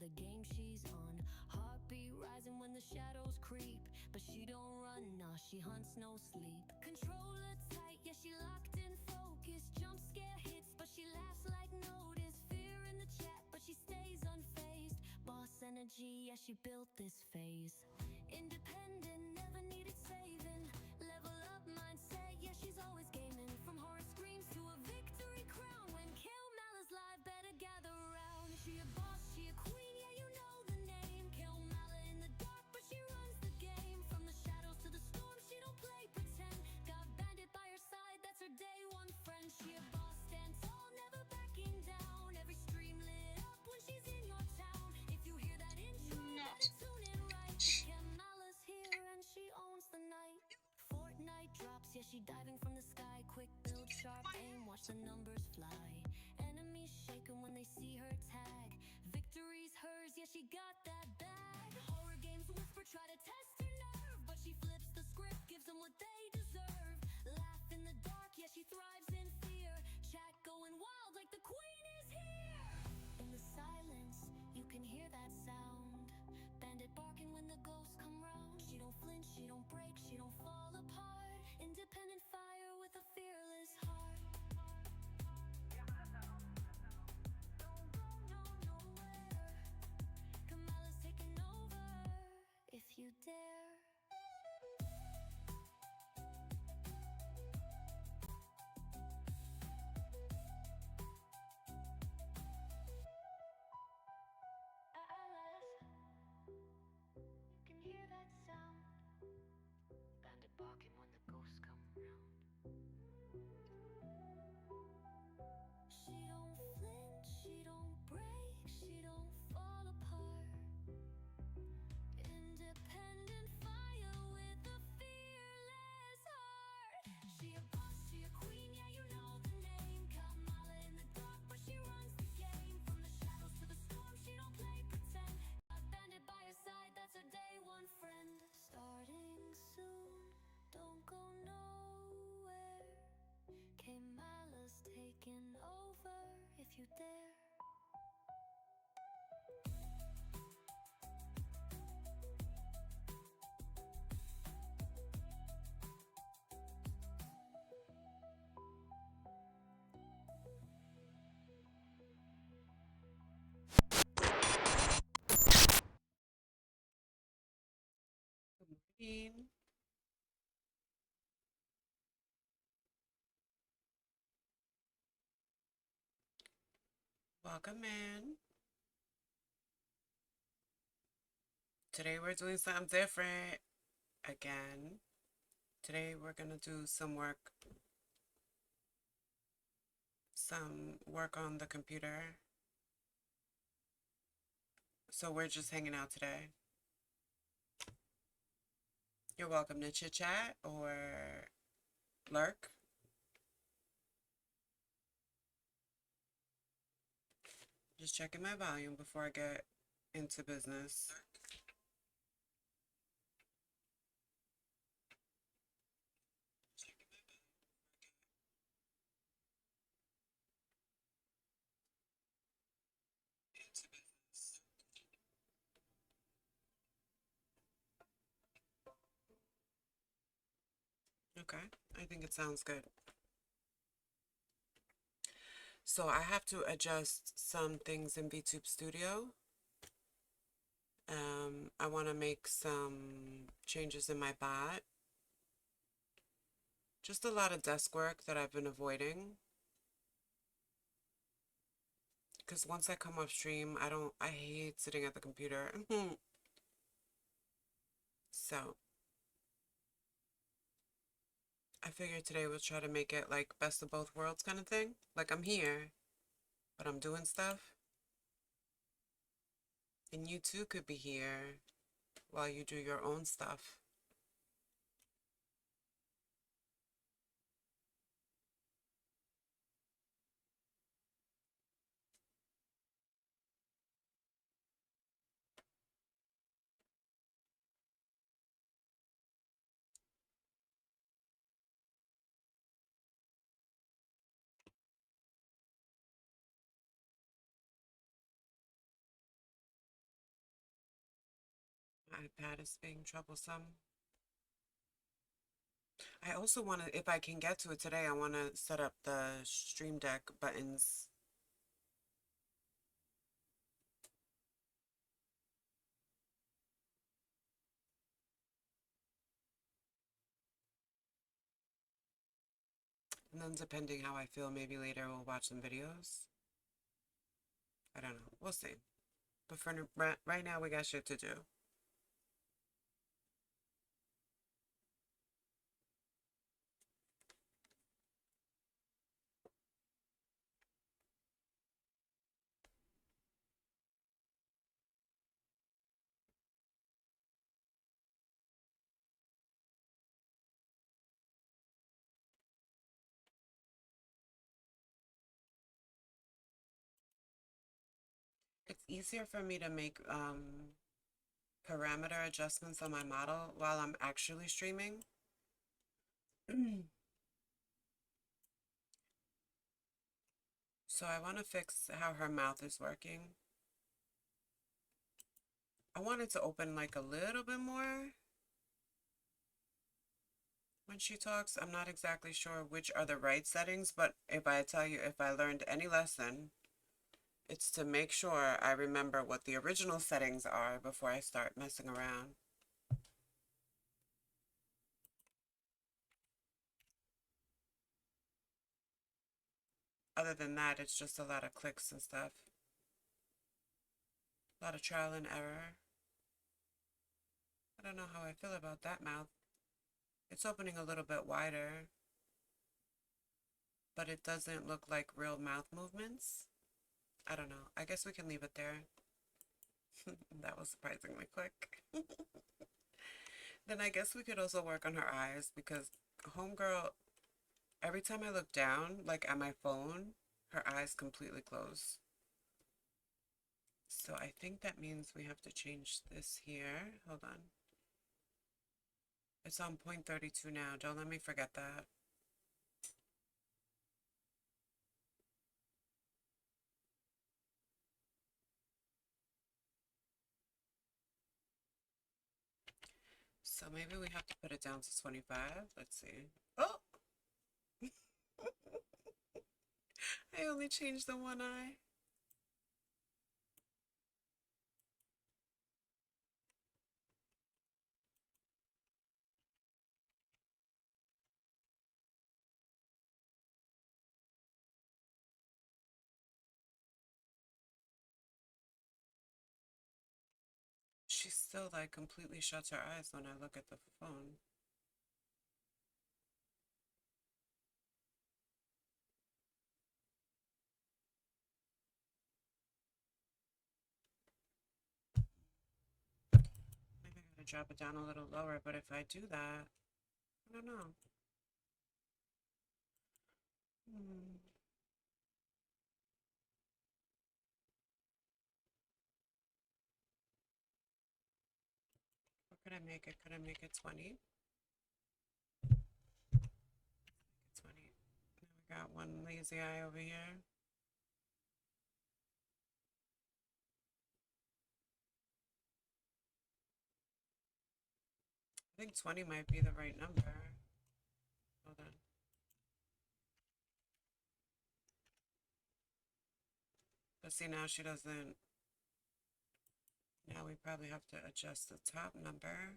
the game she's on. Heartbeat rising when the shadows creep, but she don't run, nah, she hunts no sleep. Controller tight, yeah, she locked in focus. Jump scare hits, but she laughs like notice. Fear in the chat, but she stays unfazed. Boss energy, yeah, she built this phase. Independent, never needed saving. Level up mindset, yeah, she's always gaming. From horror screams to a victory crown. When Kill Mala's live, better gather around. She a boss, she a queen, yeah, you know the name. Kill Mala in the dark, but she runs the game. From the shadows to the storm, she don't play pretend. Got Bandit by her side, that's her day one friend. She a boss, stand tall, never backing down. Every stream lit up when she's in your town. If you hear that intro, better tune in right. Kill Mala's here and she owns the night. Fortnite drops, yeah, she diving from the sky. Quick build, sharp aim, watch the numbers fly. Enemies shaking when they see her tag. Victory's hers, yeah, she got that bag. Horror games whisper, try to test her nerve, but she flips the script, gives them what they deserve. Laugh in the dark, yeah, she thrives in fear. Chat going wild like the queen is here. In the silence, you can hear that sound. Bandit barking when the ghosts come round. She don't flinch, she don't break, she don't fall apart. Independent fire with a fearless heart. Don't go nowhere. Kamala's taking over if you dare. Alice, you can hear that sound. Bandit barking when the ghosts come around. She don't flinch, she don't break, she don't fall apart. Independent fire with a fearless heart. She a boss, she a queen, yeah, you know the name. Kamala in the dark, but she runs the game. From the shadows to the storm, she don't play pretend. Got Bandit by her side, that's her day one friend. Starting soon, don't go nowhere. Kamala's taking over if you dare. Good morning. Welcome in. Today we're doing something different again. Today we're gonna do some work on the computer. So we're just hanging out today. You're welcome to chit chat or lurk. Just checking my volume before I get into business. Okay, I think it sounds good. So I have to adjust some things in VTube Studio. I want to make some changes in my bot. Just a lot of desk work that I've been avoiding. Because once I come off stream, I hate sitting at the computer. So I figured today we'll try to make it like best of both worlds kind of thing. Like I'm here, but I'm doing stuff. And you too could be here while you do your own stuff. iPad is being troublesome. I also want to, if I can get to it today, I want to set up the Stream Deck buttons. And then depending how I feel, maybe later we'll watch some videos. I don't know. We'll see. But for right now, we got shit to do. It's easier for me to make parameter adjustments on my model while I'm actually streaming. So I want to fix how her mouth is working. I want it to open like a little bit more when she talks. I'm not exactly sure which are the right settings, but if I tell you, if I learned any lesson, it's to make sure I remember what the original settings are before I start messing around. Other than that, it's just a lot of clicks and stuff. A lot of trial and error. I don't know how I feel about that mouth. It's opening a little bit wider, but it doesn't look like real mouth movements. I don't know. I guess we can leave it there. That was surprisingly quick. Then I guess we could also work on her eyes because homegirl, every time I look down, like at my phone, her eyes completely close. So I think that means we have to change this here. Hold on. It's on 0.32 now. Don't let me forget that. So maybe we have to put it down to 25. Let's see. Oh! I only changed the one eye. She still like completely shuts her eyes when I look at the phone. Maybe I gotta drop it down a little lower, but if I do that, I don't know. Hmm. What could I make it? Could I make it 20? 20. Now we got one lazy eye over here. I think 20 might be the right number. Hold on. But see, now she doesn't. Now we probably have to adjust the top number.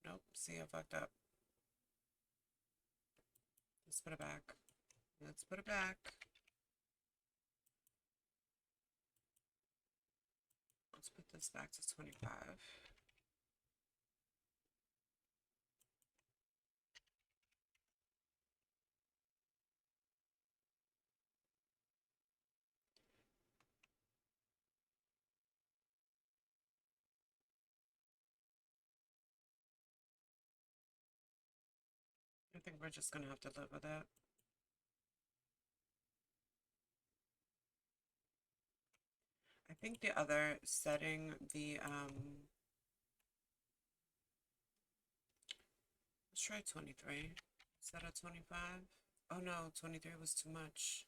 Nope, see, I fucked up. Let's put it back. Let's put it back. Let's put this back to 25. I think we're just gonna have to live with it. I think the other setting, let's try 23 instead of 25. Oh no, 23 was too much.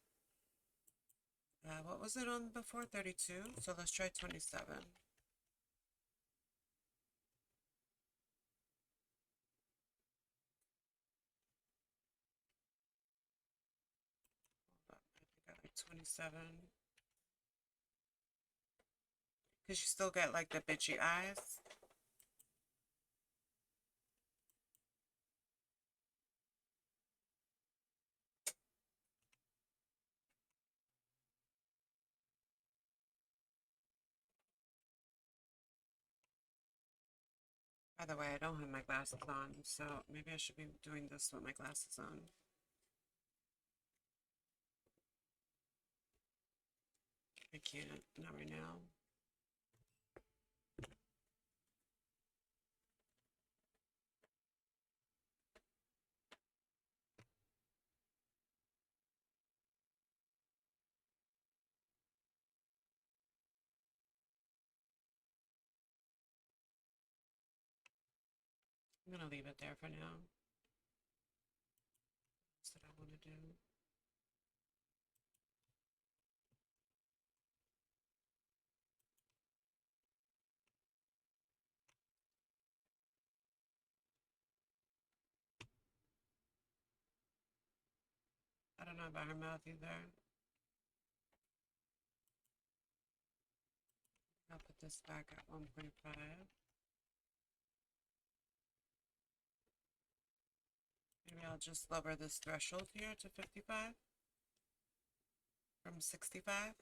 What was it on before? 32? So let's try 27. I think I like 27. Because you still get like the bitchy eyes. By the way, I don't have my glasses on, so maybe I should be doing this with my glasses on. I can't, not right now. I'm gonna leave it there for now. That's what I want to do. I don't know about her mouth either. I'll put this back at 1.5. Maybe I'll just lower this threshold here to 55 from 65.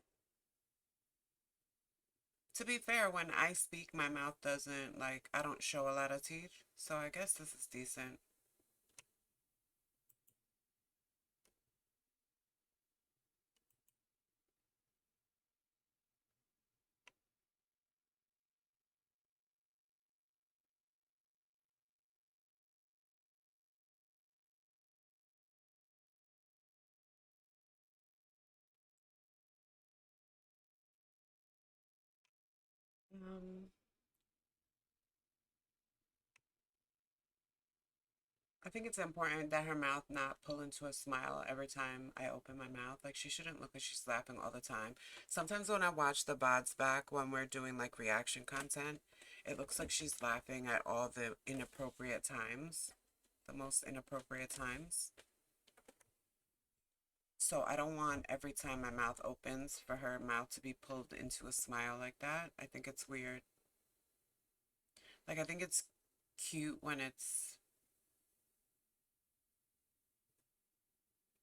To be fair, when I speak, my mouth doesn't, like, I don't show a lot of teeth. So I guess this is decent. Um, I think it's important that her mouth not pull into a smile every time I open my mouth. Like, she shouldn't look like she's laughing all the time. Sometimes when I watch the bods back when we're doing like reaction content, it looks like she's laughing at all the inappropriate times, the most inappropriate times. So I don't want every time my mouth opens for her mouth to be pulled into a smile like that. I think it's weird. Like, I think it's cute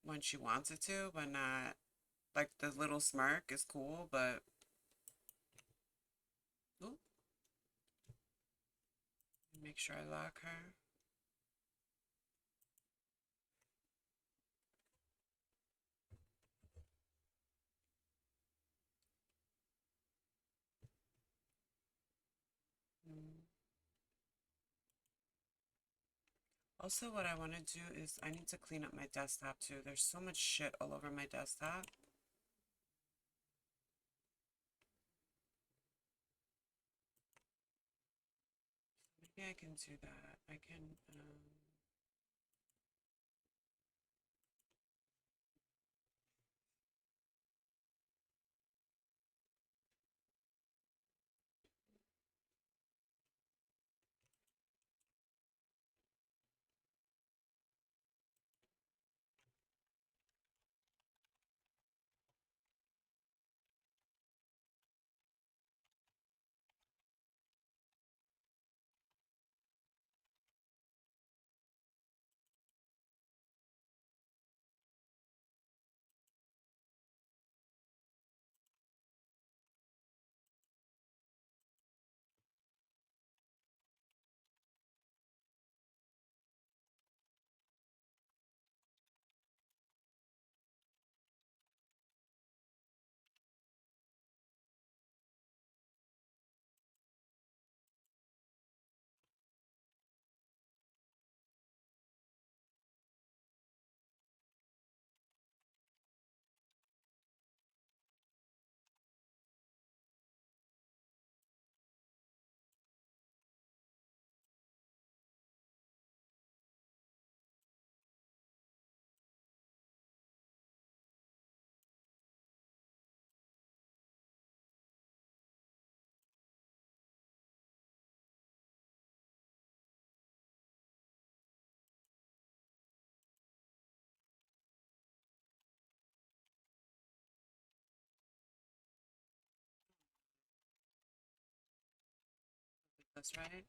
when she wants it to, but not like the little smirk is cool, but ooh, make sure I lock her. Mm. Also, what I want to do is I need to clean up my desktop too. There's so much shit all over my desktop. Maybe I can do that. I can, was right.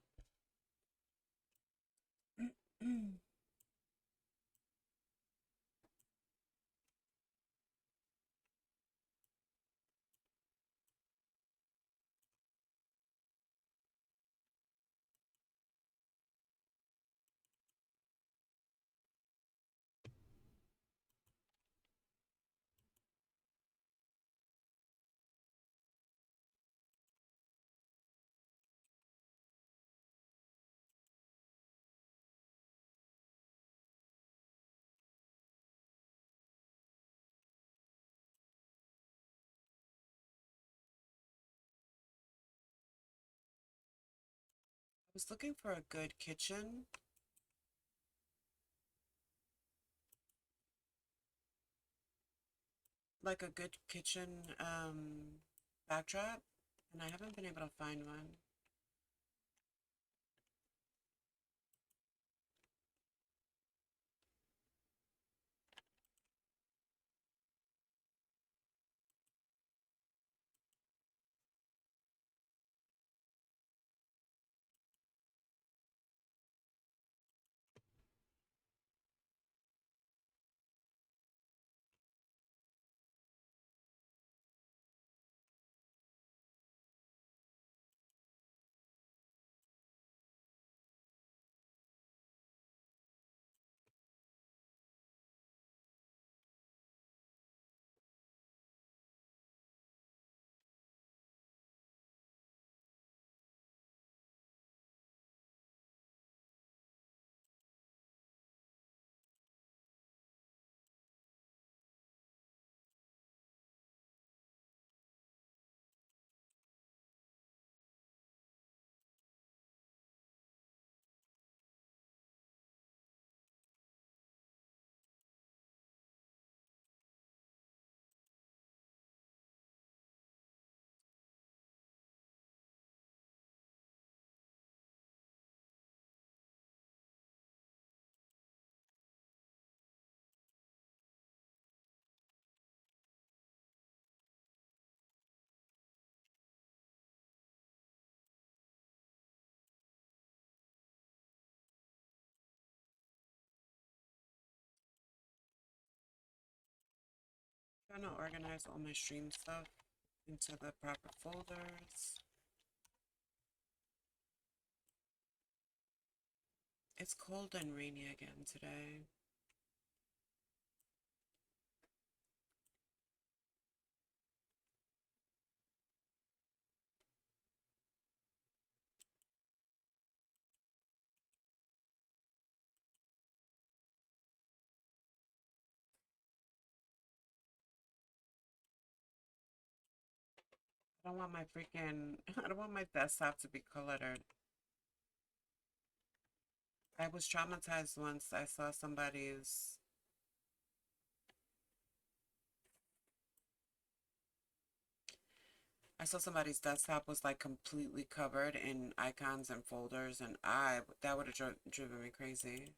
I was looking for a good kitchen. Like a good kitchen backdrop, and I haven't been able to find one. Trying to organize all my stream stuff into the proper folders. It's cold and rainy again today. I don't want my freaking, I don't want my desktop to be cluttered. I was traumatized once. I saw somebody's desktop was like completely covered in icons and folders, and that would have driven me crazy.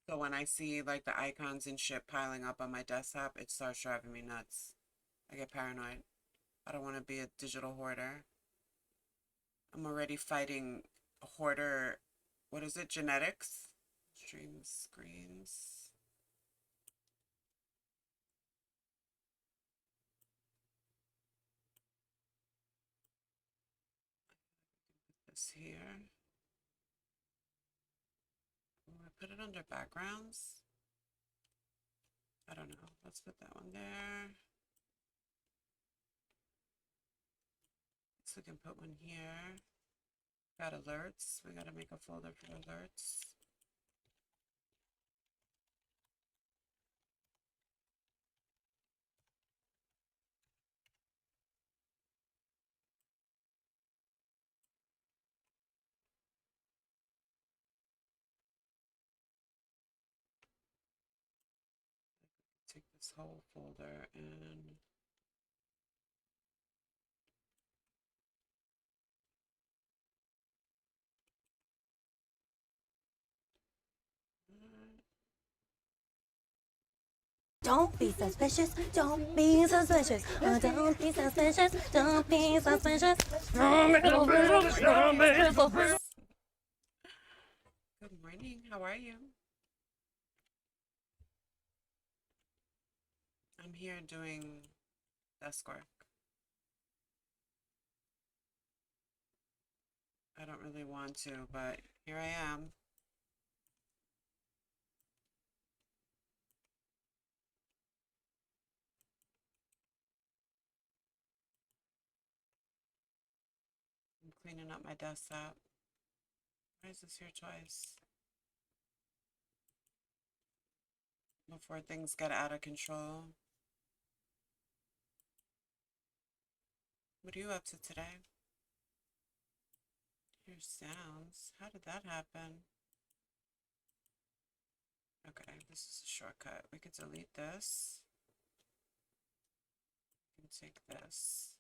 So when I see like the icons and shit piling up on my desktop, it starts driving me nuts. I get paranoid. I don't want to be a digital hoarder. I'm already fighting hoarder, what is it, genetics? Stream screens. This here. I put it under backgrounds. I don't know. Let's put that one there. So we can put one here. Got alerts. We gotta make a folder for alerts. Take this whole folder and Don't be suspicious. Don't be suspicious. Don't be suspicious. Don't be suspicious. Good morning. How are you? I'm here doing desk work. I don't really want to, but here I am. I'm cleaning up my desktop. Why is this here twice? Before things get out of control. What are you up to today? Here's sounds. How did that happen? Okay, this is a shortcut. We could delete this. We can take this.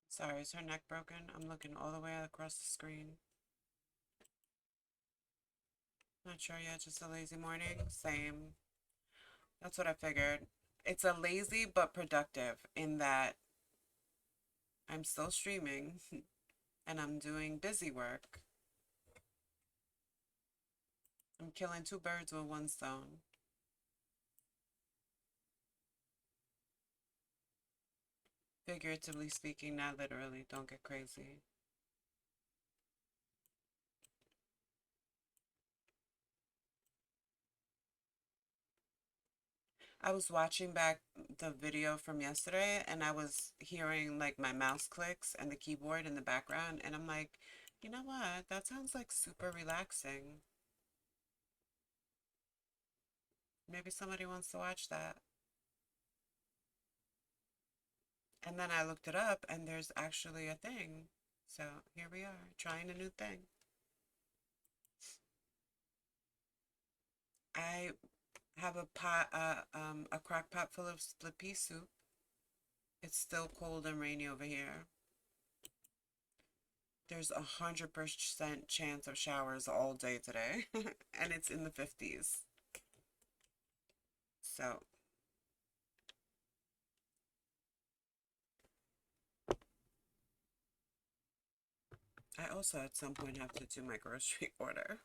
Sorry, is her neck broken? I'm looking all the way across the screen. Not sure yet, just a lazy morning. Same. That's what I figured. It's a lazy but productive in that I'm still streaming and I'm doing busy work. I'm killing two birds with one stone. Figuratively speaking, not literally. Don't get crazy. I was watching back the video from yesterday and I was hearing like my mouse clicks and the keyboard in the background, and I'm like, you know what? That sounds like super relaxing. Maybe somebody wants to watch that. And then I looked it up and there's actually a thing. So here we are, trying a new thing. I have a pot, a crock pot full of split pea soup. It's still cold and rainy over here. There's 100% chance of showers all day today, and it's in the 50s. So I also at some point have to do my grocery order.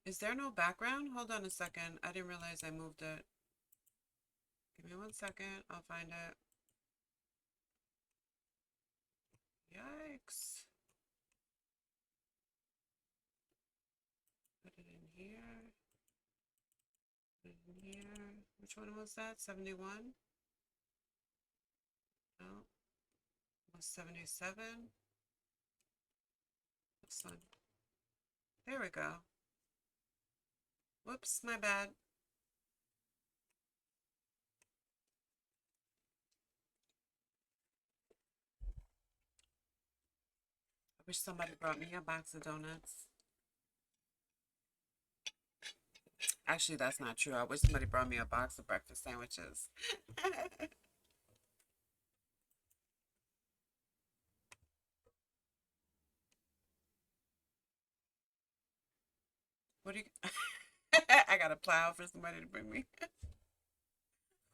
Is there no background? Hold on a second. I didn't realize I moved it. Give me 1 second. I'll find it. Yikes. Put it in here. Put it in here. Which one was that? 71? No. It was 77? This one. There we go. Whoops, my bad. I wish somebody brought me a box of donuts. Actually, that's not true. I wish somebody brought me a box of breakfast sandwiches. What do you... I got to plow for somebody to bring me...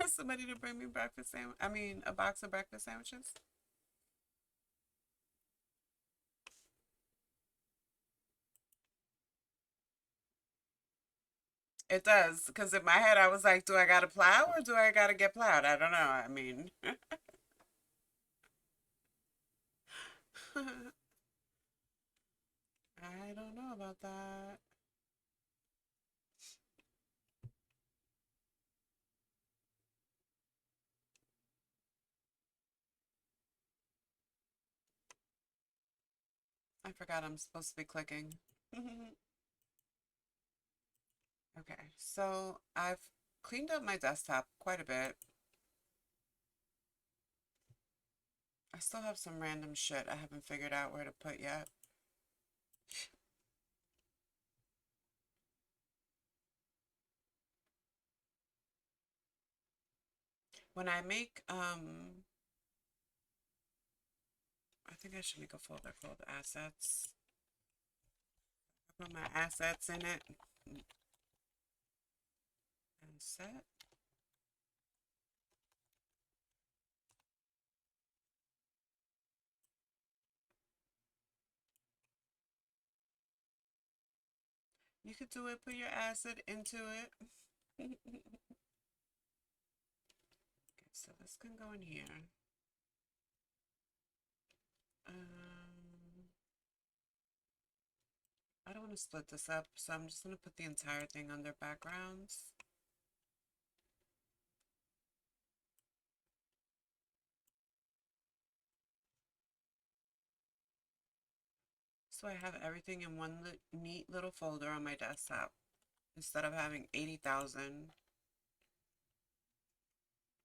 for somebody to bring me breakfast sandwich... I mean, a box of breakfast sandwiches. It does, because in my head I was like, do I gotta plow or do I gotta get plowed? I don't know. I mean, I don't know about that. I forgot I'm supposed to be clicking. Okay, so I've cleaned up my desktop quite a bit. I still have some random shit I haven't figured out where to put yet. When I make, I think I should make a folder called assets. I put my assets in it. Asset. You could do it, put your asset into it. Okay, so this can go in here. I don't want to split this up, so I'm just going to put the entire thing under backgrounds. So I have everything in one neat little folder on my desktop instead of having 80,000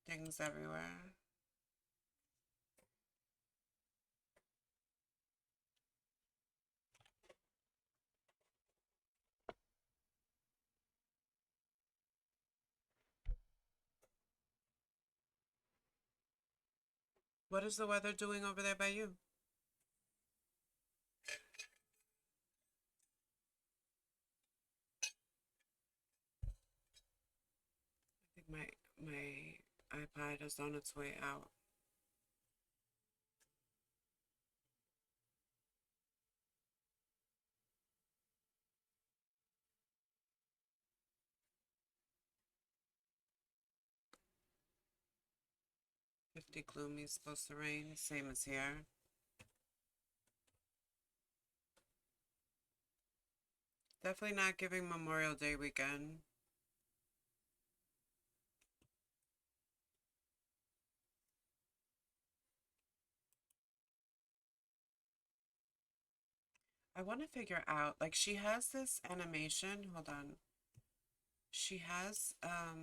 things everywhere. What is the weather doing over there by you? I think my iPad is on its way out. $50 gloomy, supposed to rain, same as here. Definitely not giving Memorial Day weekend. I want to figure out, like, she has this animation. Hold on. She has, I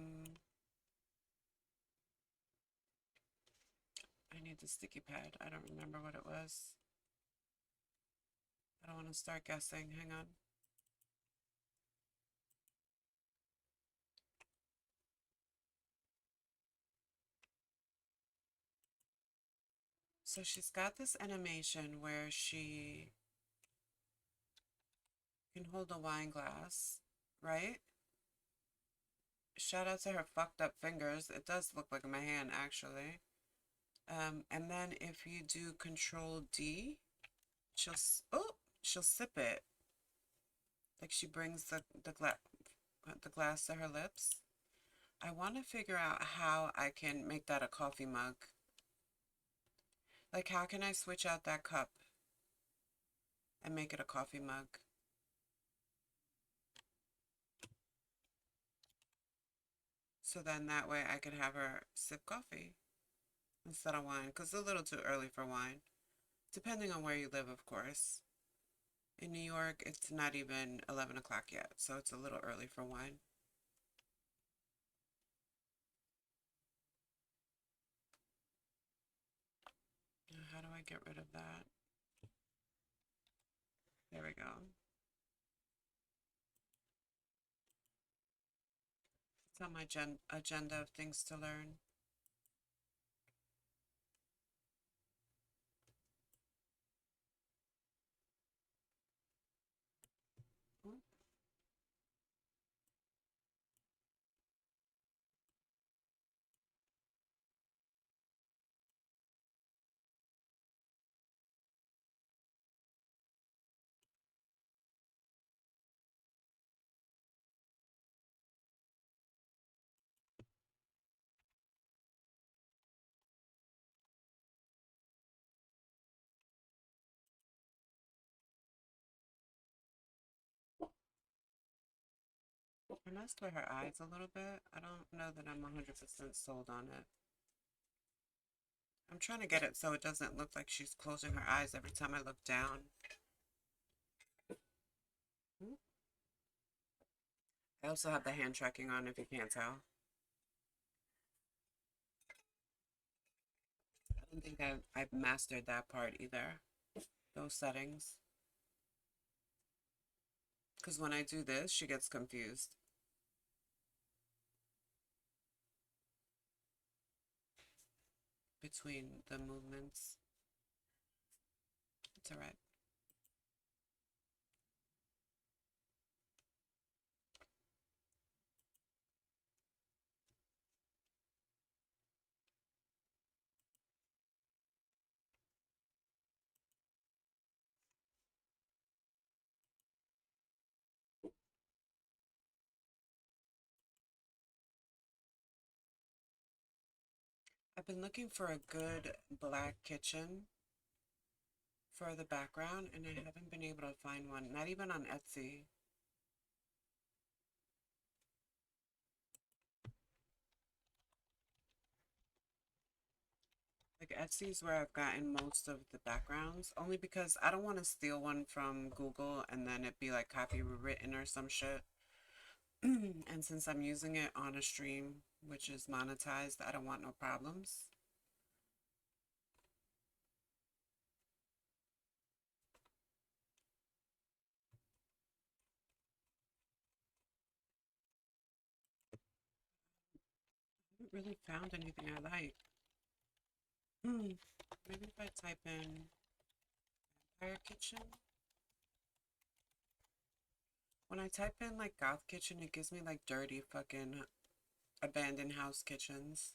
need the sticky pad. I don't remember what it was. I don't want to start guessing. Hang on. So she's got this animation where she can hold a wine glass, right? Shout out to her fucked up fingers. It does look like my hand, actually. And then if you do Control D, she'll sip it. Like she brings the glass to her lips. I want to figure out how I can make that a coffee mug. Like, how can I switch out that cup and make it a coffee mug? So then that way I could have her sip coffee instead of wine, because it's a little too early for wine. Depending on where you live, of course. In New York, it's not even 11 o'clock yet, so it's a little early for wine. Now, how do I get rid of that? There we go. It's on my agenda of things to learn. Ooh. I messed with her eyes a little bit. I don't know that I'm 100% sold on it. I'm trying to get it so it doesn't look like she's closing her eyes every time I look down. I also have the hand tracking on if you can't tell. don't think I've mastered that part either, those settings. Because when I do this, she gets confused between the movements. It's alright. I've been looking for a good black kitchen for the background, and I haven't been able to find one, not even on Etsy. Like Etsy's where I've gotten most of the backgrounds, only because I don't want to steal one from Google and then it be like copywritten or some shit. And since I'm using it on a stream, which is monetized, I don't want no problems. I haven't really found anything I like. Maybe if I type in Vampire Kitchen. When I type in like Goth Kitchen, it gives me like dirty fucking abandoned house kitchens.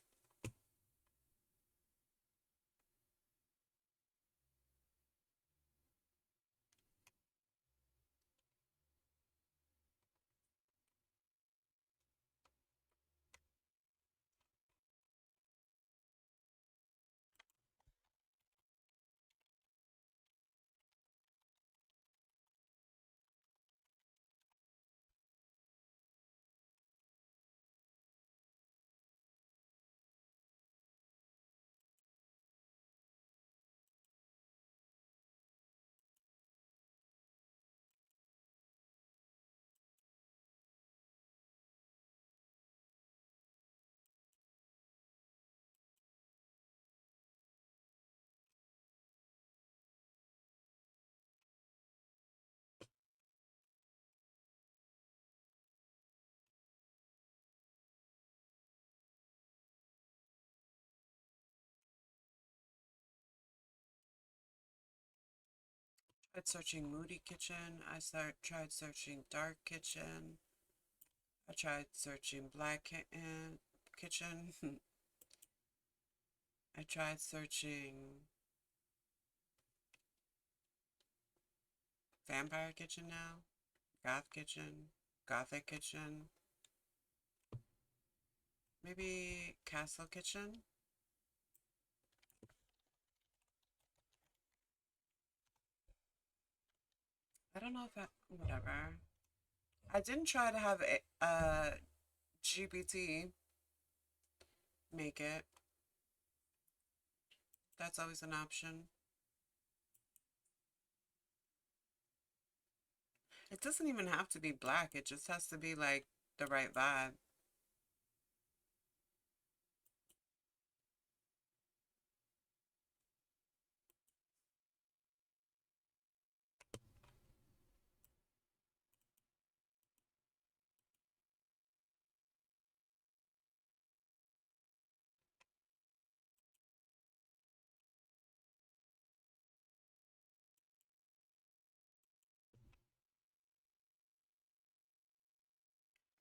Tried searching Moody Kitchen. Tried searching Dark Kitchen. I tried searching Kitchen. I tried searching Vampire Kitchen now. Goth Kitchen. Gothic Kitchen. Maybe Castle Kitchen. I don't know if whatever. I didn't try to have GPT make it. That's always an option. It doesn't even have to be black. It just has to be like the right vibe.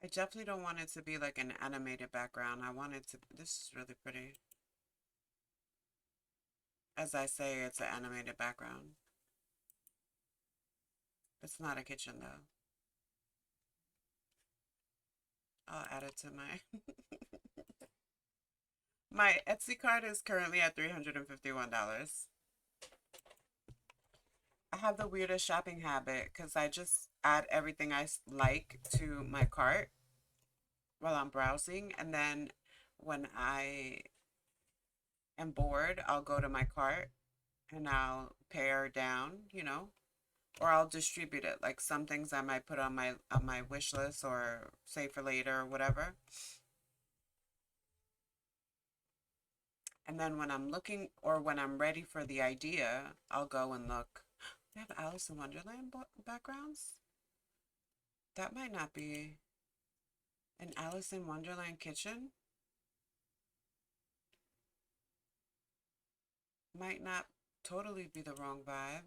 I definitely don't want it to be like an animated background. I want it to, this is really pretty. As I say, it's an animated background. It's not a kitchen though. I'll add it to my my Etsy card is currently at $351. I have the weirdest shopping habit because I just add everything I like to my cart while I'm browsing, and then when I am bored, I'll go to my cart and I'll pare down, or I'll distribute it. Like some things I might put on my wish list or save for later or whatever. And then when I'm looking or when I'm ready for the idea, I'll go and look. They have Alice in Wonderland backgrounds? That might not be an Alice in Wonderland kitchen. Might not totally be the wrong vibe.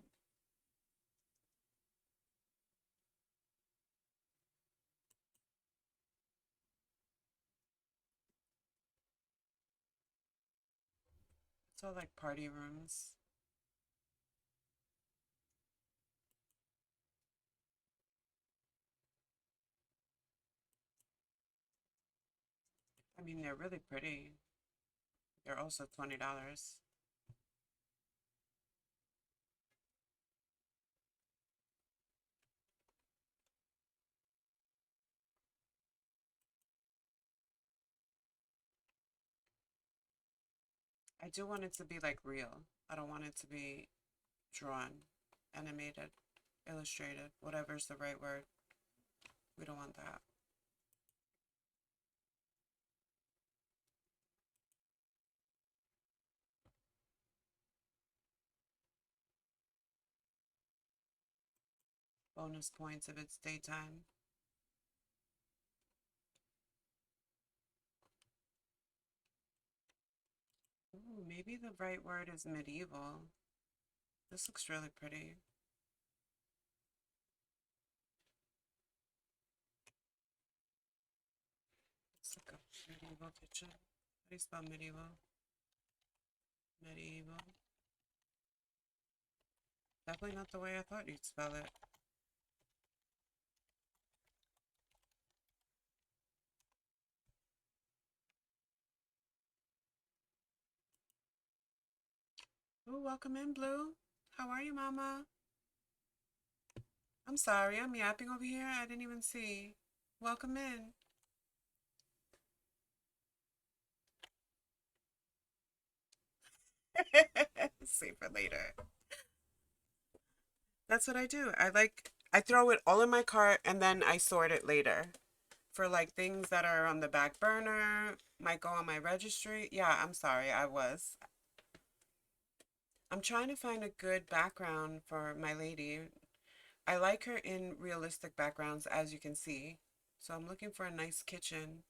It's all like party rooms. I mean, they're really pretty. They're also $20. I do want it to be like real. I don't want it to be drawn, animated, illustrated, whatever's the right word. We don't want that. Bonus points if it's daytime. Ooh, maybe the right word is medieval. This looks really pretty. It's like a medieval kitchen. How do you spell medieval? Medieval. Definitely not the way I thought you'd spell it. Ooh, welcome in, Blue. How are you, Mama? I'm sorry, I'm yapping over here. I didn't even see. Welcome in. Save for later. That's what I do. I throw it all in my cart and then I sort it later. For like things that are on the back burner, might go on my registry. Yeah, I'm sorry, I was. I'm trying to find a good background for my lady. I like her in realistic backgrounds, as you can see. So I'm looking for a nice kitchen.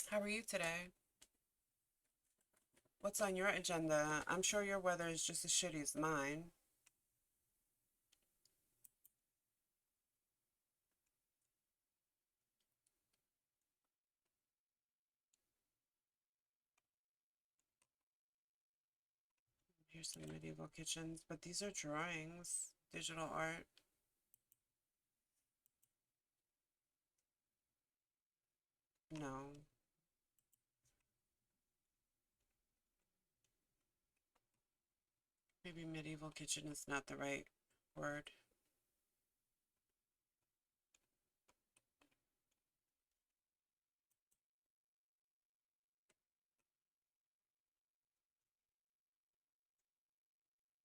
How are you today? What's on your agenda? I'm sure your weather is just as shitty as mine. Here's some medieval kitchens, but these are drawings, digital art. No. Maybe medieval kitchen is not the right word.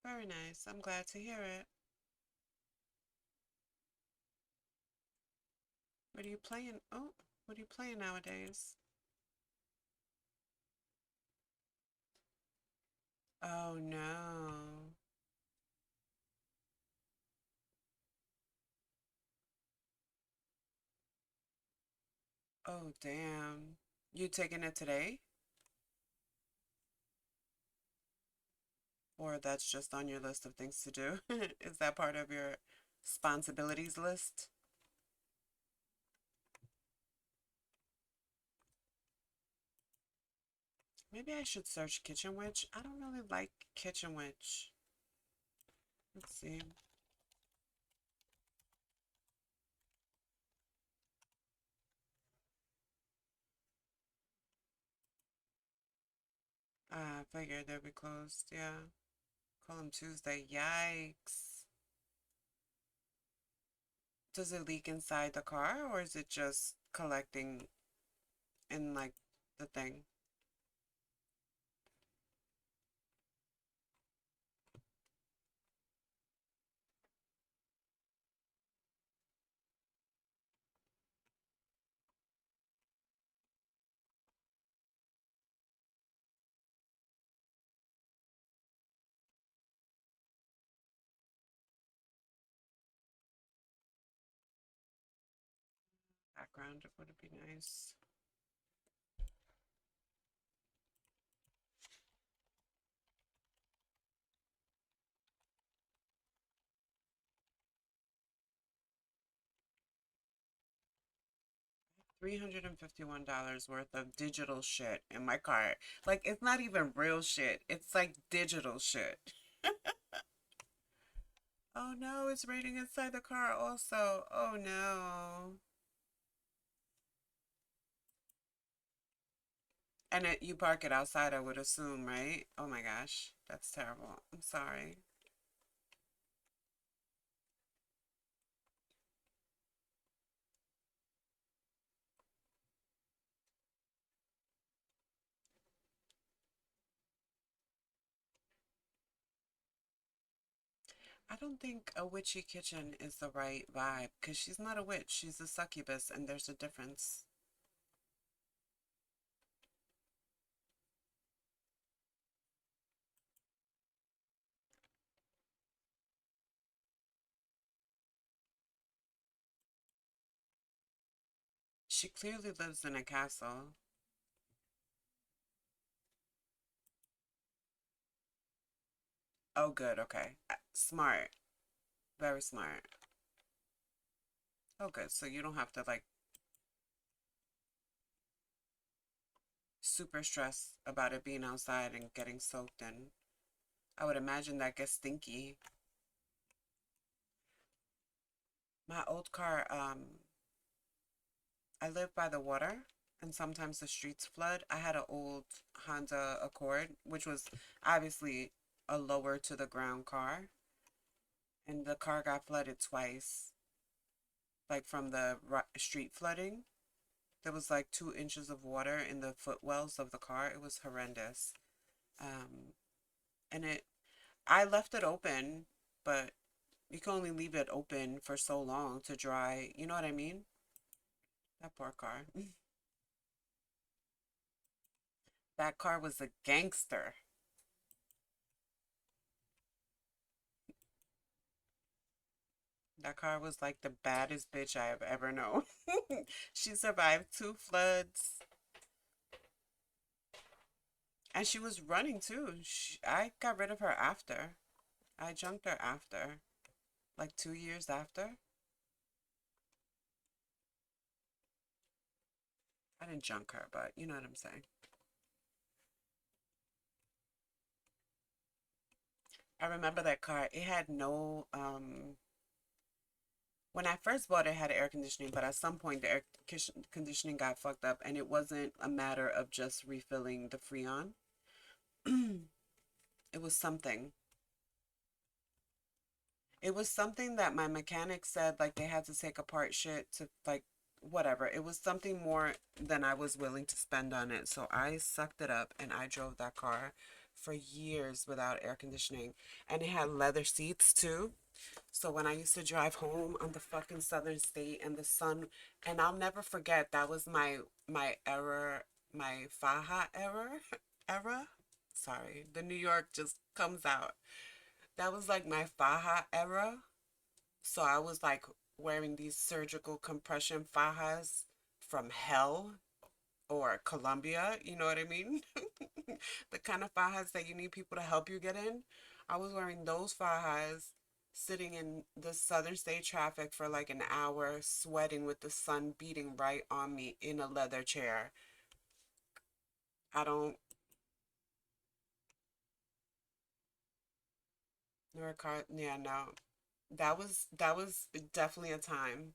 Very nice. I'm glad to hear it. What are you playing? Oh, what are you playing nowadays? Oh no. Oh damn. You taking it today? Or that's just on your list of things to do? Is that part of your responsibilities list? Maybe I should search Kitchen Witch. I don't really like Kitchen Witch. Let's see. I figured they'd be closed. Yeah. Call them Tuesday. Yikes. Does it leak inside the car or is it just collecting in like the thing? background would be nice. $351 worth of digital shit in my cart. Like, it's not even real shit. It's like digital shit. Oh no, it's raining inside the car also. Oh no. And you park it outside, I would assume, right? Oh my gosh, that's terrible. I'm sorry. I don't think a witchy kitchen is the right vibe because she's not a witch. She's a succubus, and there's a difference. She clearly lives in a castle. Oh, good. Okay. Smart. Very smart. Oh, good. So you don't have to like super stress about it being outside and getting soaked in. I would imagine that gets stinky. My old car, I live by the water and sometimes the streets flood. I had an old Honda Accord, which was obviously a lower to the ground car, and the car got flooded twice, like from the street flooding. There was like 2 inches of water in the footwells of the car. It was horrendous. Um, and I left it open, but you can only leave it open for so long to dry. You know what I mean? That poor car. That car was a gangster. That car was like the baddest bitch I have ever known. She survived 2 floods. And she was running too. I got rid of her after. I junked her after. Like 2 years after. I didn't junk her, but you know what I'm saying. I remember that car. It had no when I first bought it, it had air conditioning, but at some point the conditioning got fucked up and it wasn't a matter of just refilling the Freon. It was something. It was something that my mechanic said like they had to take apart shit to like whatever. It was something more than I was willing to spend on it. So I sucked it up and I drove that car for years without air conditioning. And it had leather seats too. So when I used to drive home on the fucking southern state and the sun, and I'll never forget that was my error, my Faja error era. Sorry, the New York just comes out. That was like my Faja era. So I was like wearing these surgical compression fajas from hell or Colombia, you know what I mean? The kind of fajas that you need people to help you get in. I was wearing those fajas, sitting in the southern state traffic for like an hour, sweating with the sun beating right on me in a leather chair. I don't, nor a car, yeah, no. That was definitely a time.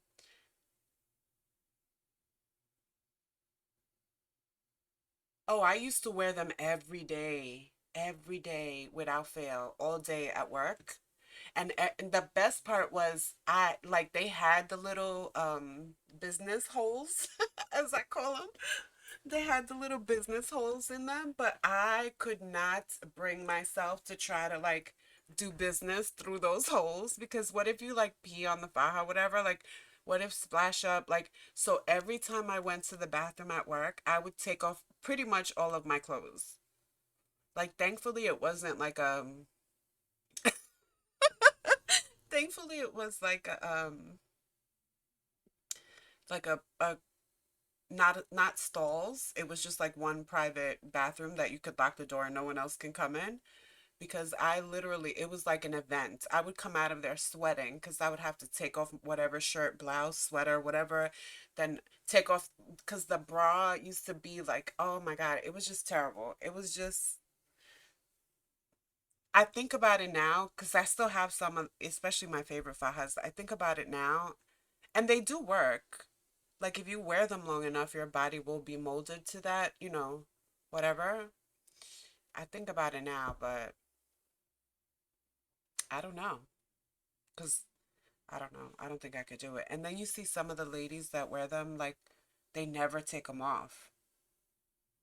Oh, I used to wear them every day without fail, all day at work. And the best part was I like they had the little business holes as I call them. They had the little business holes in them, but I could not bring myself to try to like do business through those holes because what if you like pee on the faja, whatever, like what if splash up like so every time I went to the bathroom at work, I would take off pretty much all of my clothes. Like thankfully it wasn't thankfully it was like a not stalls. It was just like one private bathroom that you could lock the door and no one else can come in, because I literally, it was like an event. I would come out of there sweating because I would have to take off whatever shirt, blouse, sweater, whatever, then take off, because the bra used to be like, oh my God, it was just terrible. It was just, I think about it now because I still have some, especially my favorite fajas. I think about it now and they do work. Like if you wear them long enough, your body will be molded to that, whatever. I think about it now, but I don't know. Because I don't know. I don't think I could do it. And then you see some of the ladies that wear them, like they never take them off.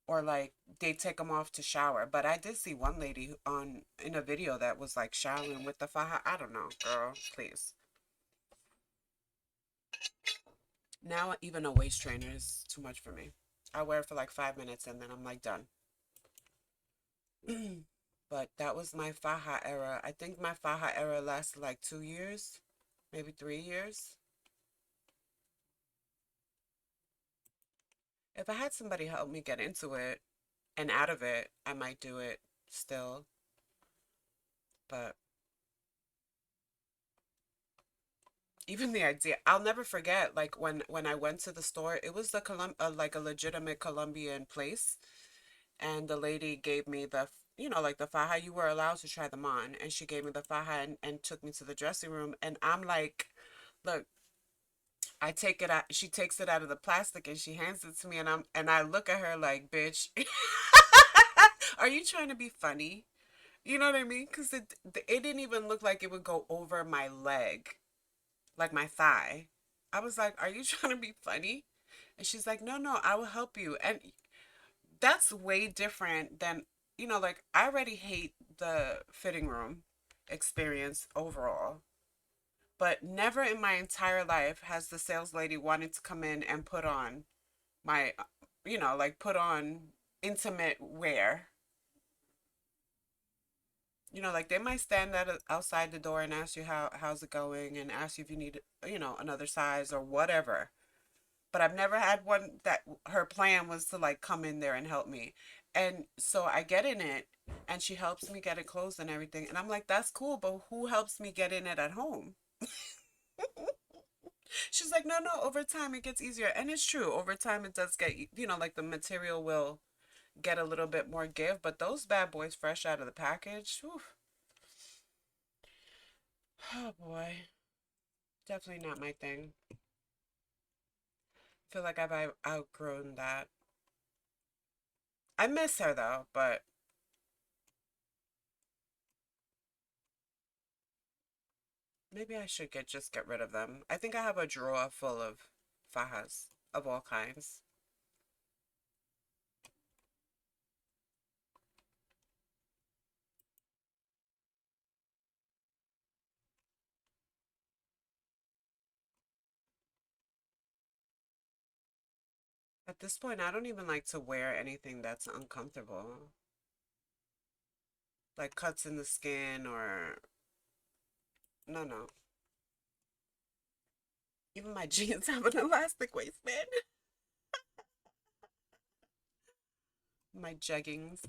Or like they take them off to shower. But I did see one lady on in a video that was like showering with the faja. I don't know, girl. Please. Now even a waist trainer is too much for me. I wear it for like 5 minutes and then I'm like done. But that was my faja era. I think my faja era lasted like 2 years, maybe 3 years. If I had somebody help me get into it and out of it, I might do it still. But even the idea, I'll never forget. Like when I went to the store, it was like a legitimate Colombian place, and the lady gave me like the faja. You were allowed to try them on, and she gave me the faja and took me to the dressing room, and I'm like, look. I take it out. She takes it out of the plastic and she hands it to me, and I look at her like, bitch, are you trying to be funny? You know what I mean? Because it didn't even look like it would go over my leg, like my thigh. I was like, are you trying to be funny? And she's like, no, no, I will help you. And that's way different than, like I already hate the fitting room experience overall. But never in my entire life has the sales lady wanted to come in and put on my, like put on intimate wear. Like they might stand outside the door and ask you how's it going and ask you if you need, another size or whatever. But I've never had one that her plan was to like come in there and help me. And so I get in it and she helps me get it closed and everything. And I'm like, that's cool, but who helps me get in it at home? She's like, no, no, over time it gets easier. And it's true. Over time it does get, like the material will get a little bit more give. But those bad boys fresh out of the package, whew, oh boy, definitely not my thing. Feel like I've outgrown that. I miss her though, but maybe I should just get rid of them. I think I have a drawer full of fajas of all kinds. At this point, I don't even like to wear anything that's uncomfortable, like cuts in the skin or no, no. Even my jeans have an elastic waistband. My jeggings.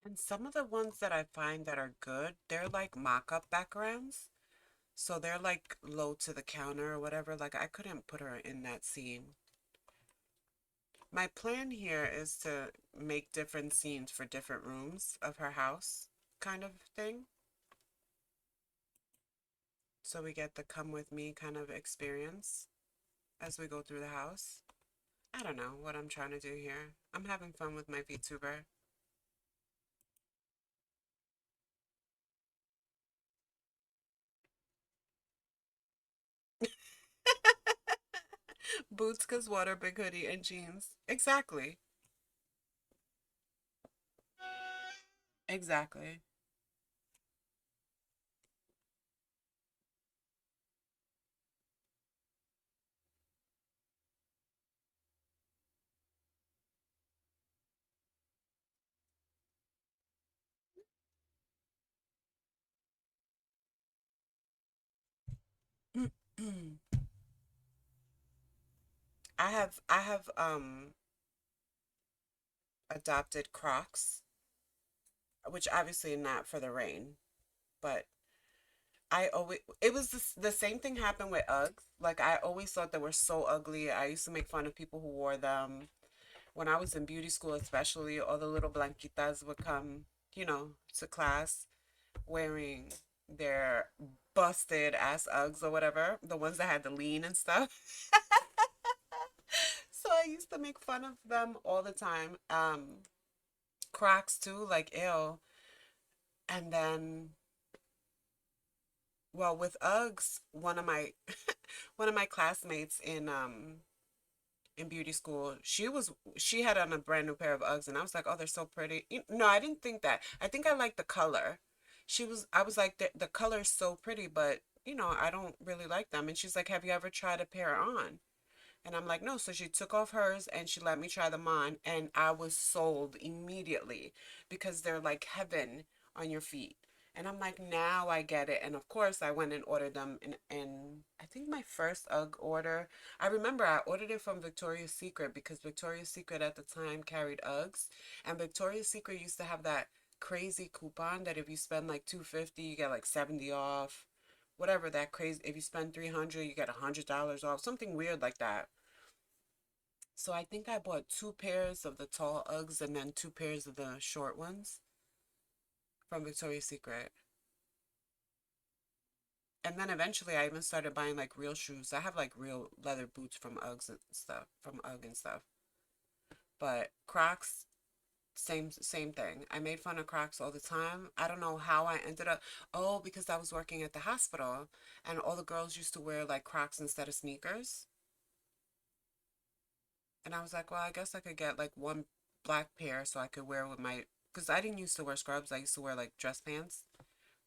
And some of the ones that I find that are good, they're like mock-up backgrounds. So they're like low to the counter or whatever. Like I couldn't put her in that scene. My plan here is to make different scenes for different rooms of her house kind of thing. So we get the come with me kind of experience as we go through the house. I don't know what I'm trying to do here. I'm having fun with my VTuber. Boots cause water, big hoodie, and jeans. Exactly. Exactly. I have adopted Crocs, which obviously not for the rain, but I always it was the same thing happened with Uggs. Like I always thought they were so ugly. I used to make fun of people who wore them. When I was in beauty school, especially, all the little blanquitas would come, to class wearing their busted ass Uggs or whatever, the ones that had the lean and stuff. So I used to make fun of them all the time. Crocs too, like ew. And then, well, with Uggs, one of my classmates in beauty school, she had on a brand new pair of Uggs, and I was like, oh, they're so pretty. No, I didn't think that. I think I liked the color. I was like, the color's so pretty, but I don't really like them. And she's like, have you ever tried a pair on? And I'm like, no. So she took off hers and she let me try them on. And I was sold immediately because they're like heaven on your feet. And I'm like, now I get it. And of course, I went and ordered them. And I think my first UGG order, I remember I ordered it from Victoria's Secret because Victoria's Secret at the time carried UGGs. And Victoria's Secret used to have that crazy coupon that if you spend like 250, you get like 70 off, whatever that crazy, if you spend 300 you get $100 off, something weird like that. So I think I bought two pairs of the tall Uggs and then two pairs of the short ones from Victoria's Secret. And then eventually I even started buying like real shoes. I have like real leather boots from Uggs and stuff, from UGG and stuff. But Crocs, same thing. I made fun of Crocs all the time. I don't know how I ended up. Oh, because I was working at the hospital and all the girls used to wear like Crocs instead of sneakers. And I was like, well, I guess I could get like one black pair so I could wear with my, because I didn't used to wear scrubs. I used to wear like dress pants.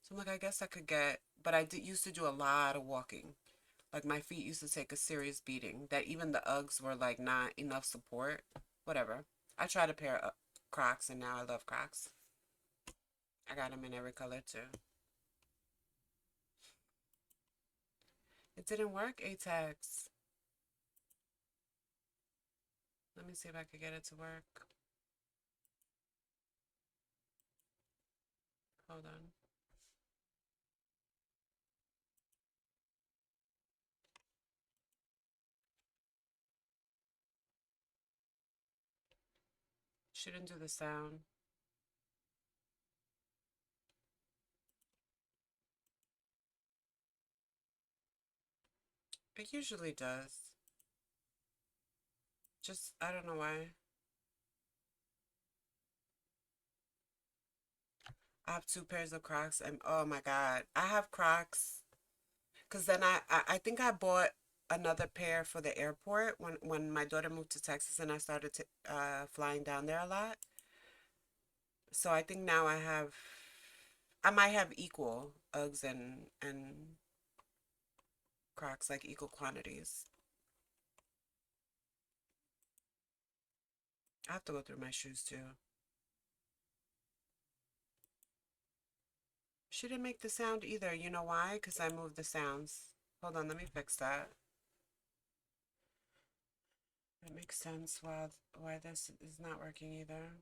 So I'm like, I guess I could get, but I did used to do a lot of walking. Like my feet used to take a serious beating. That even the Uggs were like not enough support. Whatever. I tried a pair of Crocs and now I love Crocs. I got them in every color too. It didn't work, ATEX. Let me see if I could get it to work. Hold on. Shouldn't do the sound. It usually does. Just, I don't know why. I have two pairs of Crocs and oh my God, I have Crocs because then I think I bought another pair for the airport when my daughter moved to Texas and I started flying down there a lot. So I think now I might have equal Uggs and Crocs, like equal quantities. I have to go through my shoes too. She didn't make the sound either. You know why? Because I moved the sounds. Hold on, let me fix that. It makes sense why this is not working either.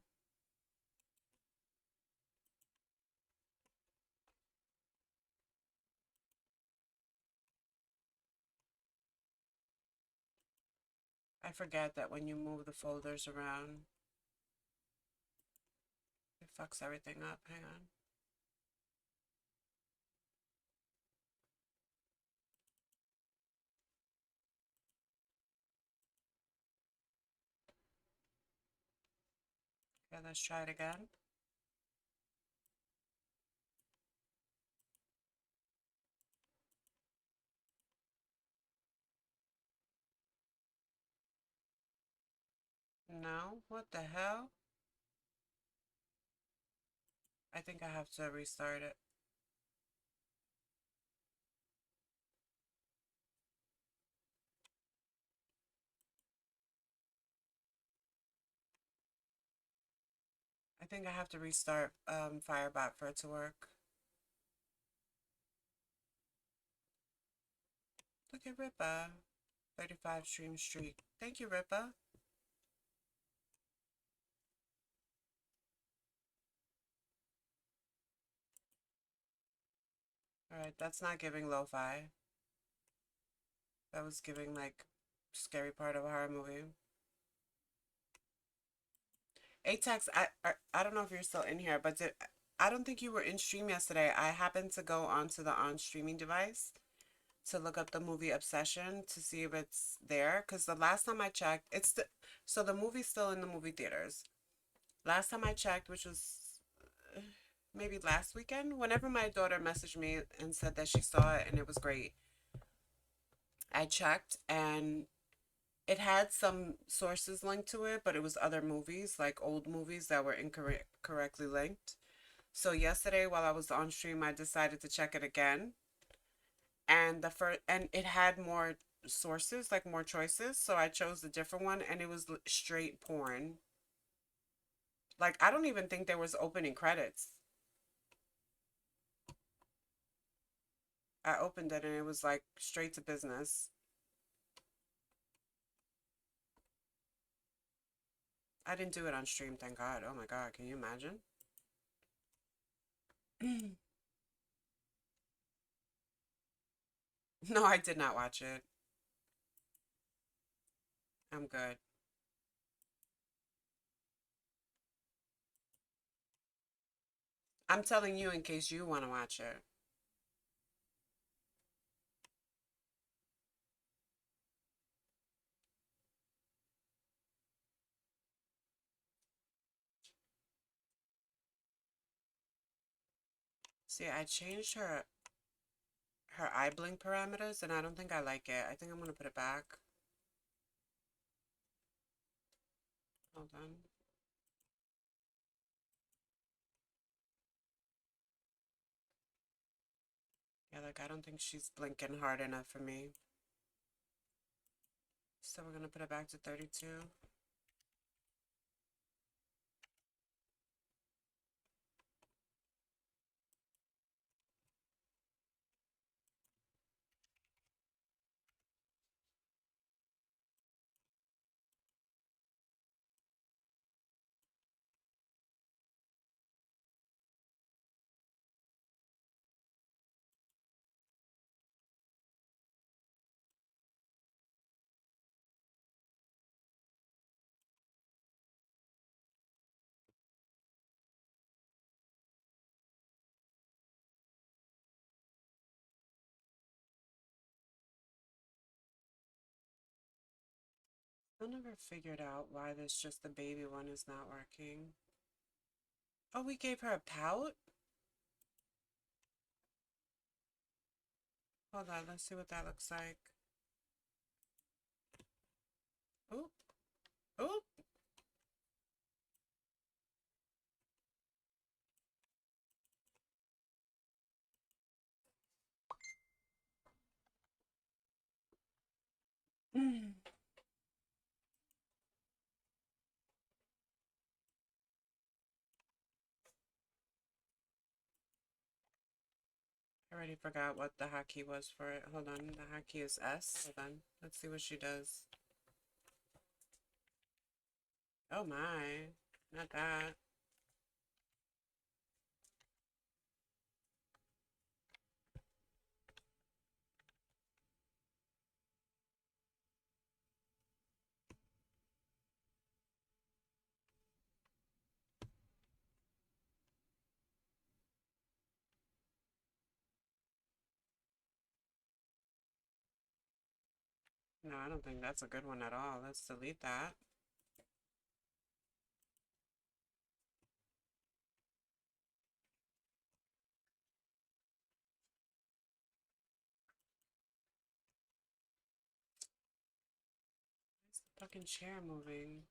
I forget that when you move the folders around, it fucks everything up. Hang on. Okay, let's try it again. No? What the hell? I think I have to restart it. I think I have to restart Firebot for it to work. Look at Ripa. 35 stream streak. Thank you, Ripa. Alright, that's not giving lo-fi. That was giving like scary part of a horror movie. Atex, I don't know if you're still in here, but I don't think you were in stream yesterday. I happened to go onto the on streaming device to look up the movie Obsession to see if it's there. Because the last time I checked, so the movie's still in the movie theaters. Last time I checked, which was uh, maybe last weekend, whenever my daughter messaged me and said that she saw it and it was great, I checked and it had some sources linked to it, but it was other movies, like old movies that were incorrectly linked. So yesterday, while I was on stream, I decided to check it again, and it had more sources, like more choices. So I chose a different one, and it was straight porn. Like I don't even think there was opening credits. I opened it, and it was like straight to business. I didn't do it on stream, thank God. Oh my God, can you imagine? No, I did not watch it. I'm good. I'm telling you in case you want to watch it. See, I changed her eye blink parameters and I don't think I like it. I think I'm gonna put it back. Hold on. Yeah, like I don't think she's blinking hard enough for me. So we're gonna put it back to 32. I never figured out why this just the baby one is not working. Oh, we gave her a pout? Hold on, let's see what that looks like. Oop, oop. Mm. I already forgot what the hotkey was for it. Hold on, the hotkey is S. Hold on, let's see what she does. Oh my, not that. No, I don't think that's a good one at all. Let's delete that. Where's the fucking chair moving?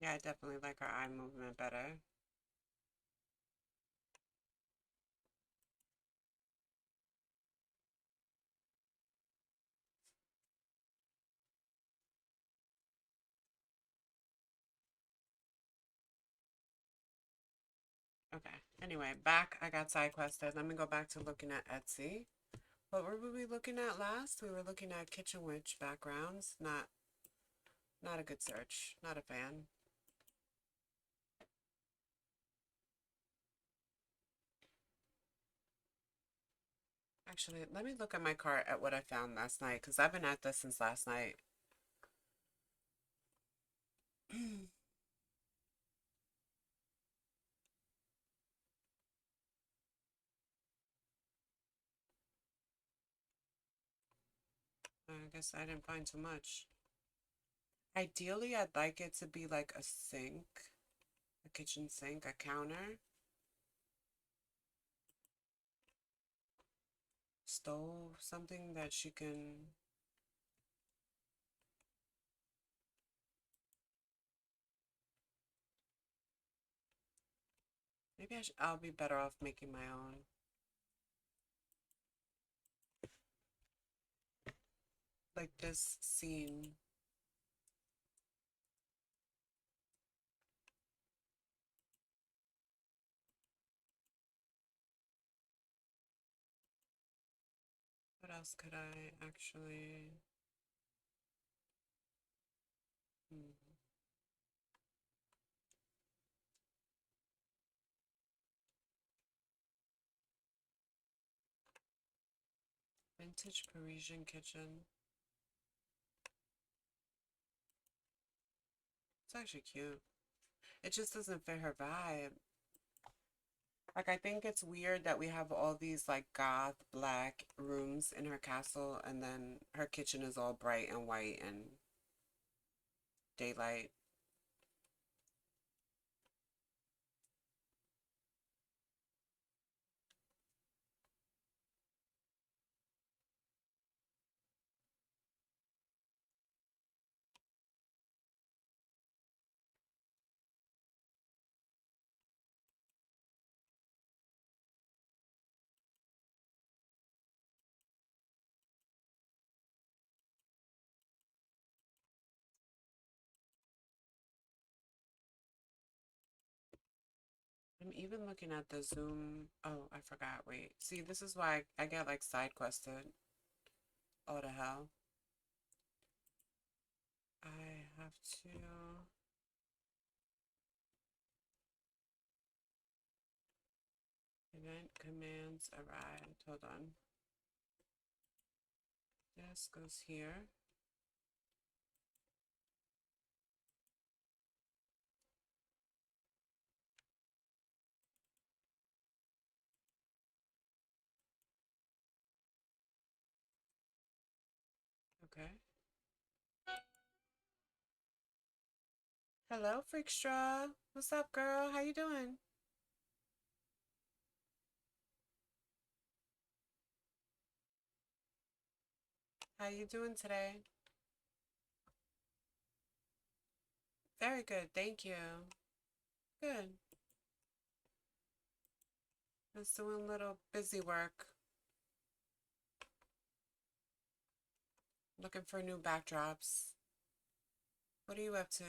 Yeah, I definitely like her eye movement better. Okay. Anyway, back. I got side quested. Let me go back to looking at Etsy. What were we looking at last? We were looking at Kitchen Witch backgrounds. Not a good search. Not a fan. Actually, let me look at my cart at what I found last night because I've been at this since last night. I guess I didn't find too much. Ideally, I'd like it to be like a sink, a kitchen sink, a counter, stove, something that she can. Maybe I'll be better off making my own. Like this scene. What else could I actually? Hmm. Vintage Parisian kitchen. It's actually cute. It just doesn't fit her vibe. Like, I think it's weird that we have all these like goth black rooms in her castle, and then her kitchen is all bright and white and daylight. I'm even looking at the Zoom. Oh, I forgot. Wait. See, this is why I get like side quested. Oh, the hell. I have to. Event commands arrived. Hold on. This goes here. Okay. Hello, Freakstra. What's up, girl? How you doing? How you doing today? Very good, thank you. Good. Just doing a little busy work. Looking for new backdrops. What are you up to?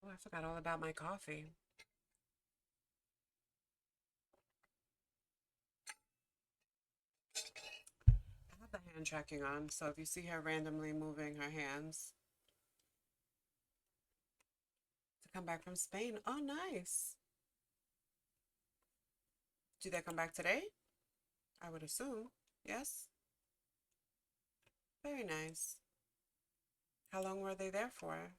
Oh, I forgot all about my coffee. I have the hand tracking on, so if you see her randomly moving her hands to come back from Spain, oh, nice. Did they come back today? I would assume. Yes? Very nice. How long were they there for?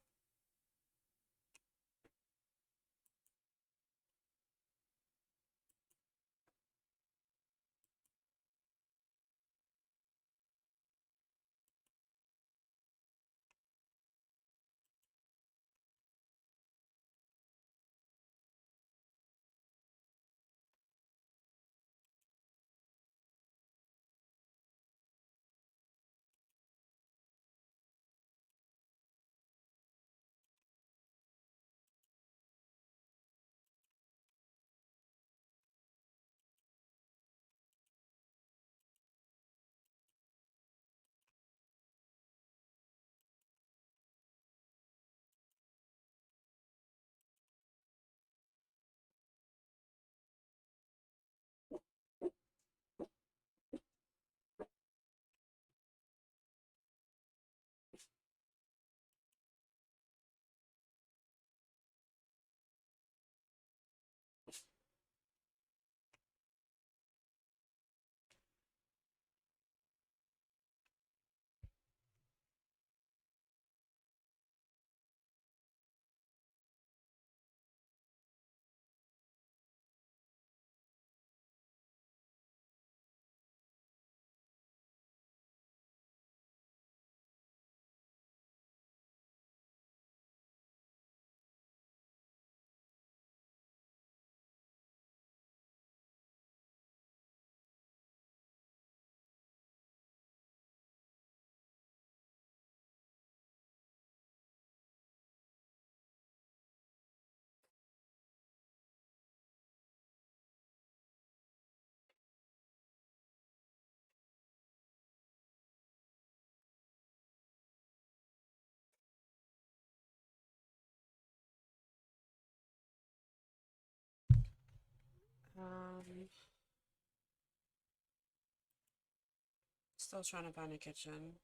Still trying to find a kitchen.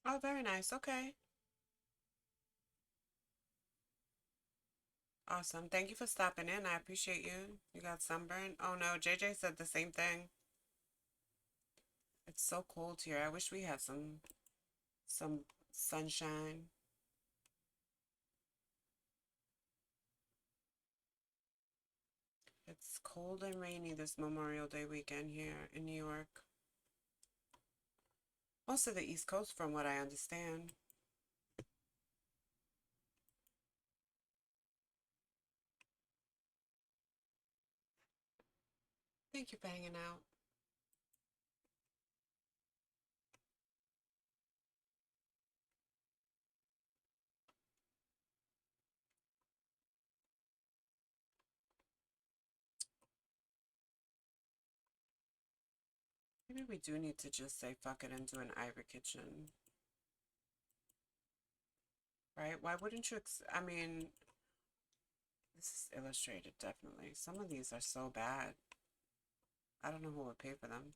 Oh, very nice. Okay. Awesome. Thank you for stopping in. I appreciate you. You got sunburn? Oh no, JJ said the same thing. It's so cold here. I wish we had some sunshine. It's cold and rainy this Memorial Day weekend here in New York. Most of the East Coast, from what I understand. Thank you for hanging out. Maybe we do need to just say fuck it and do an Ivor kitchen. Right? Why wouldn't you? I mean, this is illustrated, definitely. Some of these are so bad. I don't know who would pay for them.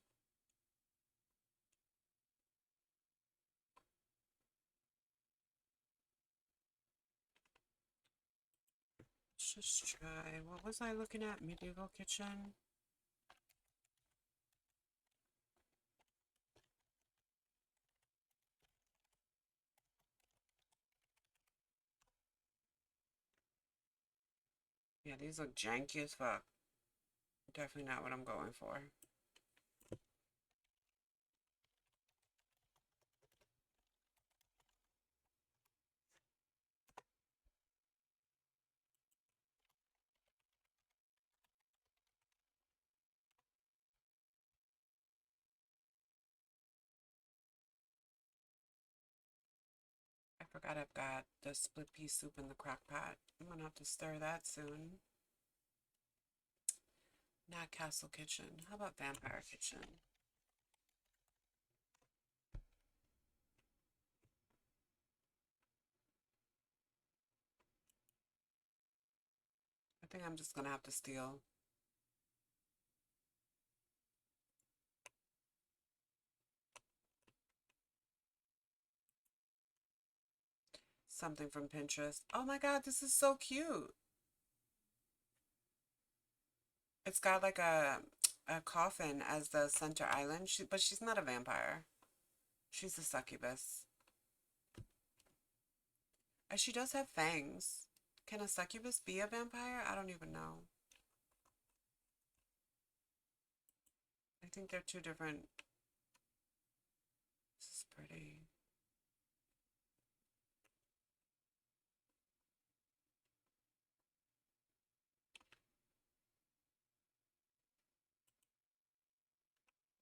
Let's just try. What was I looking at? Medieval kitchen? Yeah, these look janky as fuck. Definitely not what I'm going for. I forgot I've got the split pea soup in the crock pot. I'm gonna have to stir that soon. Not Castle Kitchen. How about Vampire Kitchen? I think I'm just gonna have to steal something from Pinterest. Oh my god, this is so cute. It's got like a coffin as the center island, but she's not a vampire. She's a succubus. And she does have fangs. Can a succubus be a vampire? I don't even know. I think they're two different. This is pretty.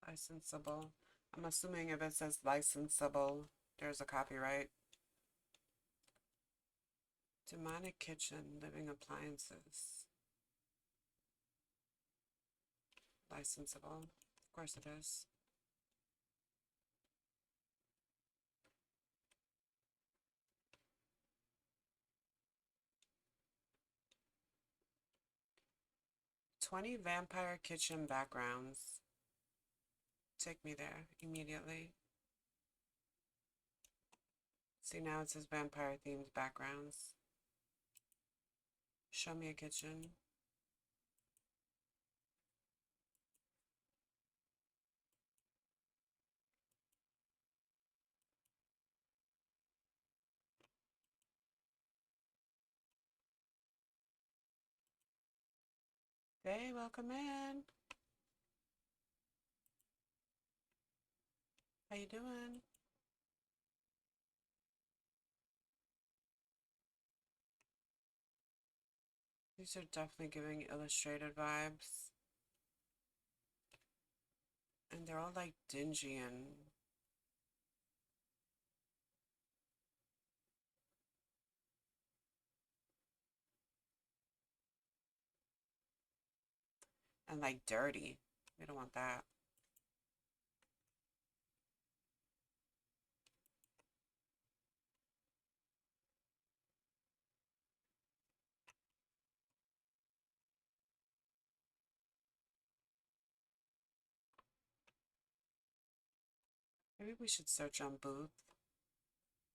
Licensable. I'm assuming if it says licensable, there's a copyright. Demonic kitchen, living appliances. Licensable. Of course it is. "20 vampire kitchen backgrounds." Take me there immediately. See, now it says vampire themed backgrounds. Show me a kitchen. Hey, welcome in. How you doing? These are definitely giving illustrated vibes. And they're all like dingy and like dirty. We don't want that. Maybe we should search on Booth.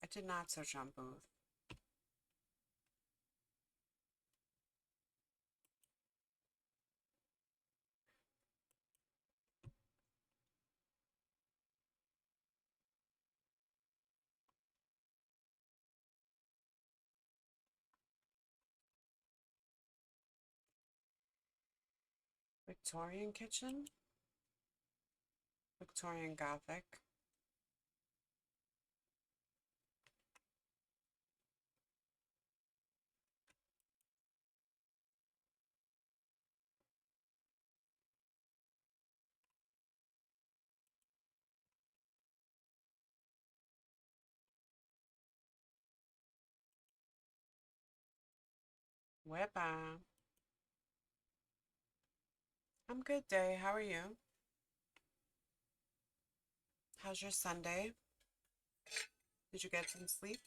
I did not search on Booth. Victorian kitchen? Victorian Gothic. Wepa. I'm good, Day. How are you? How's your Sunday? Did you get some sleep?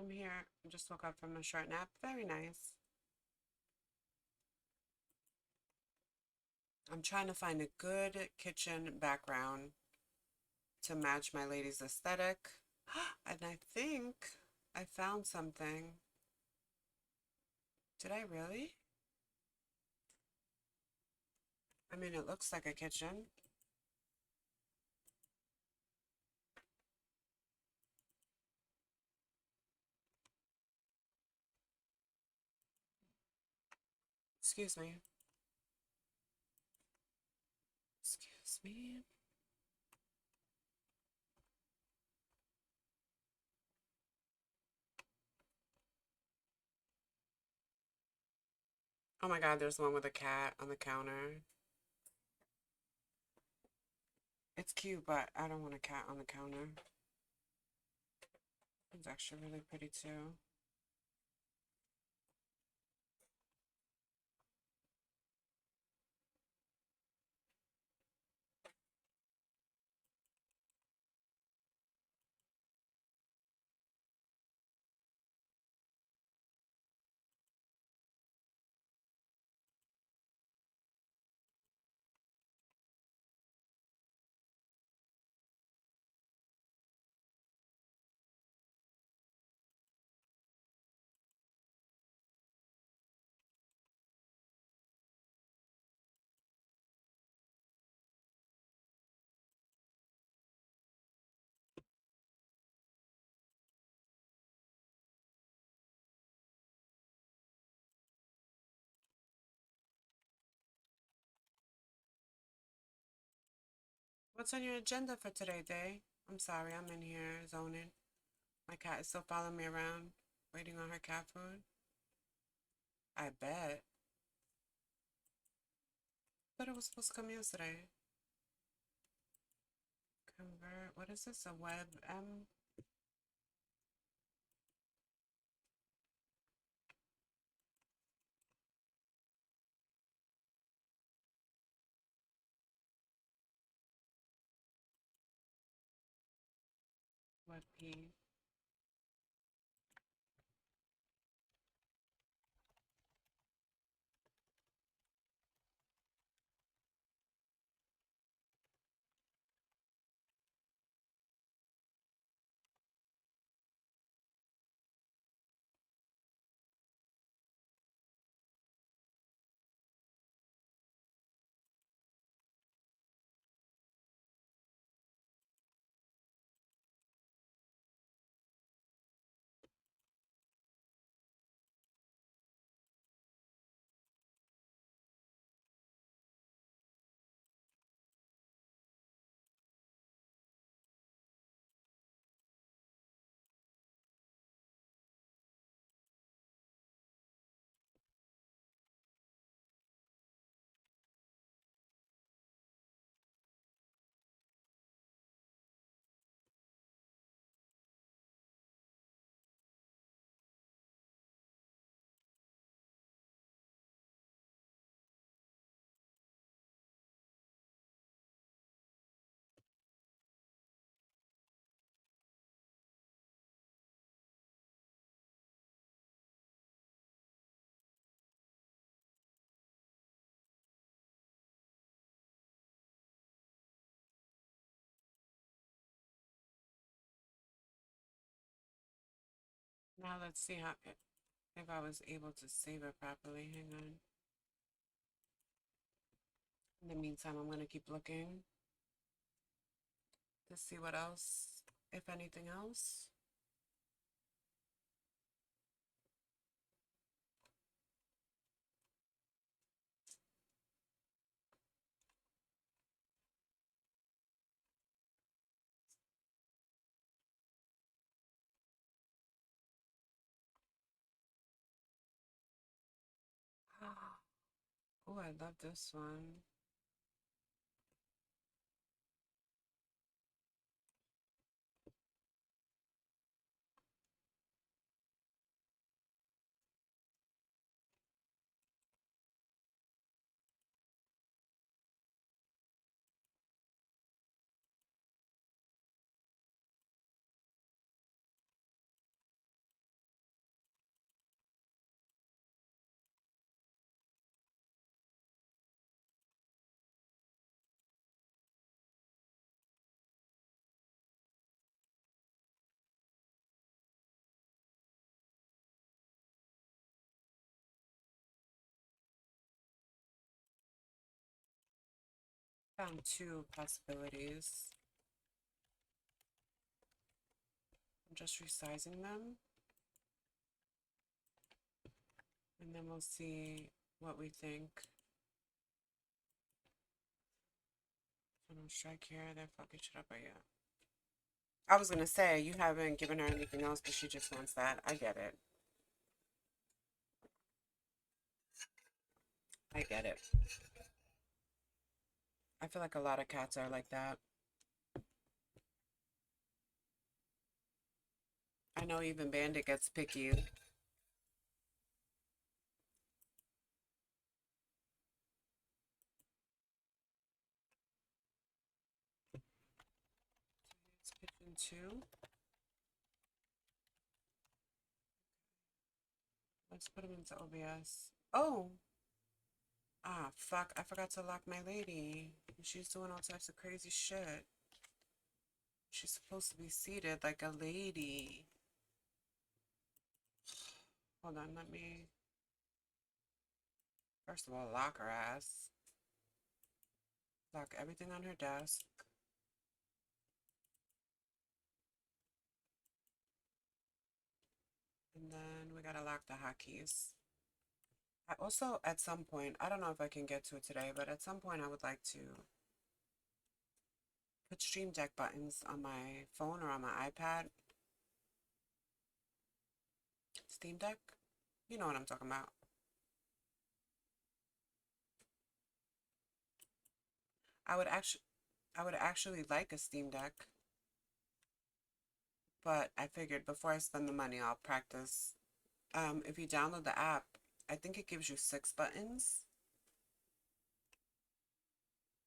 I'm here. I just woke up from a short nap. Very nice. I'm trying to find a good kitchen background to match my lady's aesthetic. And I think I found something. Did I really? I mean, it looks like a kitchen. Excuse me. Excuse me. Oh my God, there's one with a cat on the counter. It's cute, but I don't want a cat on the counter. It's actually really pretty too. What's on your agenda for today, Day? I'm sorry, I'm in here zoning. My cat is still following me around, waiting on her cat food. I bet. But it was supposed to come yesterday. Convert. What is this? A web M? Web P? Now let's see how if I was able to save it properly. Hang on. In the meantime, I'm gonna keep looking to see what else, if anything else. Oh, I love this one. Found two possibilities. I'm just resizing them, and then we'll see what we think. I don't strike here, they're fucking shit up right here. I was gonna say, you haven't given her anything else, but she just wants that. I get it. I get it. I feel like a lot of cats are like that. I know even Bandit gets picky. It's pigeon two. Let's put him into OBS. Oh! Ah, fuck. I forgot to lock my lady. She's doing all types of crazy shit. She's supposed to be seated like a lady. Hold on, let me... First of all, lock her ass. Lock everything on her desk. And then we gotta lock the hotkeys. I also, at some point, I don't know if I can get to it today, but at some point I would like to put Stream Deck buttons on my phone or on my iPad. Steam Deck? You know what I'm talking about. I would actually like a Steam Deck, but I figured before I spend the money, I'll practice. If you download the app, I think it gives you 6 buttons.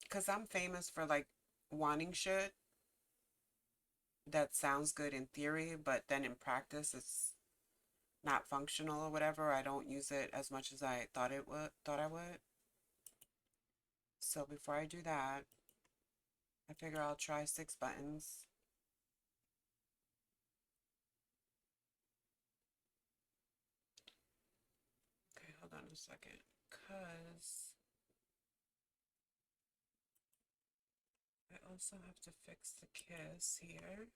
Because I'm famous for like wanting shit that sounds good in theory, but then in practice it's not functional or whatever. I don't use it as much as I thought I would. So before I do that, I figure I'll try 6 buttons. Okay, hold on a second. Cause I also have to fix the kiss here.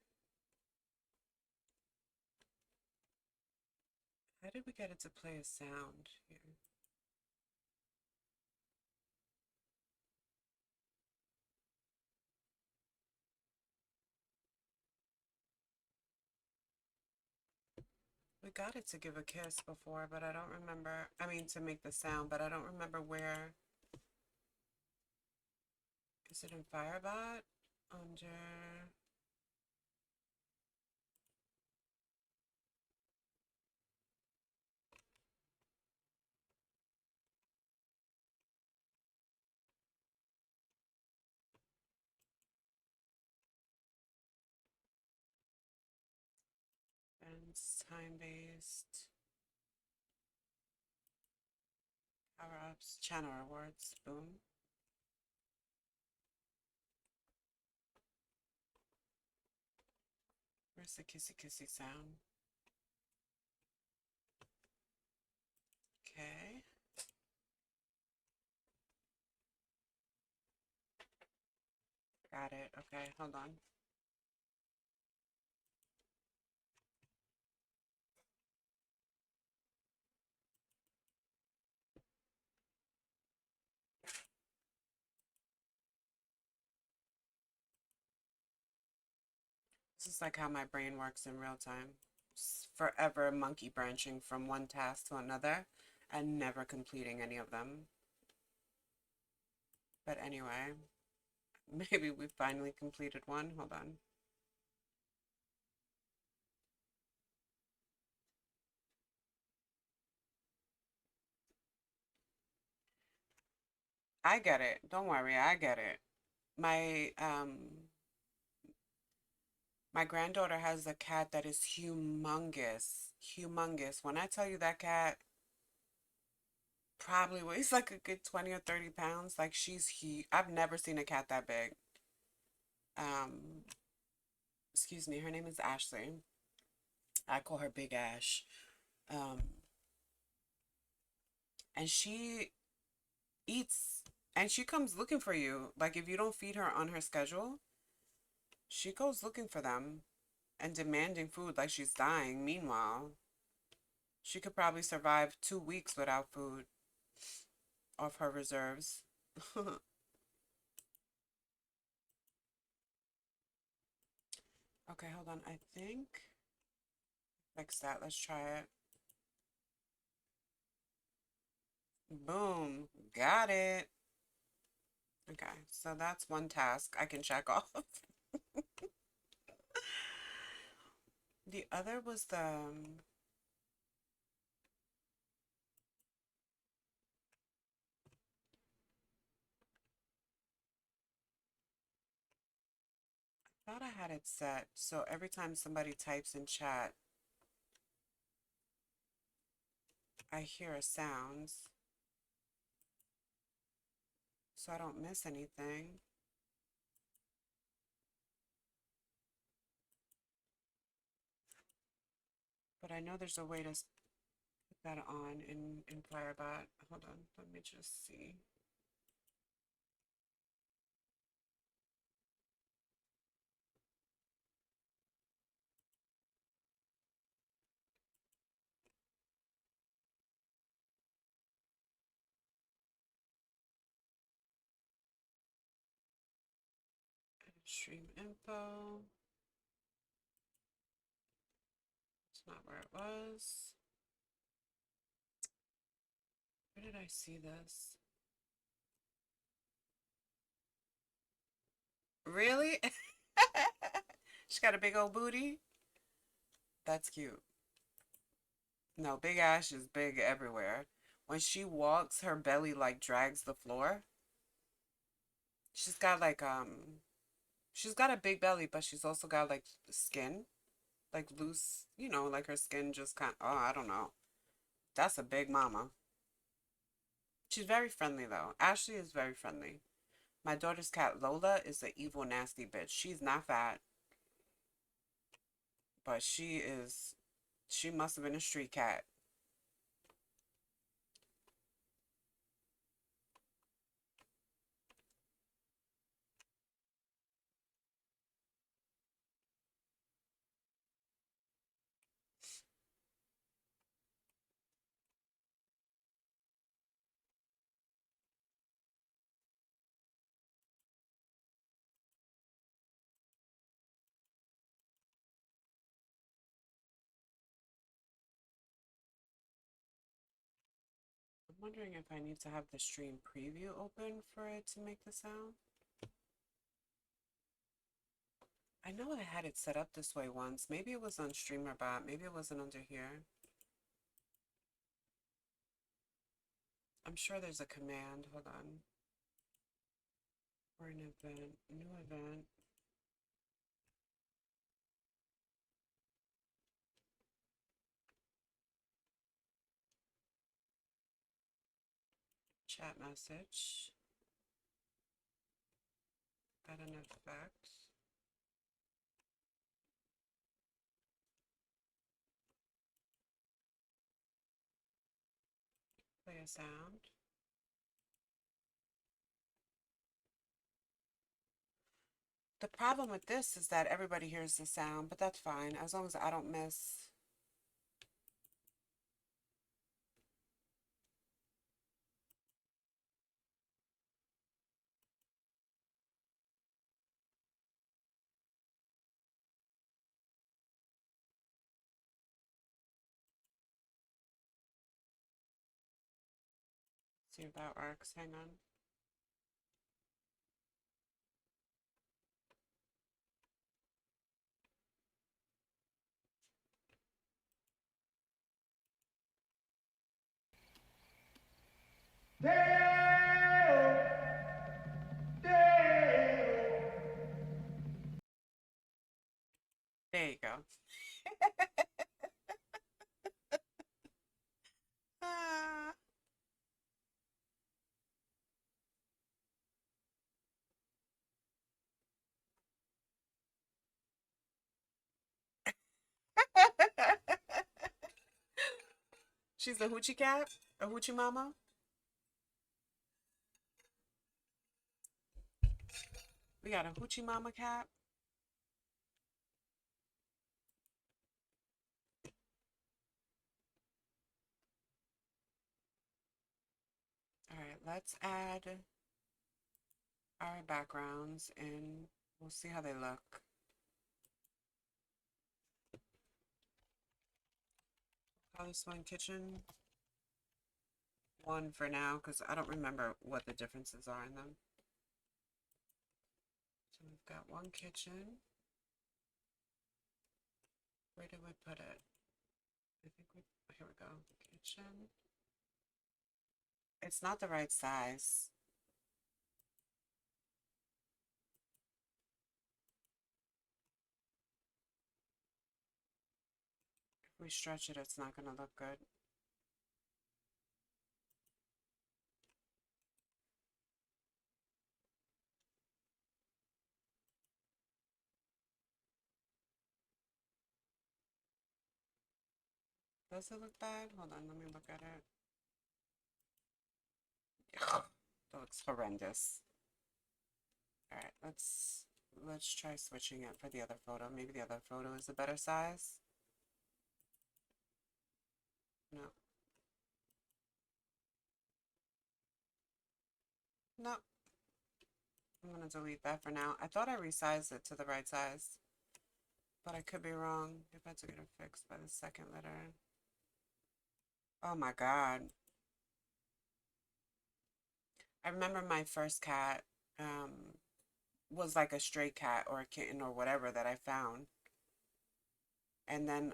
How did we get it to play a sound here? We got it to give a kiss before, but I don't remember. I mean, to make the sound, but I don't remember where. Is it in Firebot? Under. And time-based. Power-ups. Channel rewards. Boom. Where's the kissy kissy sound? Got it. Okay, hold on. This is like how my brain works in real time. Forever monkey branching from one task to another and never completing any of them. But anyway, maybe we finally completed one. Hold on. I get it. Don't worry, I get it. My my granddaughter has a cat that is humongous. Humongous. When I tell you that cat probably weighs like a good 20 or 30 pounds, like she's huge. I've never seen a cat that big. Um, excuse me, her name is Ashley. I call her Big Ash. Um, and she eats and she comes looking for you. Like if you don't feed her on her schedule, she goes looking for them and demanding food like she's dying. Meanwhile, she could probably survive 2 weeks without food off her reserves. Okay, hold on. I think fix that. Let's try it. Boom. Got it. Okay, so that's one task I can check off. The other was the thought I had it set so every time somebody types in chat, I hear a sound so I don't miss anything. But I know there's a way to put that on in Firebot. Hold on, let me just see. Stream info. It's not where it was. Where did I see this? Really? She got a big old booty? That's cute. No, Big Ash is big everywhere. When she walks, her belly like drags the floor. She's got like she's got a big belly, but she's also got like skin, like loose, like her skin just kind oh, I don't know. That's a big mama. She's very friendly though. Ashley is very friendly. My daughter's cat Lola is an evil, nasty bitch. She's not fat, but she must have been a street cat. I'm wondering if I need to have the stream preview open for it to make the sound. I know I had it set up this way once. Maybe it was on StreamerBot. Maybe it wasn't under here. I'm sure there's a command. Hold on. Or an event. New event. Chat message. Add an effect. Play a sound. The problem with this is that everybody hears the sound, but that's fine as long as I don't miss. See if that works. Hang on. There you go. Ah. She's a hoochie cat? A hoochie mama? We got a hoochie mama cat. All right, let's add our backgrounds and we'll see how they look. Call this one kitchen. One for now because I don't remember what the differences are in them. So we've got one kitchen. Where did we put it? I think here we go. Kitchen. It's not the right size. If we stretch it, it's not going to look good. Does it look bad? Hold on, let me look at it. That looks horrendous. All right, let's try switching it for the other photo. Maybe the other photo is a better size. No. No. I'm gonna delete that for now. I thought I resized it to the right size, but I could be wrong. If I took it fixed by the second letter. Oh my God. I remember my first cat was like a stray cat or a kitten or whatever that I found. And then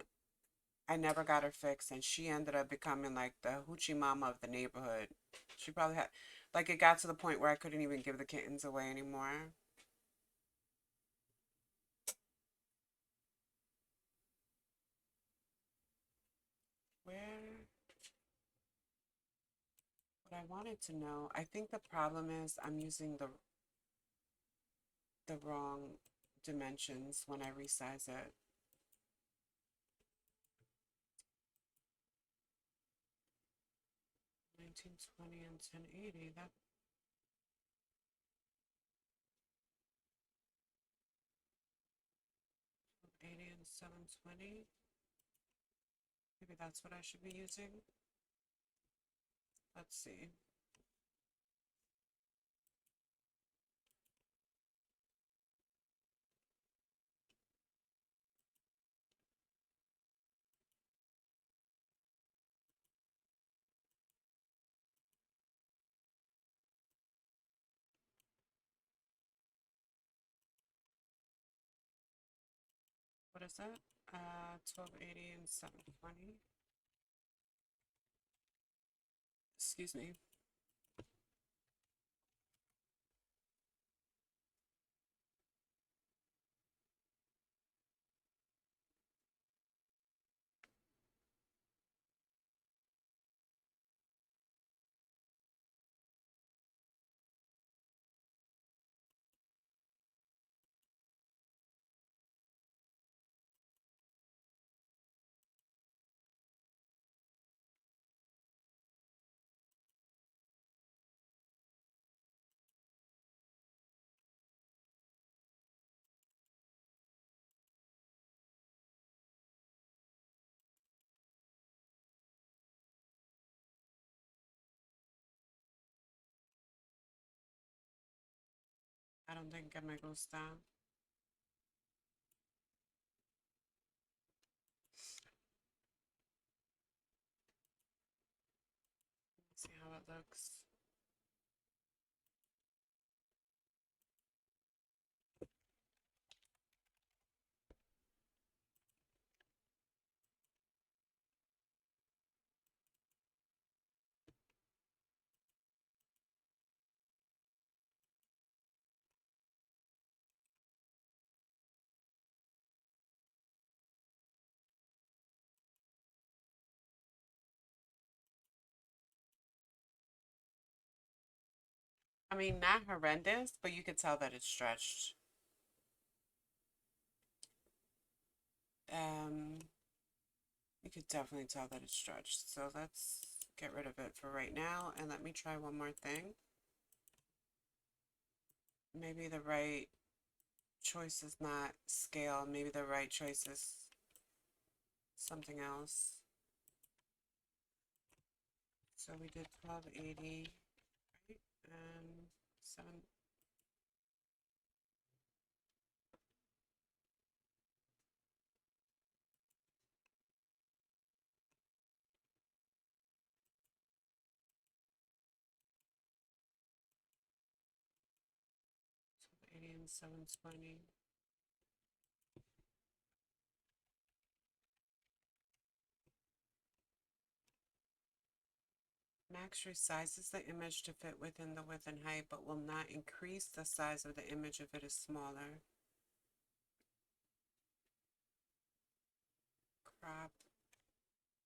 I never got her fixed, and she ended up becoming like the hoochie mama of the neighborhood. She probably had, like, it got to the point where I couldn't even give the kittens away anymore. Where, what I wanted to know, I think the problem is I'm using the wrong dimensions when I resize it. 1920 and 1080, that 80 and 720. Maybe that's what I should be using. Let's see. What is that? 1280 and 720. Excuse me. I don't think que me gusta. See how it looks. I mean, not horrendous, but you could tell that it's stretched. Um, you could definitely tell that it's stretched. So let's get rid of it for right now, and let me try one more thing. Maybe the right choice is not scale. Maybe the right choice is something else. So we did 1280, right? 7. So 80 and 720. Max resizes the image to fit within the width and height, but will not increase the size of the image if it is smaller. Crop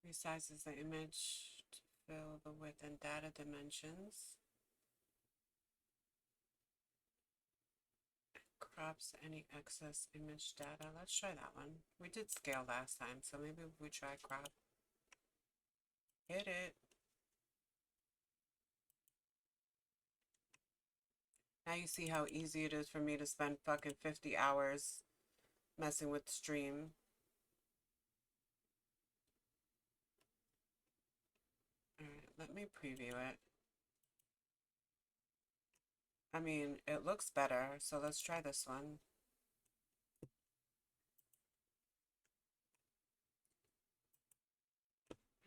resizes the image to fill the width and data dimensions. Crops any excess image data. Let's try that one. We did scale last time, so maybe if we try crop. Hit it. Now you see how easy it is for me to spend fucking 50 hours messing with stream. Alright, let me preview it. I mean, it looks better, so let's try this one.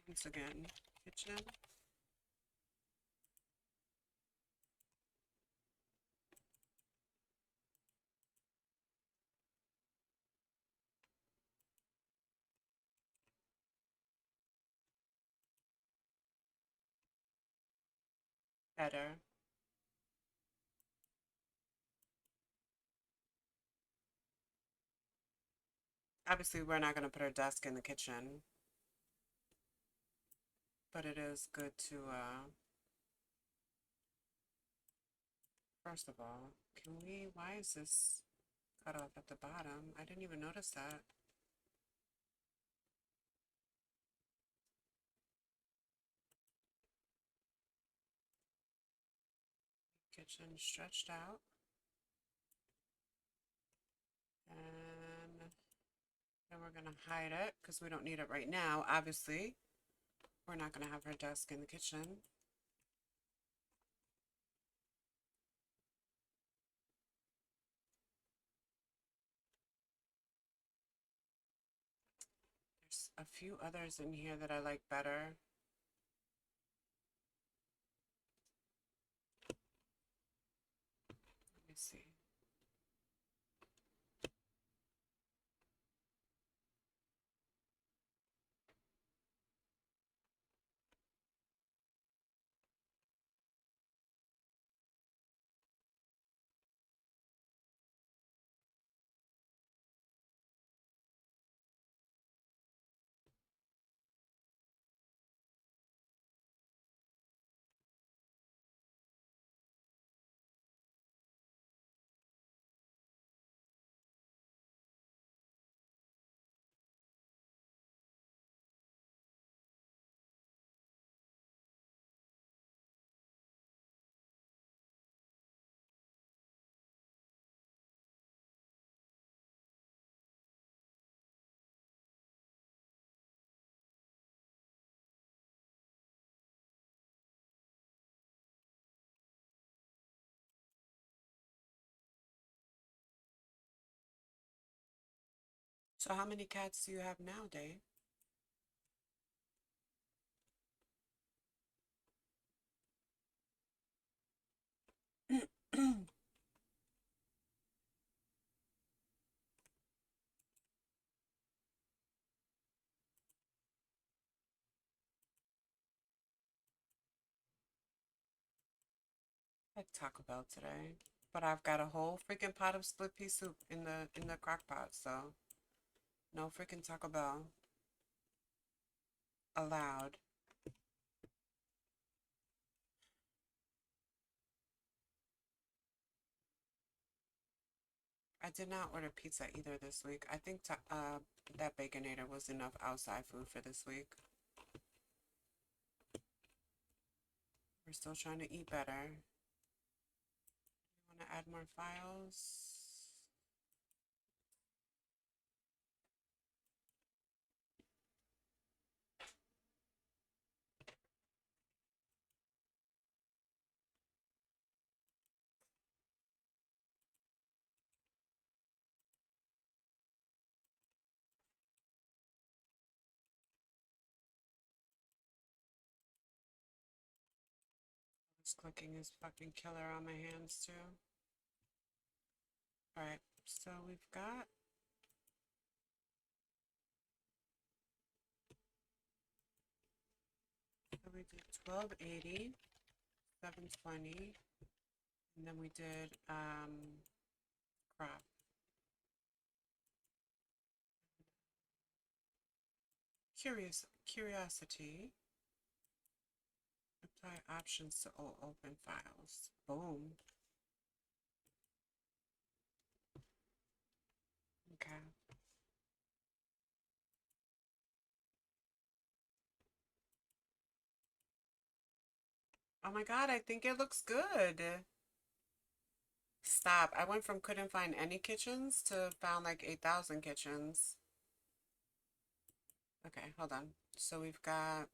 Once again, kitchen. Better. Obviously, we're not going to put our desk in the kitchen, but it is good to, first of all, why is this cut off at the bottom? I didn't even notice that. Kitchen stretched out. And then we're going to hide it because we don't need it right now, obviously. We're not going to have her desk in the kitchen. There's a few others in here that I like better. Let me see. So how many cats do you have now, Dave? I had Taco Bell today, but I've got a whole freaking pot of split pea soup in the crock pot, so no freaking Taco Bell allowed. I did not order pizza either this week. I think that Baconator was enough outside food for this week. We're still trying to eat better. Want to add more files? This clicking is fucking killer on my hands too. Alright, so we've got so we did 1280, 720, and then we did crop. Curiosity. Apply options to all open files. Boom. Okay. Oh my god, I think it looks good. Stop. I went from couldn't find any kitchens to found like 8,000 kitchens. Okay, hold on. So we've got,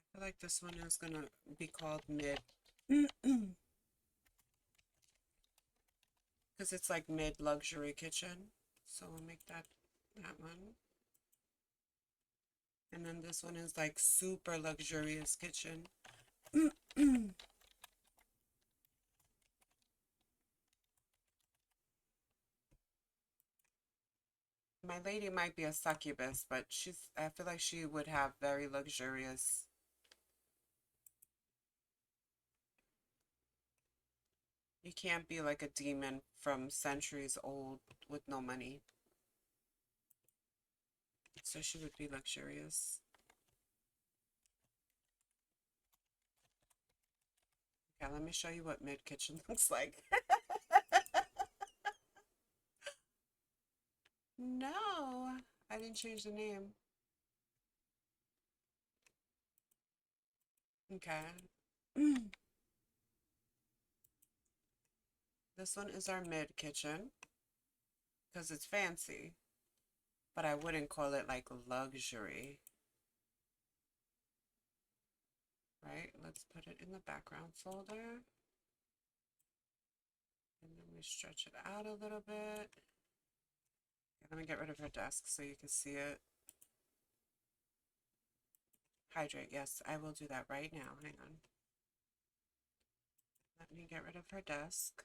I feel like this one is gonna be called mid. Because it's like mid luxury kitchen. So we'll make that one. And then this one is like super luxurious kitchen. My lady might be a succubus, but I feel like she would have very luxurious. You can't be like a demon from centuries old with no money. So she would be luxurious. Okay, let me show you what mid kitchen looks like. No, I didn't change the name. Okay. This one is our mid kitchen because it's fancy, but I wouldn't call it like luxury. Right? Let's put it in the background folder. And then we stretch it out a little bit. Okay, let me get rid of her desk so you can see it. Hydrate. Yes, I will do that right now. Hang on. Let me get rid of her desk.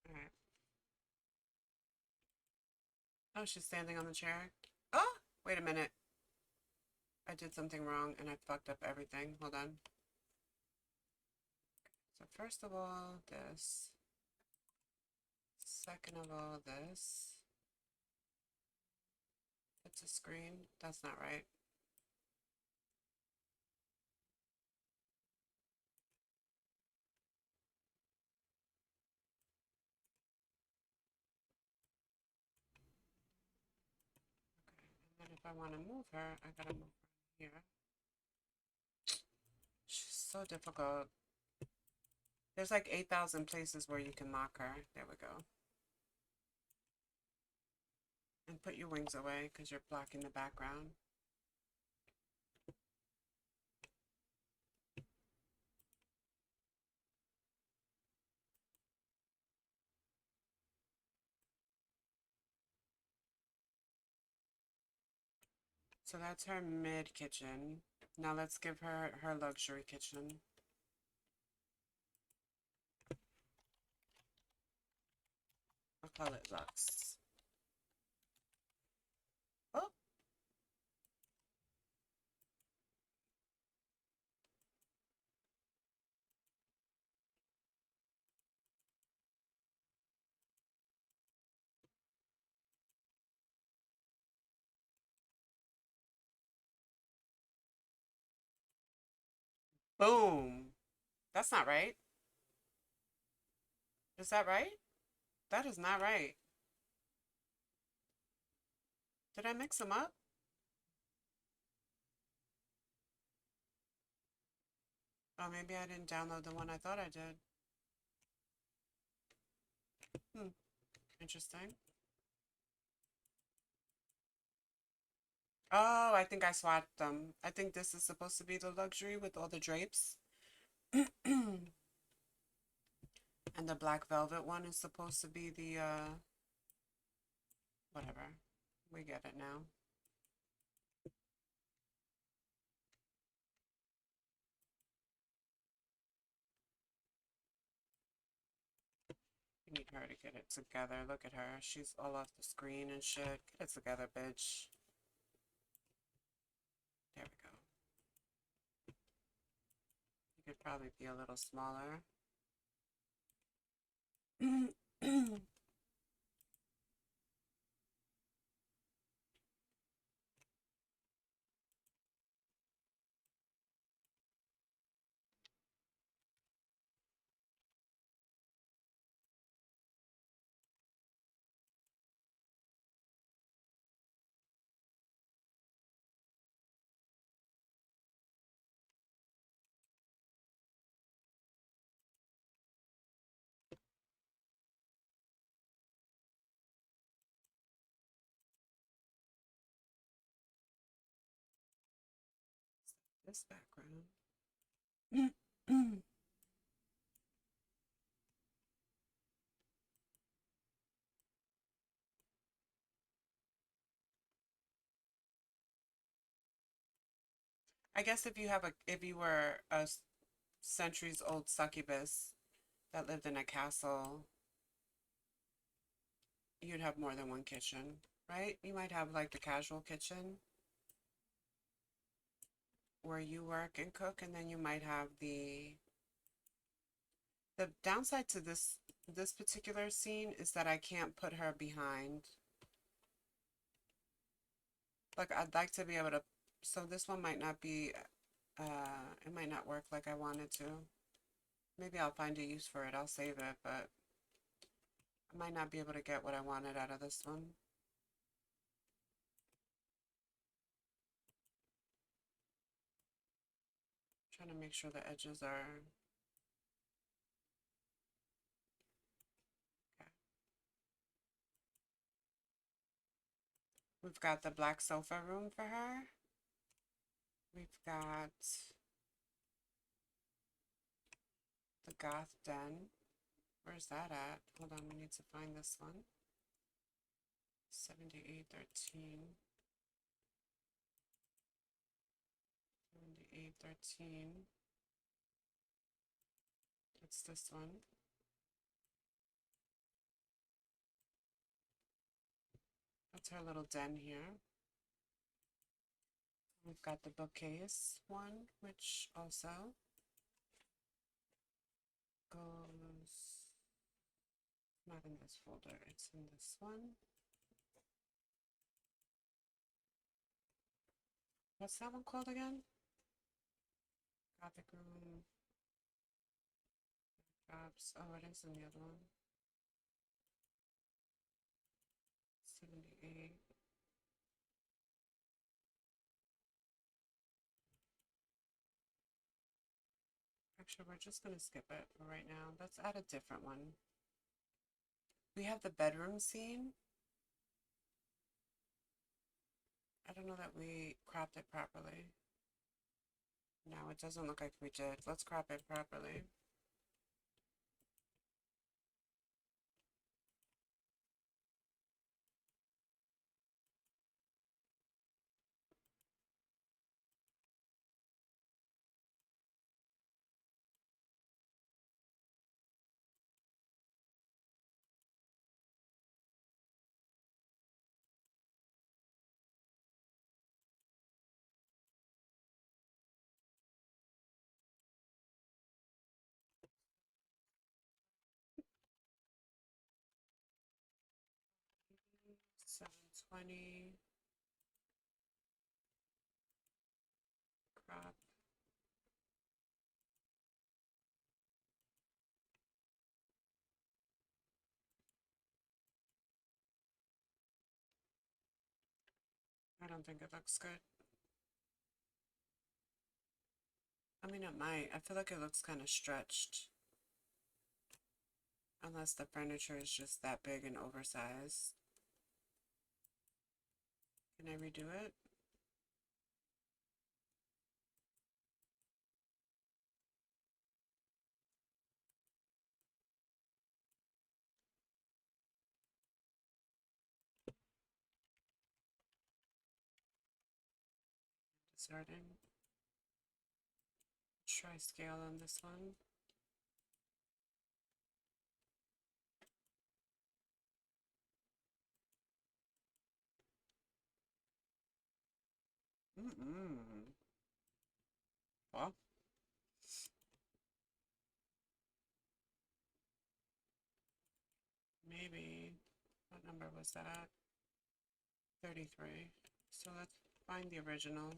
All right. Oh, she's standing on the chair. Oh, wait a minute. I did something wrong and I fucked up everything. Hold on. So first of all, this. Second of all, this. It's a screen. That's not right. Okay. And then if I want to move her, I gotta move her here. She's so difficult. There's like 8,000 places where you can lock her. There we go. And put your wings away because you're blocking the background. So that's her mid kitchen. Now let's give her her luxury kitchen. I'll call it Lux. Oh, boom. That's not right. Is that right? That is not right. Did I mix them up? Oh, maybe I didn't download the one I thought I did. Hmm, interesting. Oh, I think I swapped them. I think this is supposed to be the luxury with all the drapes. And the black velvet one is supposed to be the, whatever. We get it now. We need her to get it together. Look at her. She's all off the screen and shit. Get it together, bitch. There we go. You could probably be a little smaller. This background. I guess if you were a centuries old succubus that lived in a castle, you'd have more than one kitchen, right? You might have like the casual kitchen where you work and cook, and then you might have the downside to this particular scene is that I can't put her behind. Like I'd like to be able to, so this one might not be it might not work like I wanted to. Maybe I'll find a use for it. I'll save it, but I might not be able to get what I wanted out of this one. Trying to make sure the edges are okay. We've got the black sofa room for her. We've got the goth den. Where's that at? Hold on, we need to find this one. 7813. 7813. It's this one. That's our little den here. We've got the bookcase one, which also goes not in this folder, it's in this one. What's that one called again? Gothic room. Jobs. Oh, it is in the other one. 78. Actually, we're just going to skip it for right now. Let's add a different one. We have the bedroom scene. I don't know that we cropped it properly. No, it doesn't look like we did. Let's crop it properly. 20. Crop. I don't think it looks good. I mean, it might. I feel like it looks kind of stretched. Unless the furniture is just that big and oversized. Can I redo it? Starting. Try scale on this one. Well, maybe. What number was that? 33. So let's find the original.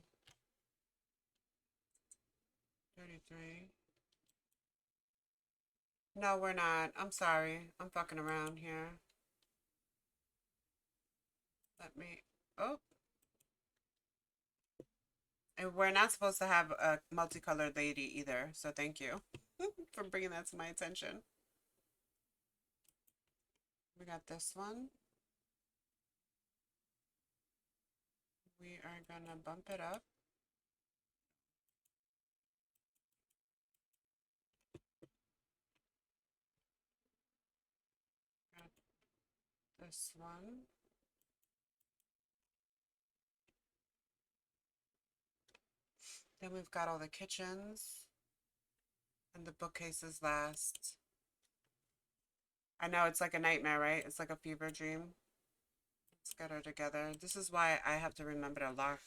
33. No, we're not. I'm sorry. I'm fucking around here. Let me. Oh. And we're not supposed to have a multicolored lady either. So thank you for bringing that to my attention. We got this one. We are gonna bump it up. Got this one. Then we've got all the kitchens. And the bookcases last. I know it's like a nightmare, right? It's like a fever dream. Let's get her together. This is why I have to remember to lock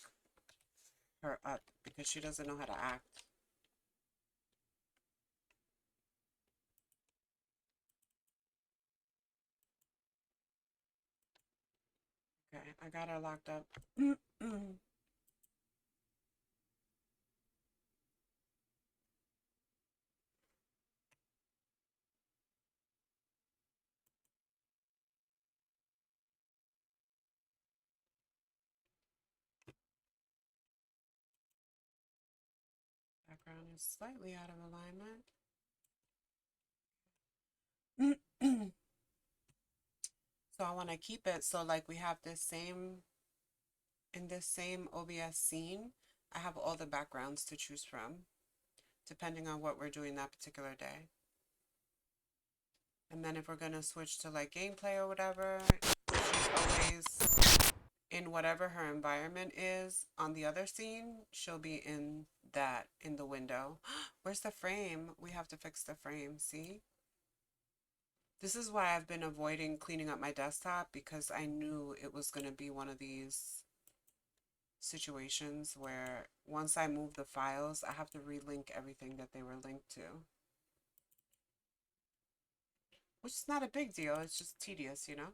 her up, because she doesn't know how to act. Okay, I got her locked up. Background is slightly out of alignment. So I want to keep it so like we have this same, in this same OBS scene, I have all the backgrounds to choose from, depending on what we're doing that particular day. And then if we're going to switch to like gameplay or whatever, she's always in whatever her environment is on the other scene, she'll be in that, in the window. Where's the frame? We have to fix the frame, see? This is why I've been avoiding cleaning up my desktop, because I knew it was going to be one of these situations where once I move the files, I have to relink everything that they were linked to. Which is not a big deal, it's just tedious, you know?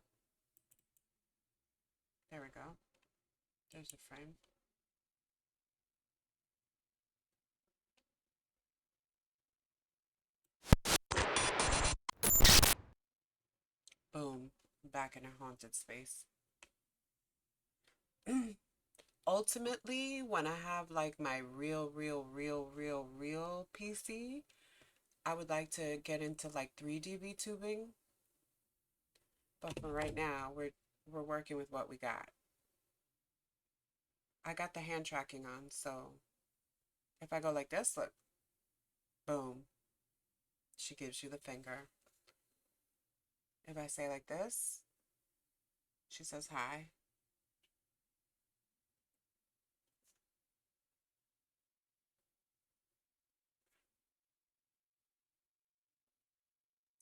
There we go. There's a frame. Boom. Back in a haunted space. Ultimately, when I have like my real PC, I would like to get into like 3D VTubing. But for right now, we're working with what we got. I got the hand tracking on, so if I go like this, look, boom, she gives you the finger. If I say like this, she says hi.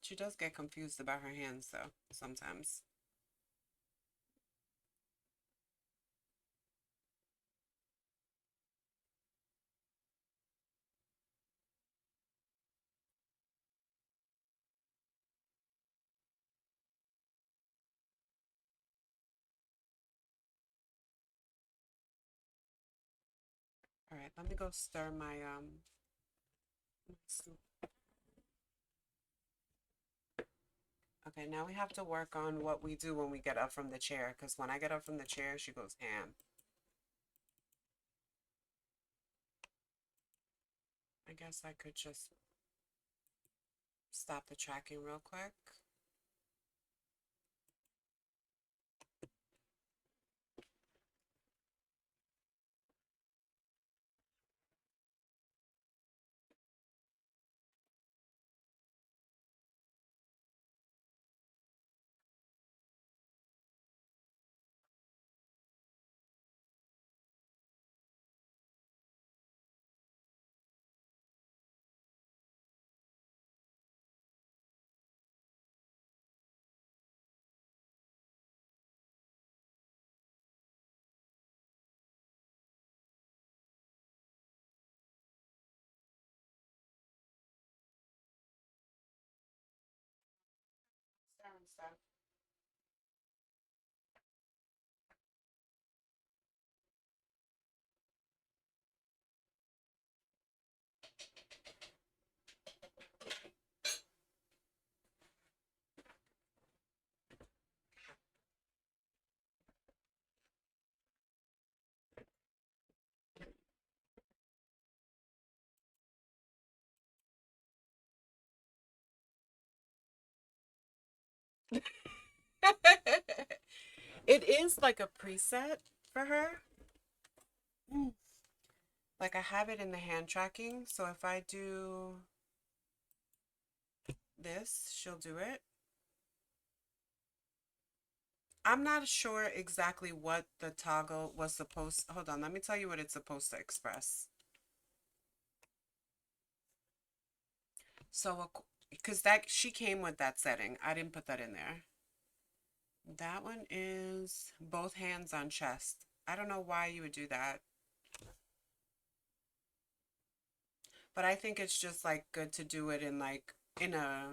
She does get confused about her hands though, sometimes. right, let me go stir my soup. Okay, now we have to work on what we do when we get up from the chair, because when I get up from the chair, she goes ham. I guess I could just stop the tracking real quick. Stirring stuff. It is like a preset for her. Mm. Like I have it in the hand tracking, so if I do this, she'll do it. I'm not sure exactly what the toggle was supposed. Hold on, let me tell you what it's supposed to express. So, because that she came with that setting, I didn't put that in there. That one is both hands on chest. I don't know why you would do that, but I think it's just like good to do it in like in a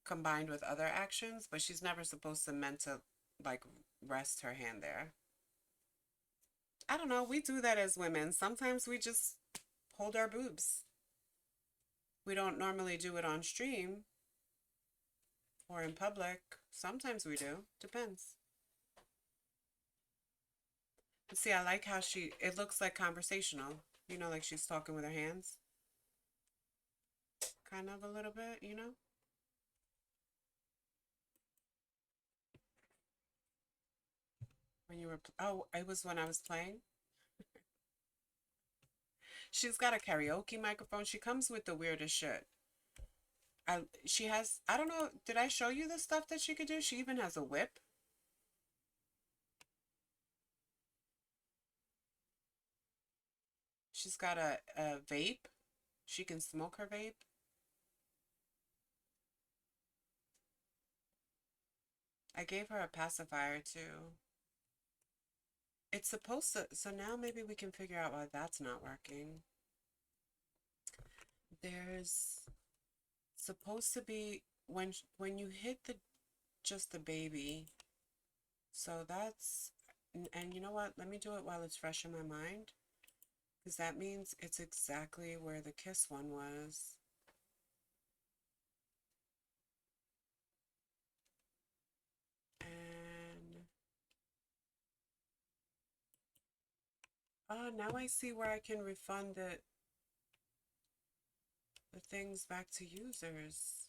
combined with other actions, but she's never supposed to meant to like rest her hand there. I don't know, we do that as women. Sometimes we just hold our boobs. We don't normally do it on stream or in public. Sometimes we do. Depends. But see, I like how it looks like conversational. You know, like she's talking with her hands. Kind of a little bit, you know? When you were, oh, it was when I was playing. She's got a karaoke microphone. She comes with the weirdest shit. She has, I don't know, did I show you the stuff that she could do? She even has a whip. She's got a vape. She can smoke her vape. I gave her a pacifier too. It's supposed to, so now maybe we can figure out why that's not working. There's supposed to be when you hit the just the baby. So that's and you know what? Let me do it while it's fresh in my mind, because that means it's exactly where the kiss one was. And oh, now I see where I can refund the things back to users,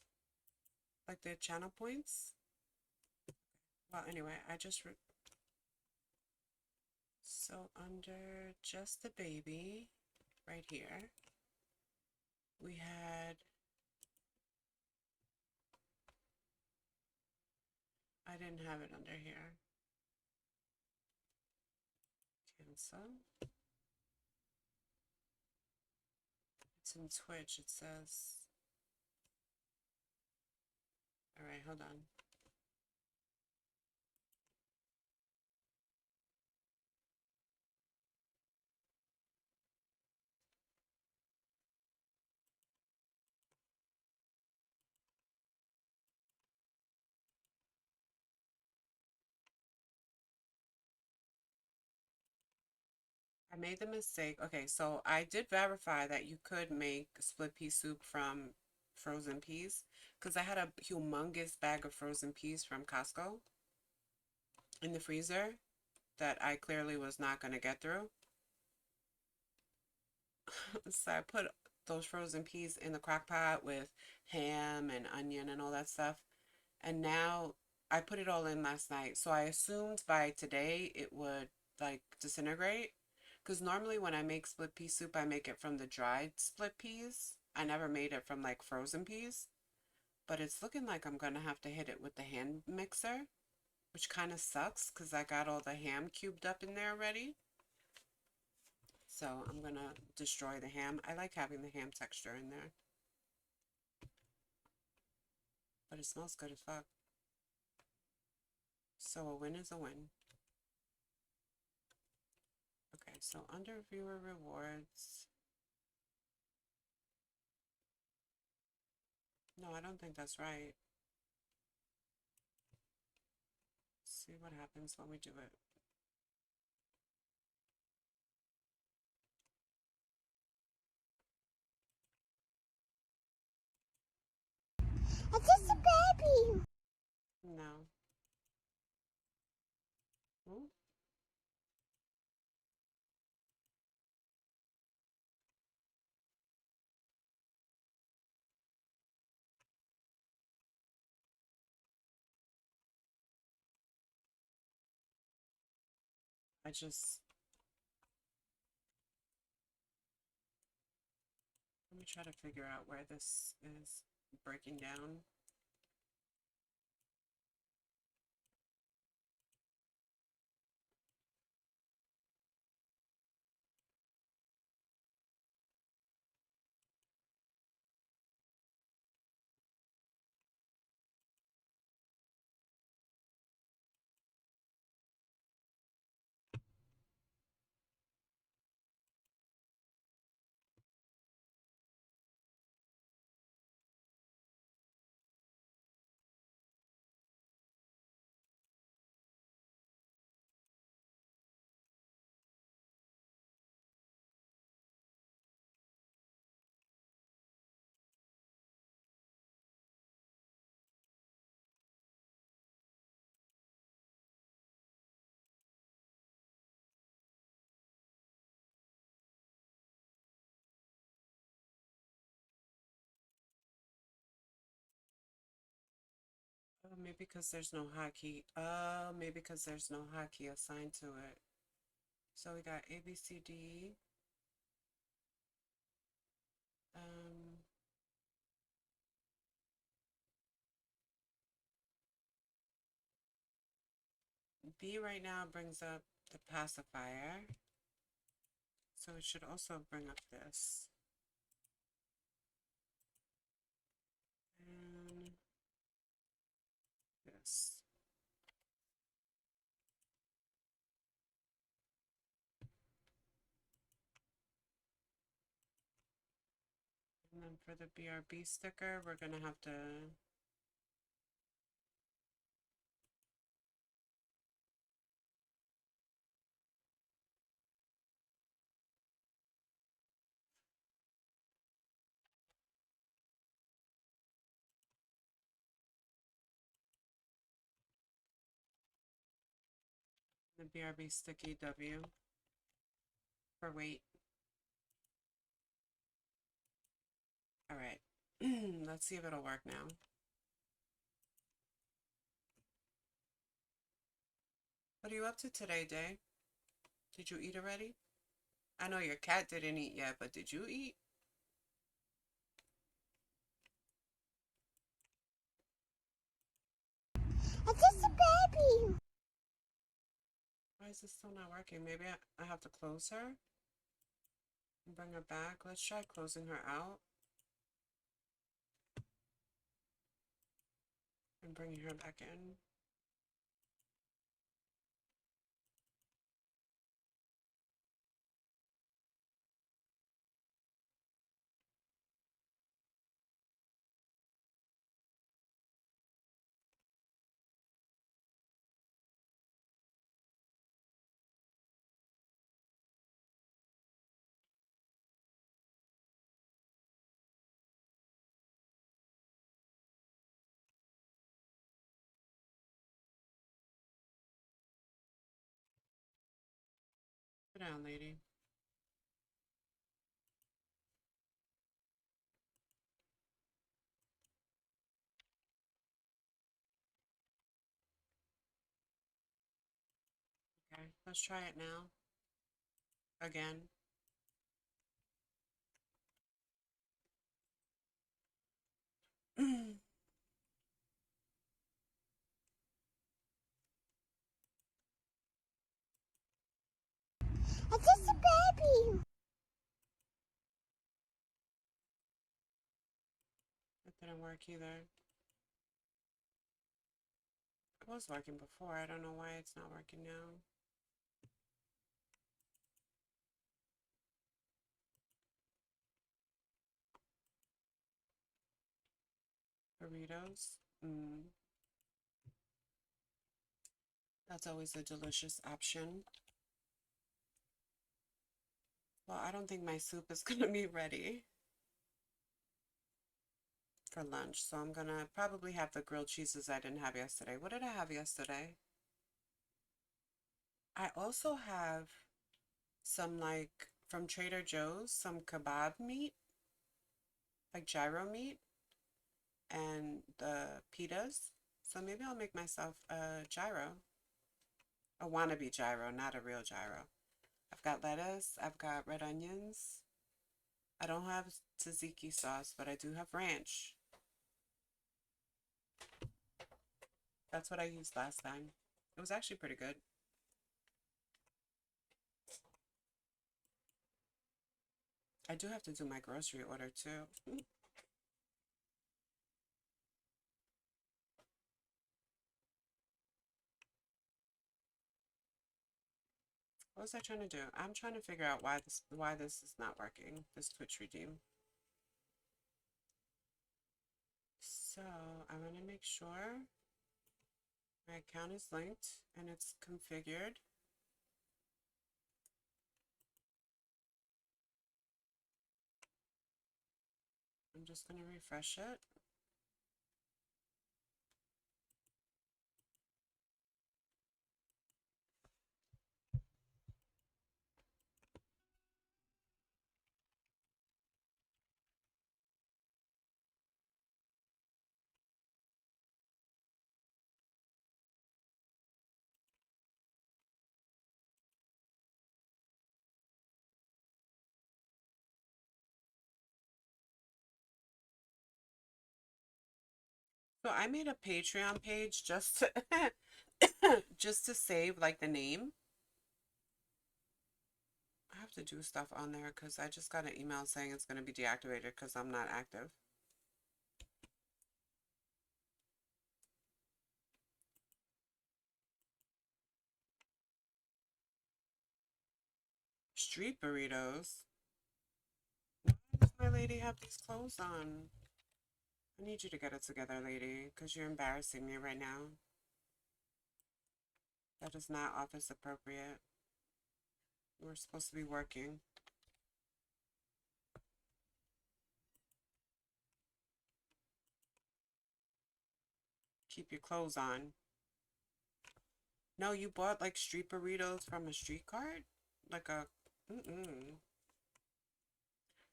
like the channel points. Well, anyway, so under just the baby, right here, we had, I didn't have it under here. Cancel. It's in Twitch, it says. All right, hold on. I made the mistake. Okay, so I did verify that you could make split pea soup from frozen peas because I had a humongous bag of frozen peas from Costco in the freezer that I clearly was not going to get through. So I put those frozen peas in the crock pot with ham and onion and all that stuff. And now I put it all in last night. So I assumed by today it would like disintegrate. Because normally when I make split pea soup, I make it from the dried split peas. I never made it from like frozen peas. But it's looking like I'm going to have to hit it with the hand mixer, which kind of sucks because I got all the ham cubed up in there already. So I'm going to destroy the ham. I like having the ham texture in there. But it smells good as fuck. So a win is a win. Okay, so under viewer rewards. No, I don't think that's right. Let's see what happens when we do it. It's just a baby. No. Ooh. I just, let me try to figure out where this is breaking down. Oh, maybe because there's no hotkey. Maybe because there's no hotkey assigned to it. So we got A, B, C, D. Um, B right now brings up the pacifier. So it should also bring up this. And this. And then for the BRB sticker, we're going to have to the BRB sticky W for weight. All right, let's see if it'll work now. What are you up to today, Day? Did you eat already? I know your cat didn't eat yet, but did you eat? It's just a baby. Why is this still not working? Maybe I have to close her and bring her back. Let's try closing her out and bringing her back in. Sit down, lady. Okay, let's try it now. Again. It's just a baby. That didn't work either. It was working before. I don't know why it's not working now. Burritos. That's always a delicious option. Well, I don't think my soup is gonna be ready for lunch, so I'm gonna probably have the grilled cheeses I didn't have yesterday. What did I have yesterday? I also have some, like, from Trader Joe's, some kebab meat, like gyro meat, and the pitas. So maybe I'll make myself a gyro. A wannabe gyro, not a real gyro. I've got lettuce, I've got red onions. I don't have tzatziki sauce, but I do have ranch. That's what I used last time. It was actually pretty good. I do have to do my grocery order too. What was I trying to do? I'm trying to figure out why this is not working, this Twitch redeem. So I'm gonna make sure my account is linked and it's configured. I'm just gonna refresh it. So I made a Patreon page just to just to save like the name. I have to do stuff on there because I just got an email saying it's going to be deactivated because I'm not active. Street burritos. Why does my lady have these clothes on? I need you to get it together, lady, because you're embarrassing me right now. That is not office appropriate. We're supposed to be working. Keep your clothes on. No, you bought like street burritos from a street cart? Like a...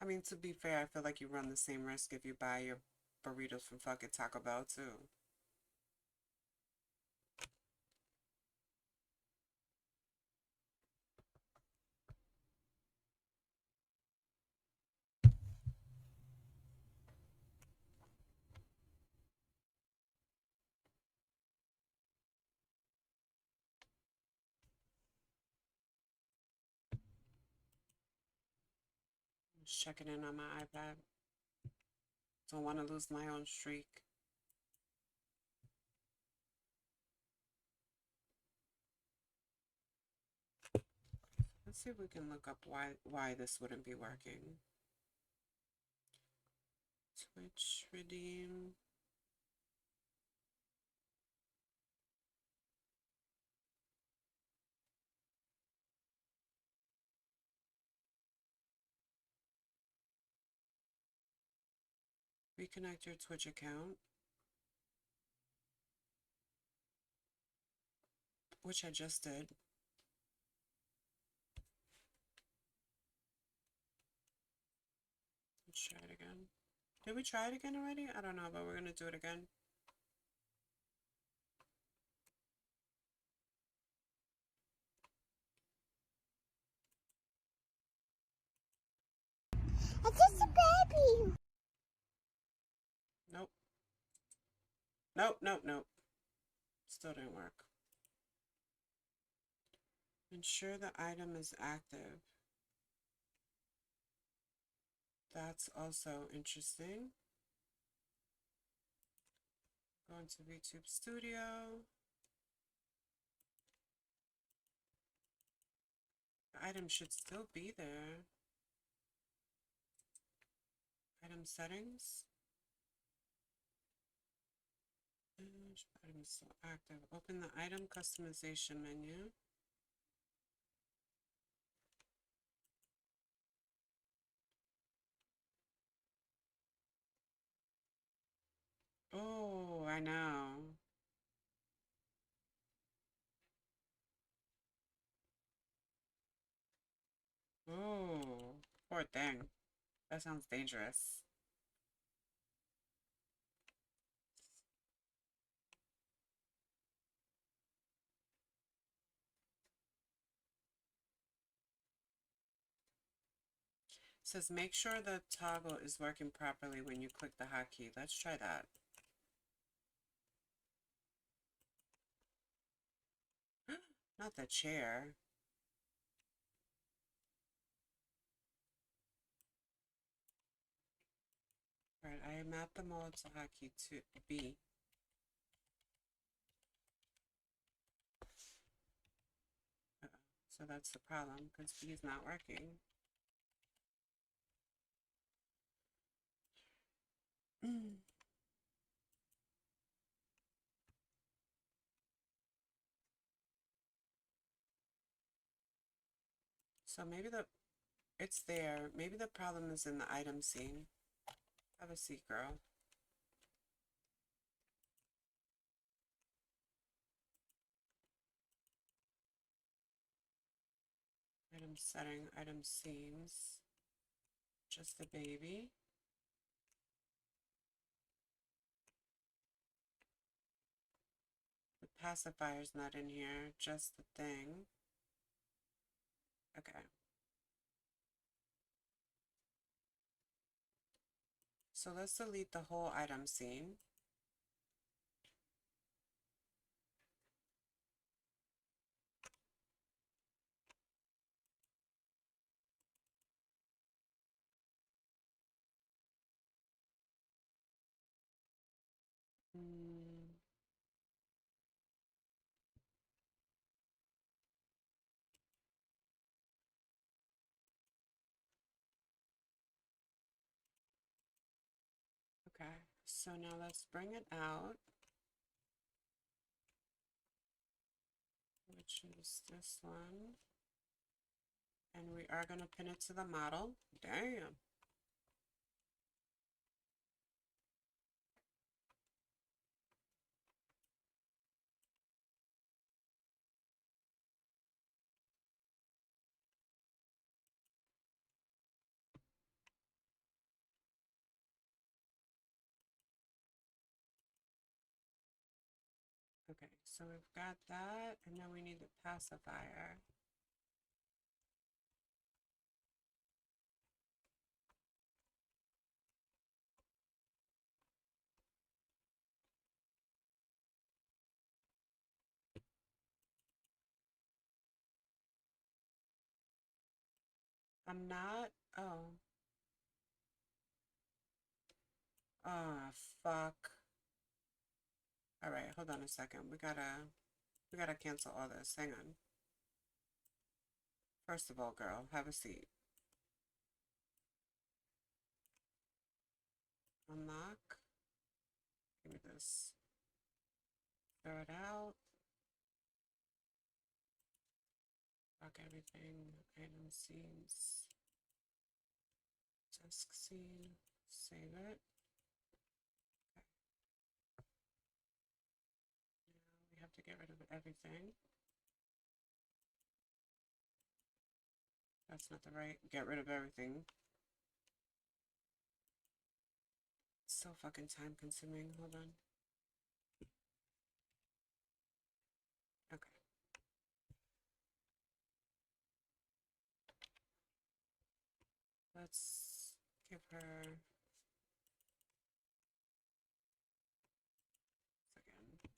I mean, to be fair, I feel like you run the same risk if you buy your burritos from fucking Taco Bell, too. Just checking in on my iPad. Don't want to lose my own streak. Let's see if we can look up why this wouldn't be working. Twitch redeem. Reconnect your Twitch account, which I just did. Let's try it again. Did we try it again already? I don't know, but we're gonna do it again. It's just a baby. Nope. Nope, nope, nope. Still didn't work. Ensure the item is active. That's also interesting. Go into VTube Studio. The item should still be there. Item settings. Item is still active. Open the item customization menu. Oh, I know. Oh, poor thing. That sounds dangerous. It says make sure the toggle is working properly when you click the hotkey. Let's try that. Not the chair. Alright, I mapped the mode to hotkey to B. So that's the problem, because B is not working. So maybe it's there. Maybe the problem is in the item scene. Have a seat, girl. Item setting, item scenes. Just the baby. The pacifier's not in here, just the thing. Okay. So let's delete the whole item scene. Okay, so now let's bring it out, which is this one. And we are going to pin it to the model. Damn. Okay, so we've got that, and then we need the pacifier. I'm not, oh. Oh, fuck. All right, hold on a second. We gotta cancel all this. Hang on. First of all, girl, have a seat. Unlock. Give me this. Throw it out. Lock everything. Item scenes. Desk scene. Save it. Now we have to get rid of everything. That's not the right. Get rid of everything. so fucking time consuming. Hold on. Okay. Let's give her a second.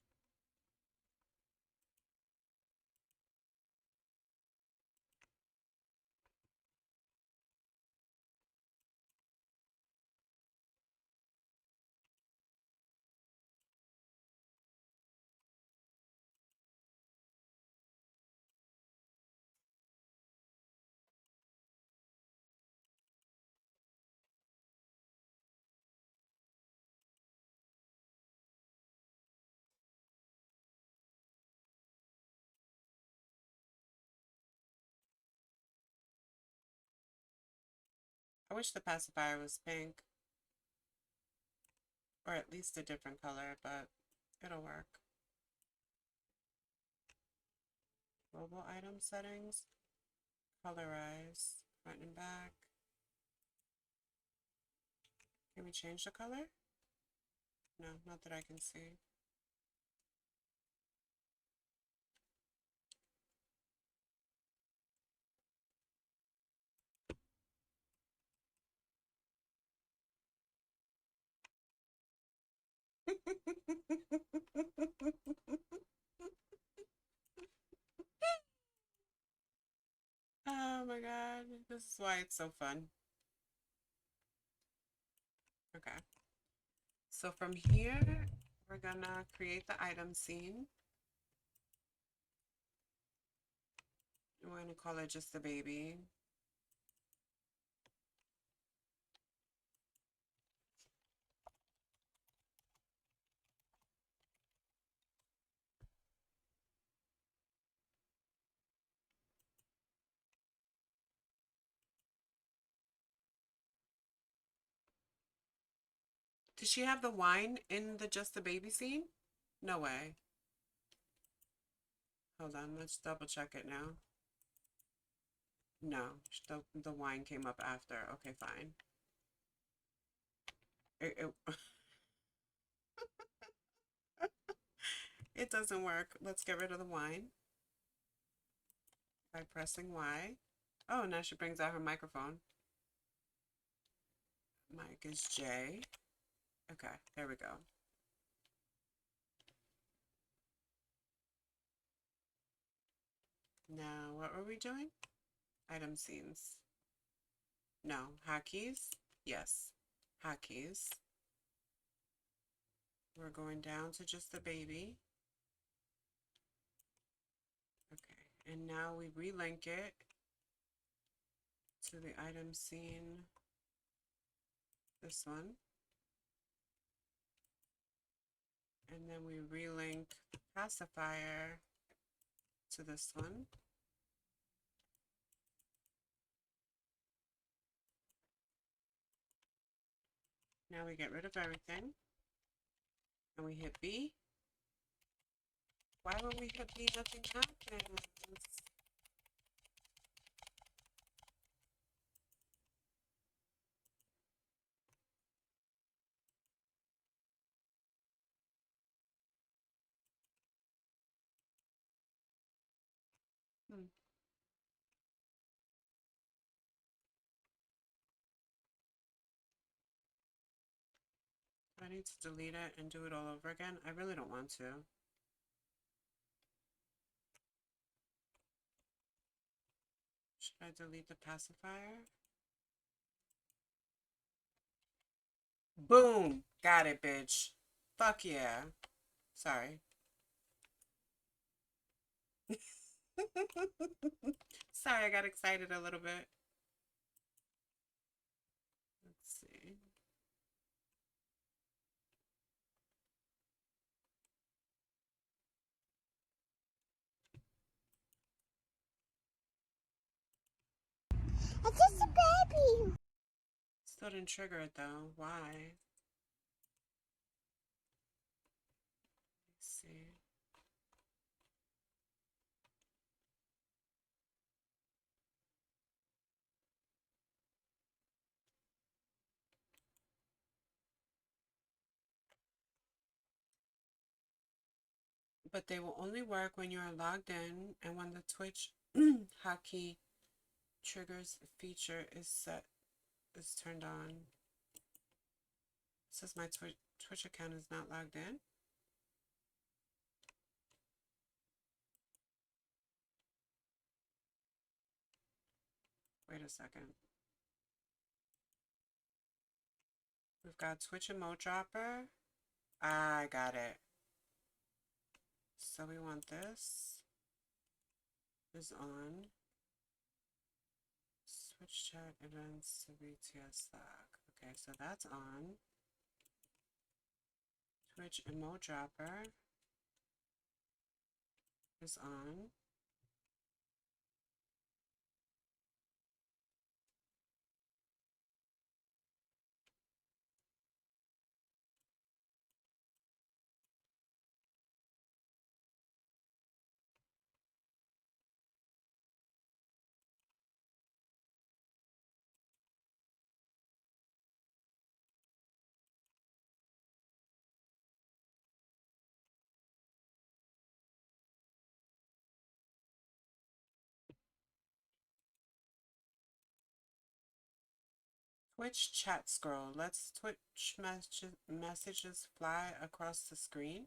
I wish the pacifier was pink, or at least a different color, but it'll work. Mobile item settings, colorize, front and back. Can we change the color? No, not that I can see. Oh my god, this is why it's so fun. Okay. So from here, we're gonna create the item scene. We're gonna call it just the baby. Did she have the wine in the just the baby scene? No way. Hold on, let's double check it now. No, the wine came up after. Okay, fine. It doesn't work. Let's get rid of the wine by pressing Y. Oh, now she brings out her microphone. Mic is J. Okay, there we go. Now, what were we doing? Item scenes. No, hotkeys. Yes, hotkeys. We're going down to just the baby. Okay, and now we relink it to the item scene. This one. And then we relink pacifier to this one. Now we get rid of everything. And we hit B. Why when we hit B, nothing happens? Do I need to delete it and do it all over again? I really don't want to. Should I delete the pacifier? Boom! Got it, bitch. Fuck yeah. Sorry. Sorry, I got excited a little bit. Let's see. It's just a baby. Still didn't trigger it though. Why? Let's see. but they will only work when you are logged in and when the Twitch hotkey triggers feature is turned on. It says my Twitch account is not logged in. Wait a second. We've got Twitch emote dropper. I got it. So we want this is on. Switch chat events to BTS Slack. Okay, so that's on. Twitch emote dropper is on. Twitch chat scroll. Let's Twitch messages fly across the screen.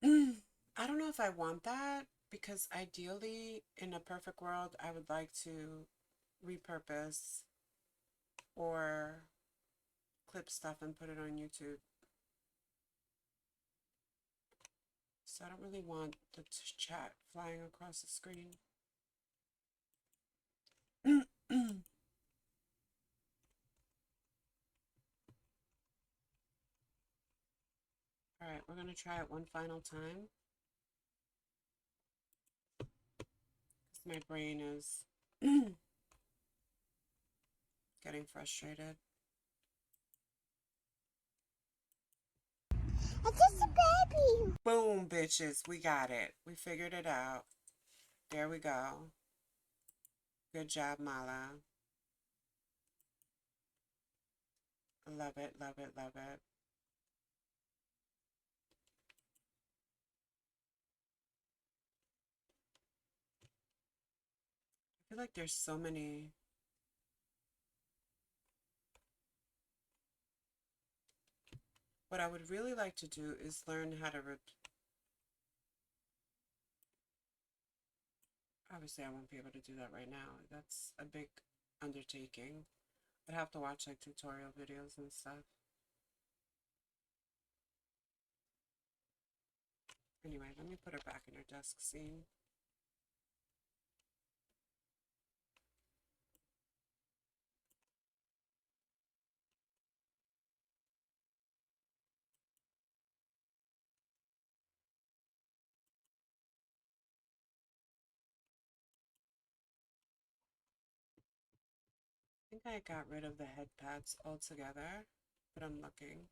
I don't know if I want that because ideally, in a perfect world, I would like to repurpose or clip stuff and put it on YouTube. So I don't really want the chat flying across the screen. All right, we're going to try it one final time. My brain is getting frustrated. It's just a baby. Boom, bitches. We got it. We figured it out. There we go. Good job, Mala. Love it, love it, love it. I feel like there's so many. What I would really like to do is learn how to obviously I won't be able to do that right now. That's a big undertaking. I'd have to watch like tutorial videos and stuff. Anyway, let me put her back in her desk scene. I think I got rid of the head pads altogether, but I'm looking.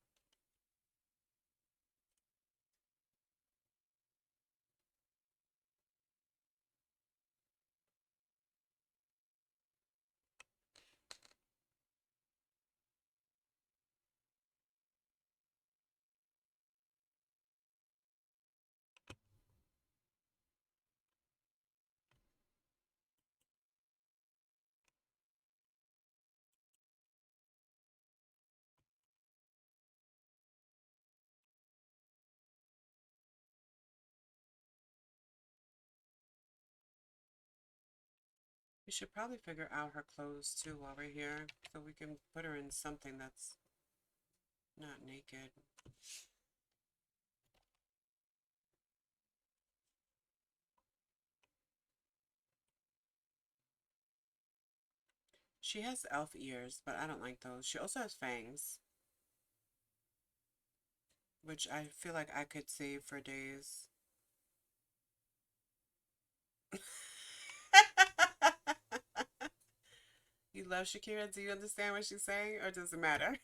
We should probably figure out her clothes too while we're here, so we can put her in something that's not naked. She has elf ears, but I don't like those. She also has fangs, which I feel like I could save for days. You love Shakira? Do you understand what she's saying, or does it matter?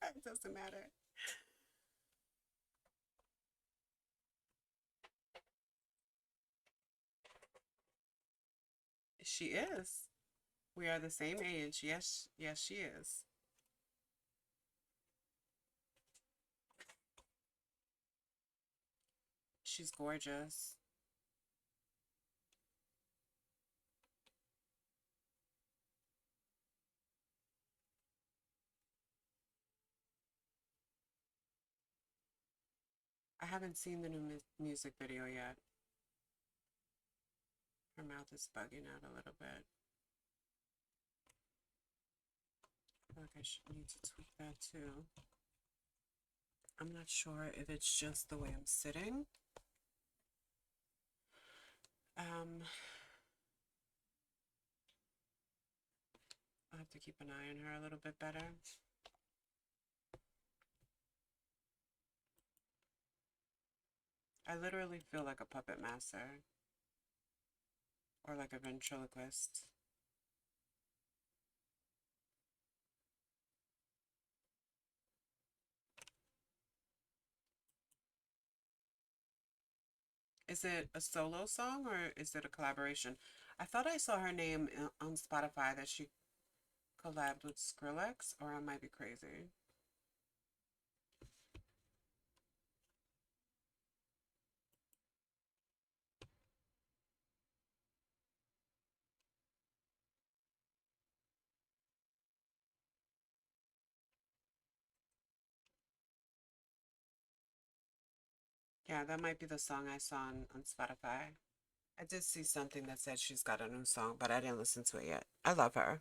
It doesn't matter. She is. We are the same age. Yes, yes, she is. She's gorgeous. I haven't seen the new music video yet. Her mouth is bugging out a little bit. I feel like I should need to tweak that too. I'm not sure if it's just the way I'm sitting. I'll have to keep an eye on her a little bit better. I literally feel like a puppet master or like a ventriloquist. Is it a solo song or is it a collaboration? I thought I saw her name on Spotify that she collabed with Skrillex, or I might be crazy. Yeah, that might be the song I saw on Spotify. I did see something that said she's got a new song, but I didn't listen to it yet. I love her.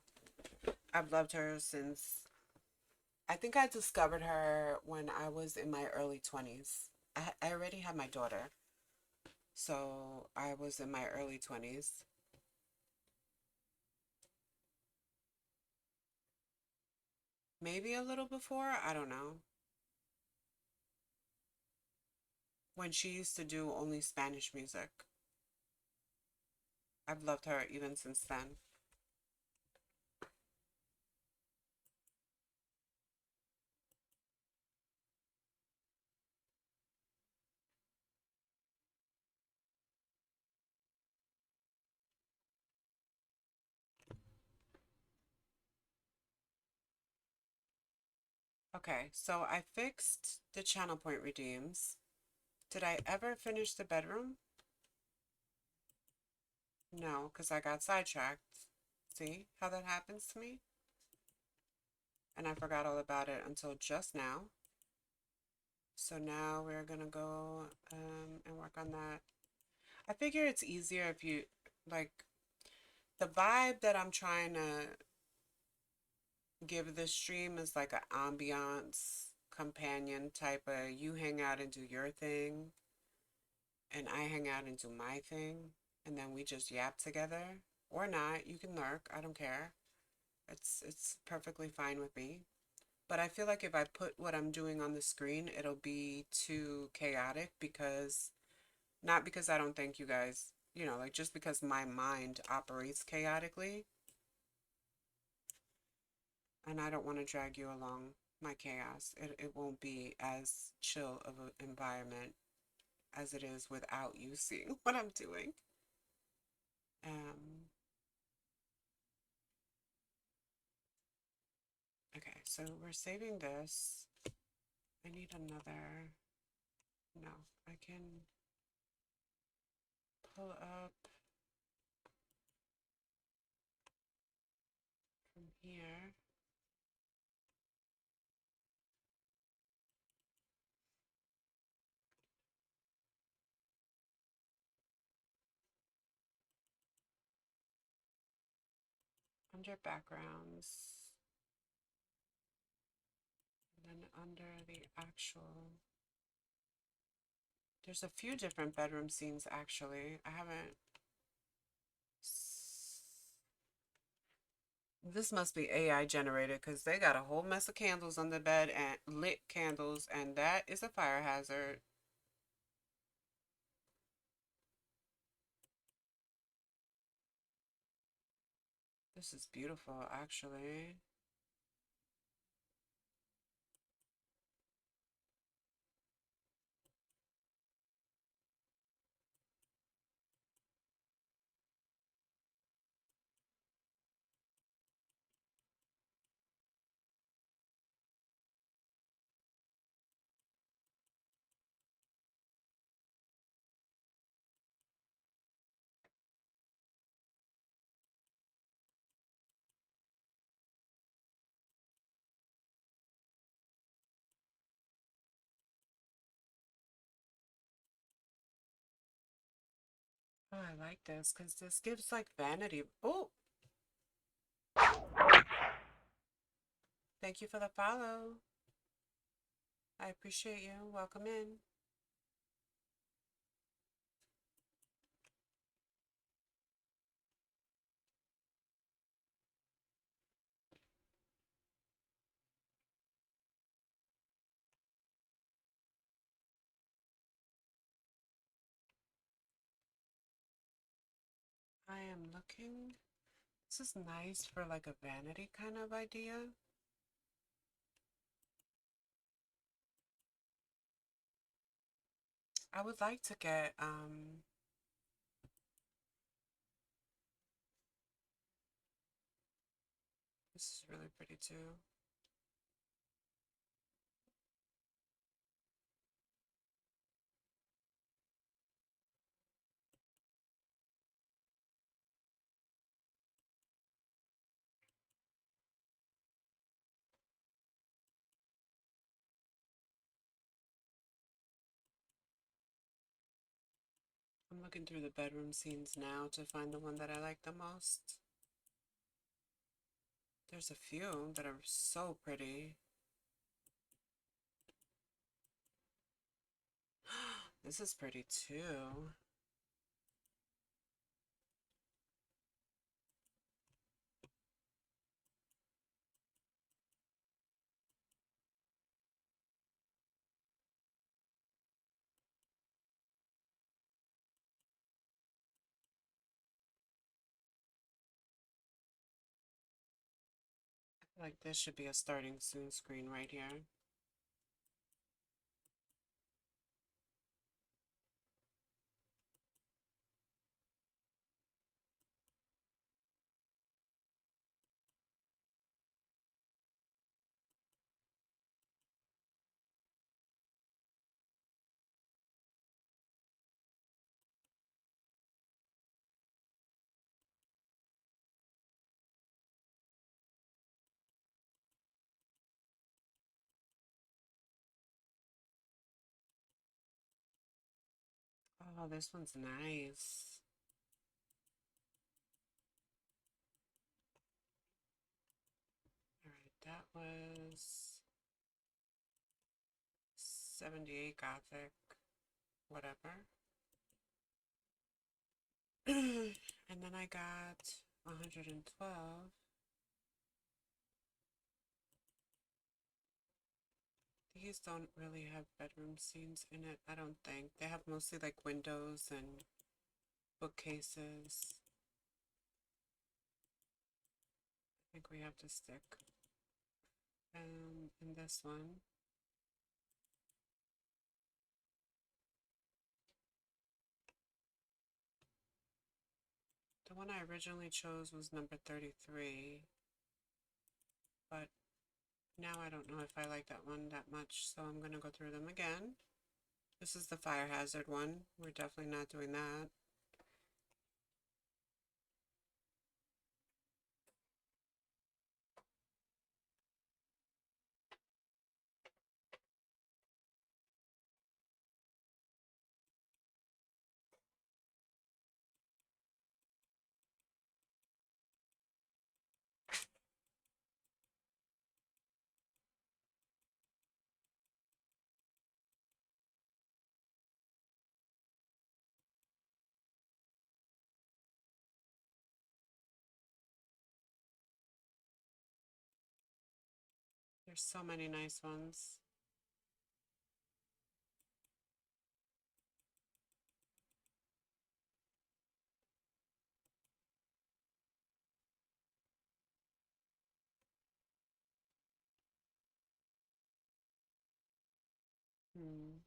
I've loved her since I think I discovered her when I was in my early 20s. I already had my daughter, so I was in my early 20s. Maybe a little before, I don't know. When she used to do only Spanish music. I've loved her even since then. Okay, so I fixed the channel point redeems. Did I ever finish the bedroom? No, because I got sidetracked. See how that happens to me? And I forgot all about it until just now. So now we're gonna go and work on that. I figure it's easier if you, like, the vibe that I'm trying to give this stream is like an ambiance companion type of you hang out and do your thing, and I hang out and do my thing, and then we just yap together. Or not, you can lurk, I don't care. It's perfectly fine with me. But I feel like if I put what I'm doing on the screen, it'll be too chaotic because, not because I don't think you guys, like just because my mind operates chaotically and I don't want to drag you along my chaos. It won't be as chill of an environment as it is without you seeing what I'm doing. Um, okay, so we're saving this. I need another, no, I can pull up from here. Under backgrounds, and then under the actual, there's a few different bedroom scenes actually. I haven't, this must be AI generated because they got a whole mess of candles on the bed and lit candles, and that is a fire hazard. This is beautiful actually. Oh, I like this because this gives like vanity. Oh, thank you for the follow. I appreciate you. Welcome in. I am looking. This is nice for like a vanity kind of idea. I would like to get this is really pretty too. I'm looking through the bedroom scenes now to find the one that I like the most. There's a few that are so pretty. This is pretty too. I feel like this should be a starting soon screen right here. Oh, this one's nice. All right, that was 78 Gothic, whatever. And then I got 112. These don't really have bedroom scenes in it, I don't think. They have mostly like windows and bookcases. I think we have to stick. In this one, the one I originally chose was number 33, but now I don't know if I like that one that much, so I'm gonna go through them again. This is the fire hazard one. We're definitely not doing that. There's so many nice ones. Hmm.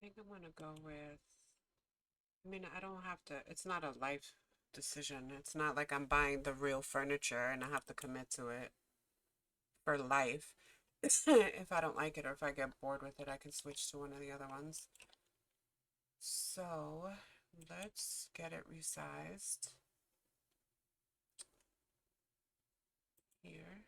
think I'm gonna go with, I mean, I don't have to, it's not a life decision. It's not like I'm buying the real furniture and I have to commit to it for life. If I don't like it or if I get bored with it, I can switch to one of the other ones. So let's get it resized here.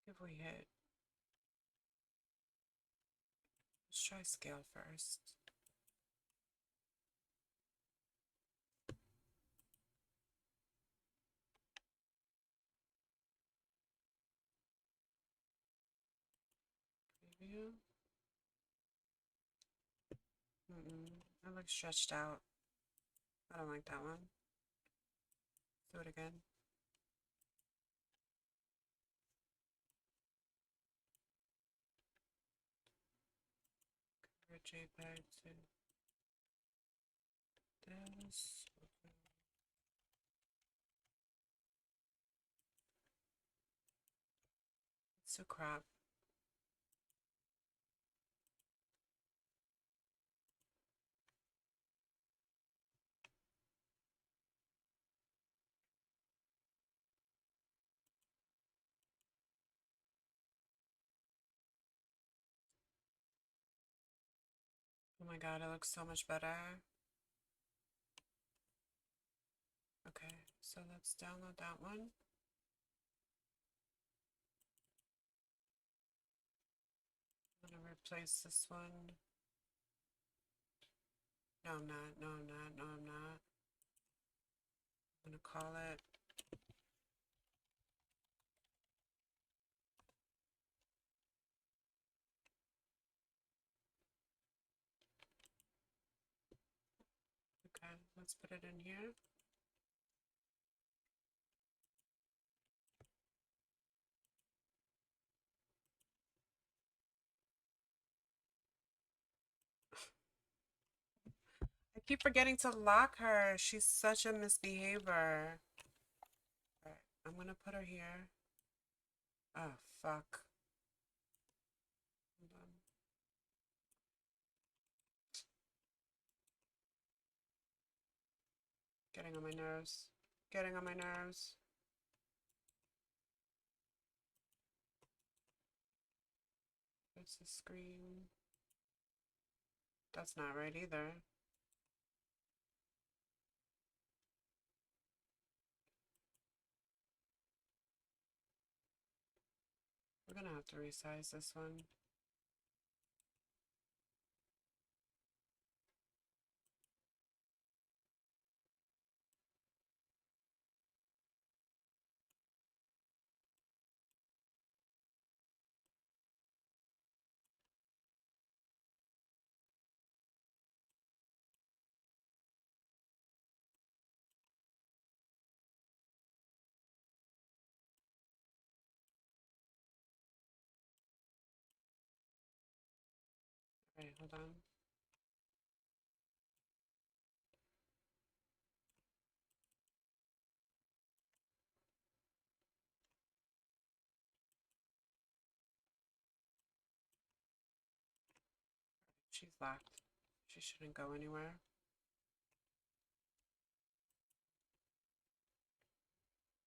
If we hit, let's try scale first. Preview. It looks stretched out. I don't like that one. Do it again. Convert JPEG to this. It's a crop. Oh my god, it looks so much better. Okay, so let's download that one. I'm gonna replace this one. No, I'm not. No, I'm not. No, I'm not. I'm gonna call it. Okay, let's put it in here. I keep forgetting to lock her. She's such a misbehavior. Alright, I'm gonna put her here. Oh, fuck. Hold on. Getting on my nerves. Getting on my nerves. It's the screen. That's not right either. We're gonna have to resize this one. Alright, hold on. She's locked. She shouldn't go anywhere.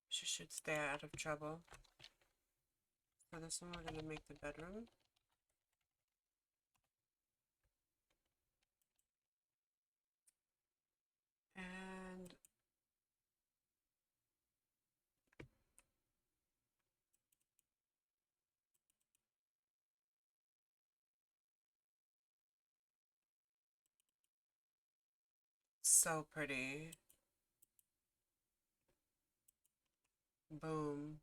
She should stay out of trouble. For this one, we're gonna make the bedroom. And so pretty. Boom.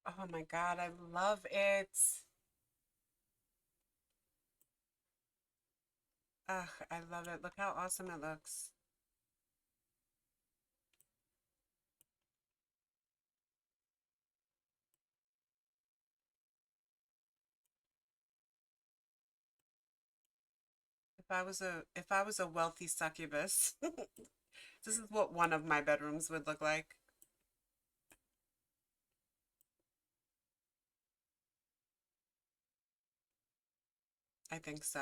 Oh my God, I love it. Ugh, I love it. Look how awesome it looks. If I was a wealthy succubus, this is what one of my bedrooms would look like. I think so.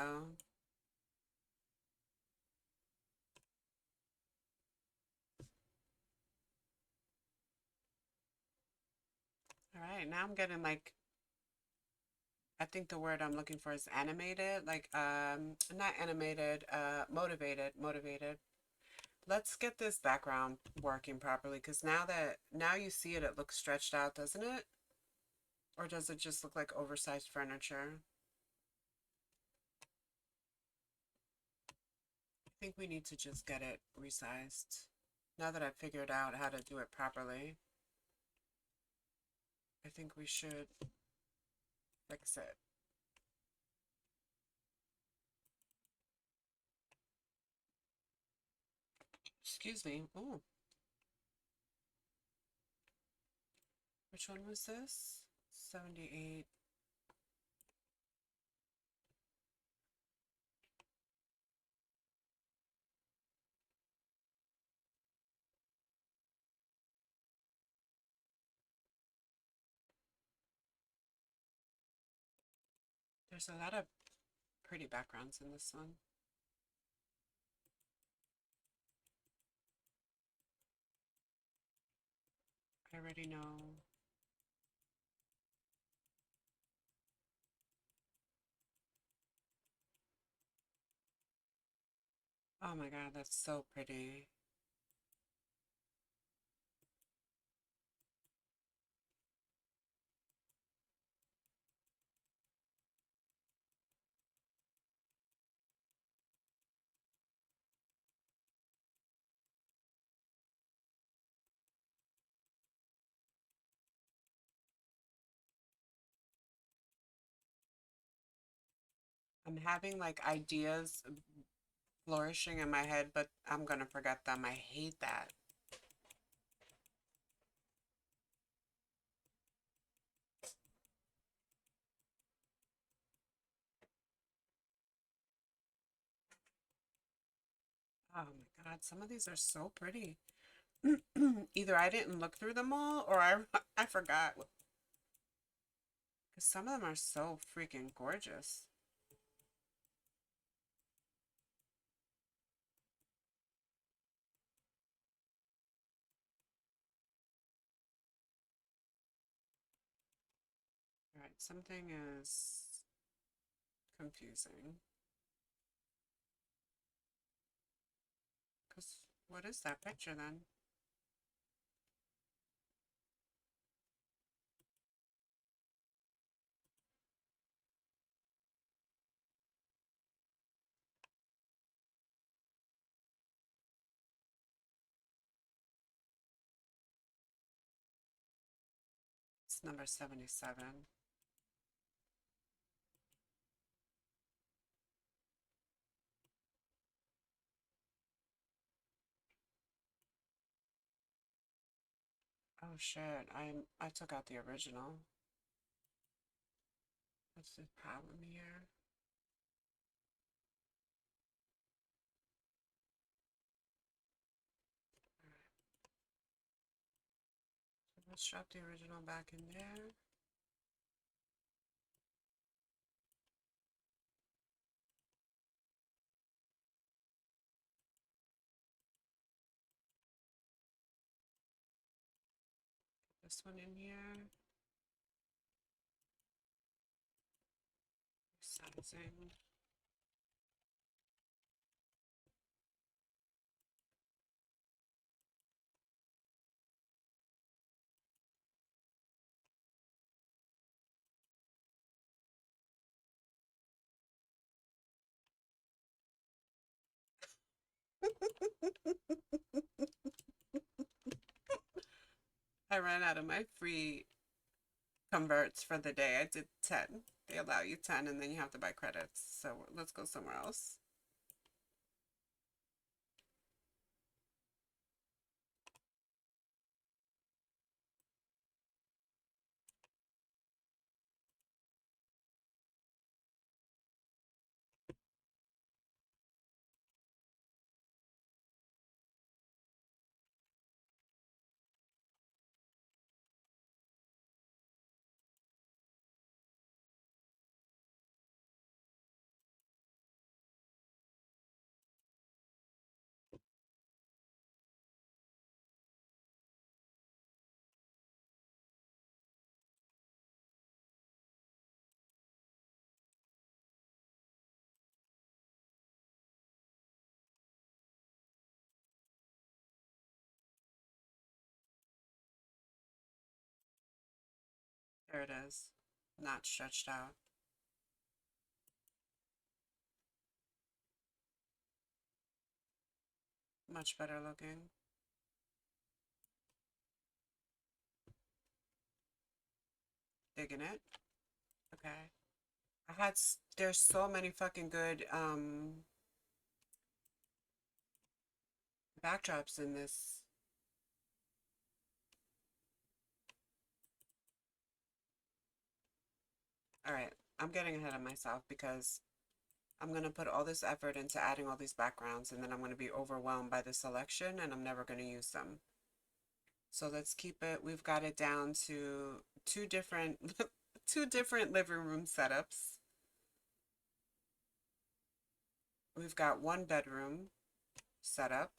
All right, now I'm getting like I think the word I'm looking for is animated, like not animated, motivated. Let's get this background working properly because now you see it, it looks stretched out, doesn't it? Or does it just look like oversized furniture? I think we need to just get it resized. Now that I've figured out how to do it properly, I think we should fix it. Excuse me. Oh, which one was this? 78. There's a lot of pretty backgrounds in this one. I already know. Oh my God, that's so pretty. I'm having like ideas flourishing in my head, but I'm gonna forget them. I hate that. Oh my God, some of these are so pretty. Either I didn't look through them all or I forgot. Because some of them are so freaking gorgeous. All right, something is confusing. Because what is that picture then? It's number 77. Oh shit, I took out the original. What's the problem here? So let's drop the original back in there. This one in here. Sizing. I ran out of my free converts for the day. I did 10. They allow you 10 and then you have to buy credits. So let's go somewhere else. There it is. Not stretched out. Much better looking. Digging it. Okay. There's so many fucking good backdrops in this. All right, I'm getting ahead of myself because I'm going to put all this effort into adding all these backgrounds and then I'm going to be overwhelmed by the selection and I'm never going to use them. So let's keep it. We've got it down to two different two different living room setups. We've got one bedroom setup.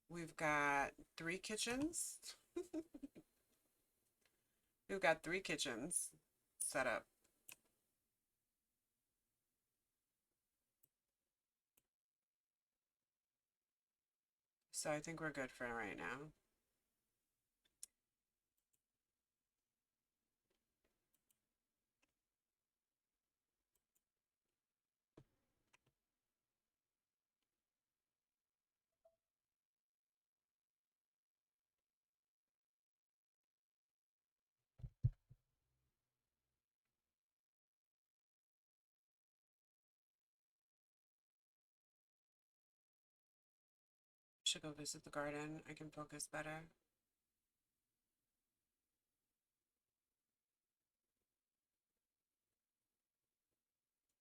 We've got three kitchens. We've got three kitchens set up. So I think we're good for right now. Should go visit the garden. I can focus better.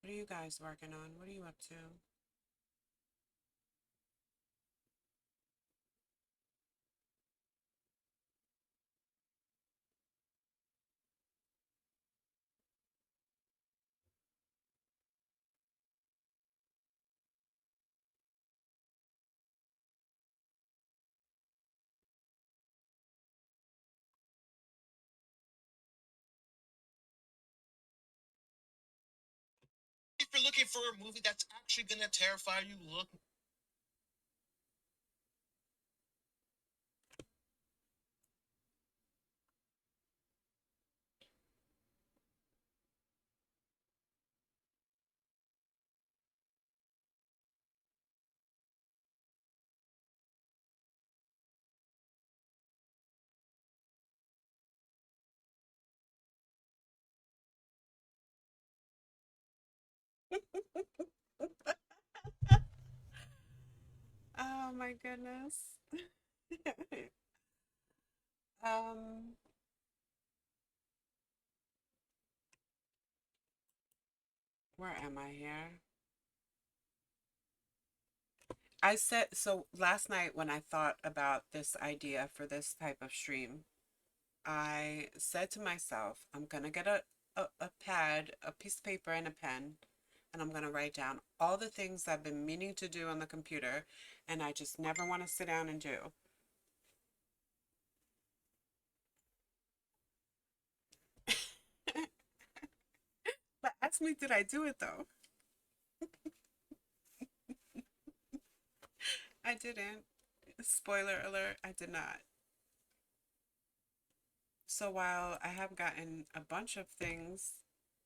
What are you guys working on? What are you up to? If you're looking for a movie that's actually gonna terrify you, look. Oh my goodness. um, where am I here? I said, so last night when I thought about this idea for this type of stream, I said to myself, I'm gonna get a pad, a piece of paper, and a pen, and I'm gonna write down all the things I've been meaning to do on the computer, and I just never want to sit down and do. But ask me, did I do it though? I didn't. Spoiler alert, I did not. So while I have gotten a bunch of things,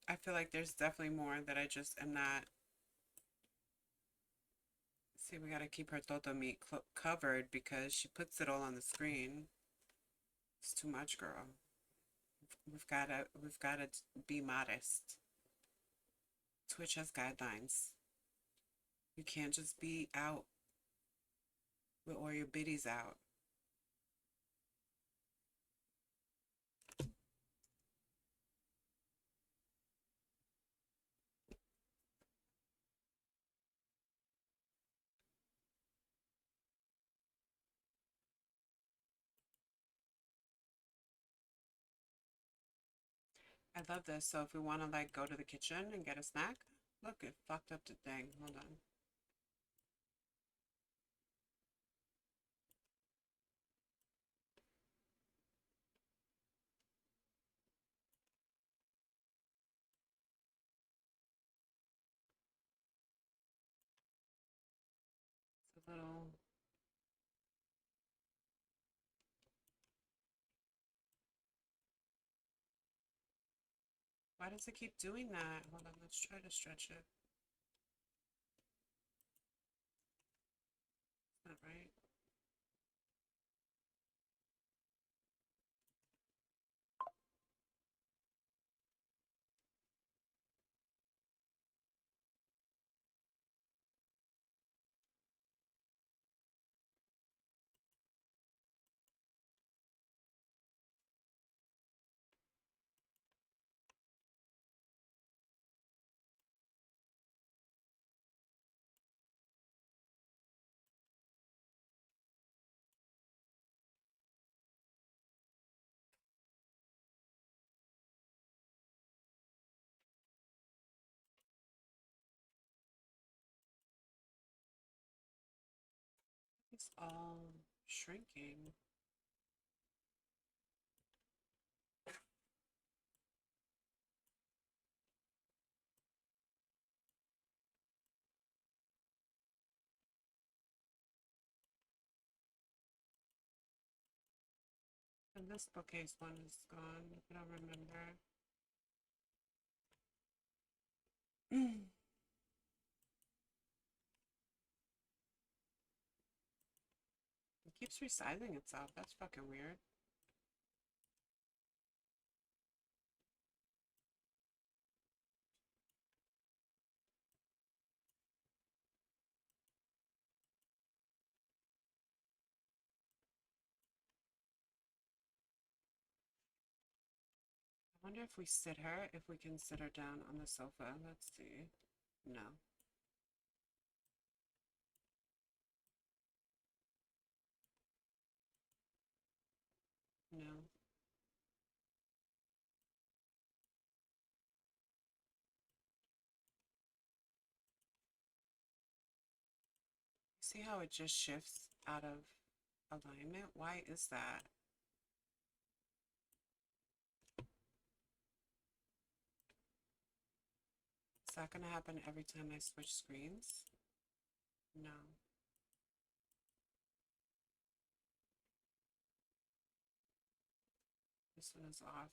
I feel like there's definitely more that I just am not. See, we gotta keep her Toto meat covered because she puts it all on the screen. It's too much, girl. we've gotta be modest. Twitch has guidelines. You can't just be out with all your biddies out. I love this. So if we want to like go to the kitchen and get a snack, look, it fucked up the thing. Hold on. It's a little. Why does it keep doing that? Hold on, let's try to stretch it. It's not right. It's all shrinking. And this bookcase one is gone. I don't remember. It keeps resizing itself. That's fucking weird. I wonder if we sit her, if we can sit her down on the sofa. Let's see. No. No. See how it just shifts out of alignment? Why is that? Is that gonna happen every time I switch screens? No. This one is off.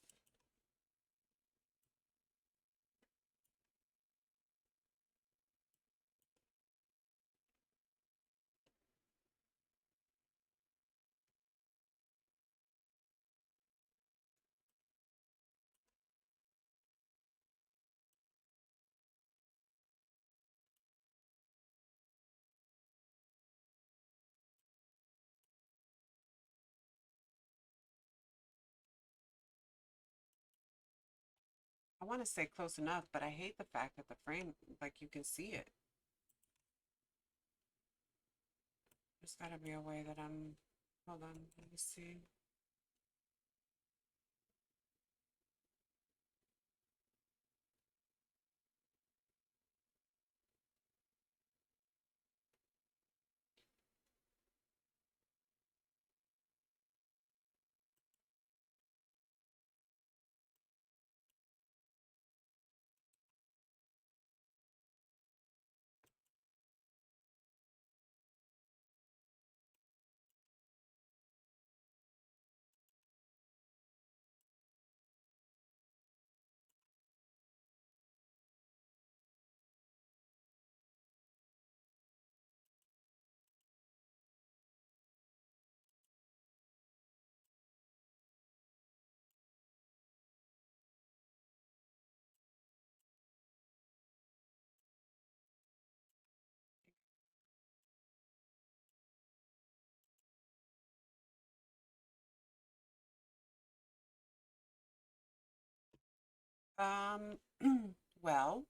I want to say close enough, but I hate the fact that the frame, like you can see it. There's gotta be a way that hold on, let me see. Um, well,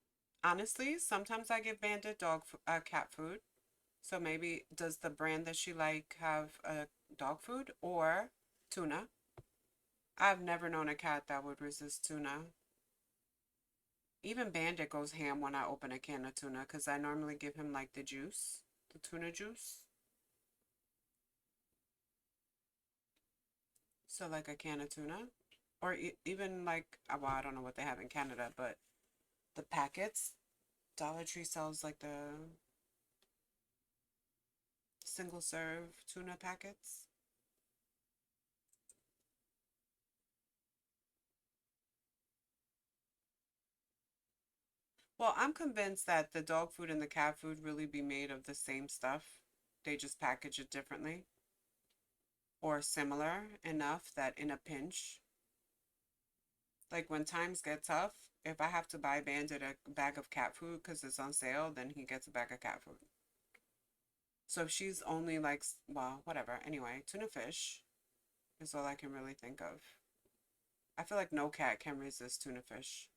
honestly, sometimes I give Bandit cat food. So maybe does the brand that she like have dog food or tuna? I've never known a cat that would resist tuna. Even Bandit goes ham when I open a can of tuna because I normally give him like the juice, the tuna juice. So like a can of tuna, or even like well, I don't know what they have in Canada, but the packets. Dollar Tree sells like the single serve tuna packets. Well, I'm convinced that the dog food and the cat food really be made of the same stuff. They just package it differently or similar enough that in a pinch, like when times get tough, if I have to buy Bandit a bag of cat food because it's on sale, then he gets a bag of cat food. So if she's only like, well, whatever. Anyway, tuna fish is all I can really think of. I feel like no cat can resist tuna fish.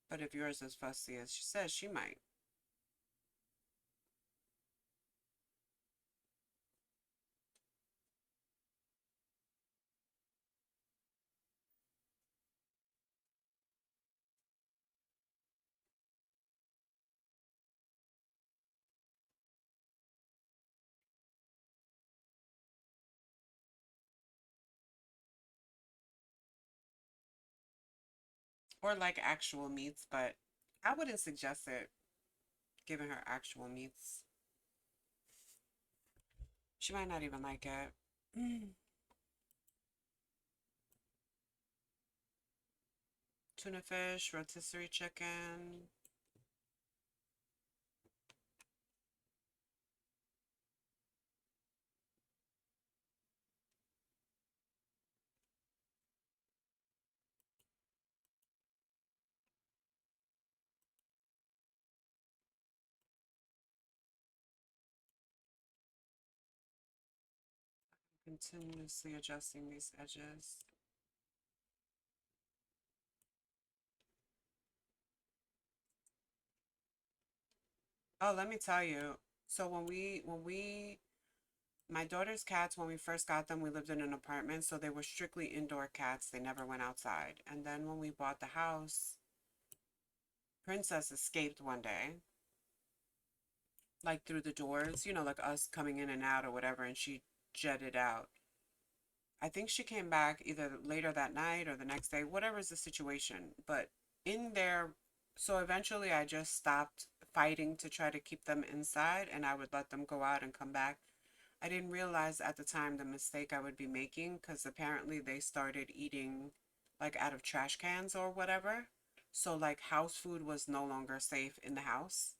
But if yours is fussy as she says, she might. Or like actual meats, but I wouldn't suggest it giving her actual meats. She might not even like it. Tuna fish, rotisserie chicken. Continuously adjusting these edges. Oh, let me tell you. So my daughter's cats, when we first got them, we lived in an apartment, so they were strictly indoor cats. They never went outside. And then when we bought the house, Princess escaped one day, like through the doors, like us coming in and out or whatever, and she jetted out. I think she came back either later that night or the next day, whatever's the situation. But in there, so eventually I just stopped fighting to try to keep them inside and I would let them go out and come back. I didn't realize at the time the mistake I would be making because apparently they started eating like out of trash cans or whatever. So like house food was no longer safe in the house.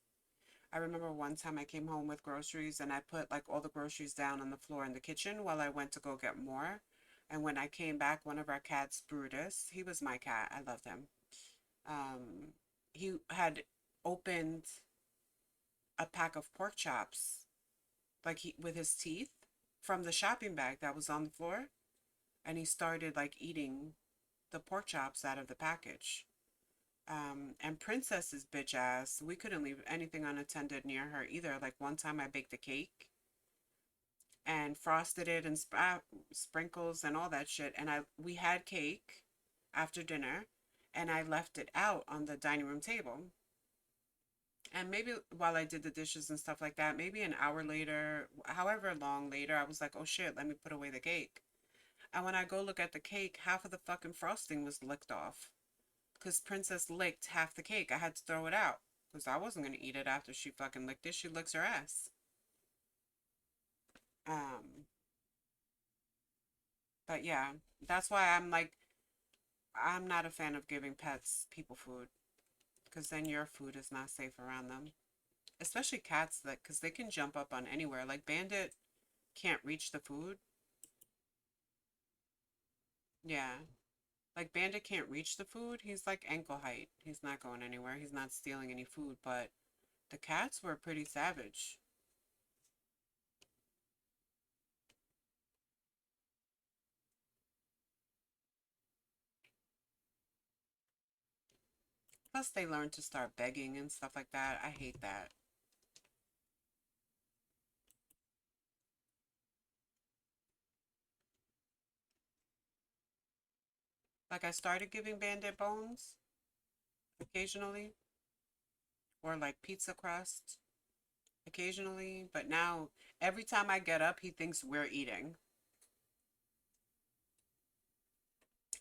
I remember one time I came home with groceries and I put like all the groceries down on the floor in the kitchen while I went to go get more. And when I came back, one of our cats, Brutus, he was my cat. I loved him. Um, he had opened a pack of pork chops, like with his teeth, from the shopping bag that was on the floor, and he started like eating the pork chops out of the package. And Princess's bitch ass, we couldn't leave anything unattended near her either. Like one time I baked a cake and frosted it and sprinkles and all that shit. And we had cake after dinner, and I left it out on the dining room table. And maybe while I did the dishes and stuff like that, maybe an hour later, however long later, I was like, oh shit, let me put away the cake. And when I go look at the cake, half of the fucking frosting was licked off. Because Princess licked half the cake. I had to throw it out. Because I wasn't going to eat it after she fucking licked it. She licks her ass. Um, but yeah, that's why I'm like, I'm not a fan of giving pets people food. Because then your food is not safe around them. Especially cats, that because they can jump up on anywhere. Like Bandit can't reach the food. Yeah. Like Bandit can't reach the food. He's like ankle height. He's not going anywhere. He's not stealing any food. But the cats were pretty savage. Plus, they learn to start begging and stuff like that. I hate that. Like, I started giving Bandit bones occasionally, or like pizza crust occasionally, but now every time I get up, he thinks we're eating.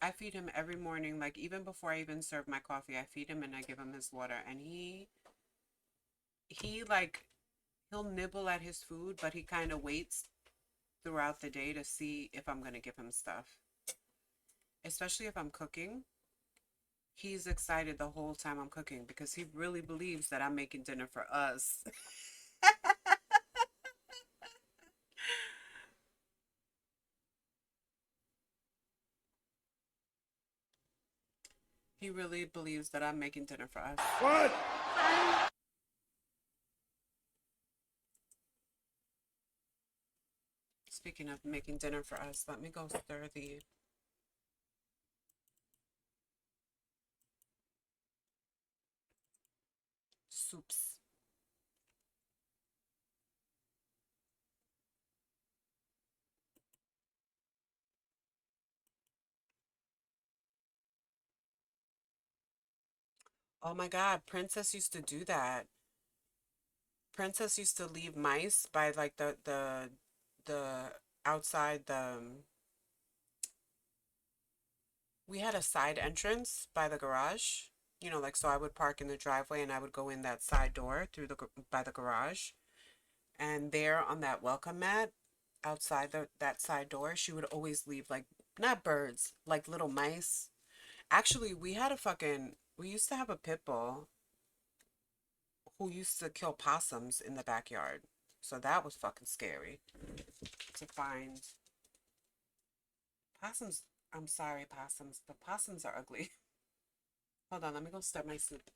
I feed him every morning, like even before I even serve my coffee, I feed him and I give him his water, and he like he'll nibble at his food, but he kind of waits throughout the day to see if I'm going to give him stuff. Especially if I'm cooking. He's excited the whole time I'm cooking because he really believes that I'm making dinner for us. He really believes that I'm making dinner for us. What? Speaking of making dinner for us, let me go stir the soups. Oh my God, Princess used to do that. Princess used to leave mice by like the outside the we had a side entrance by the garage. You know, like so I would park in the driveway and I would go in that side door through the by the garage. And there on that welcome mat outside that side door, she would always leave like not birds, like little mice. Actually, we used to have a pit bull who used to kill possums in the backyard. So that was fucking scary to find. Possums, I'm sorry, possums. The possums are ugly. Hold on, let me go stir my soup.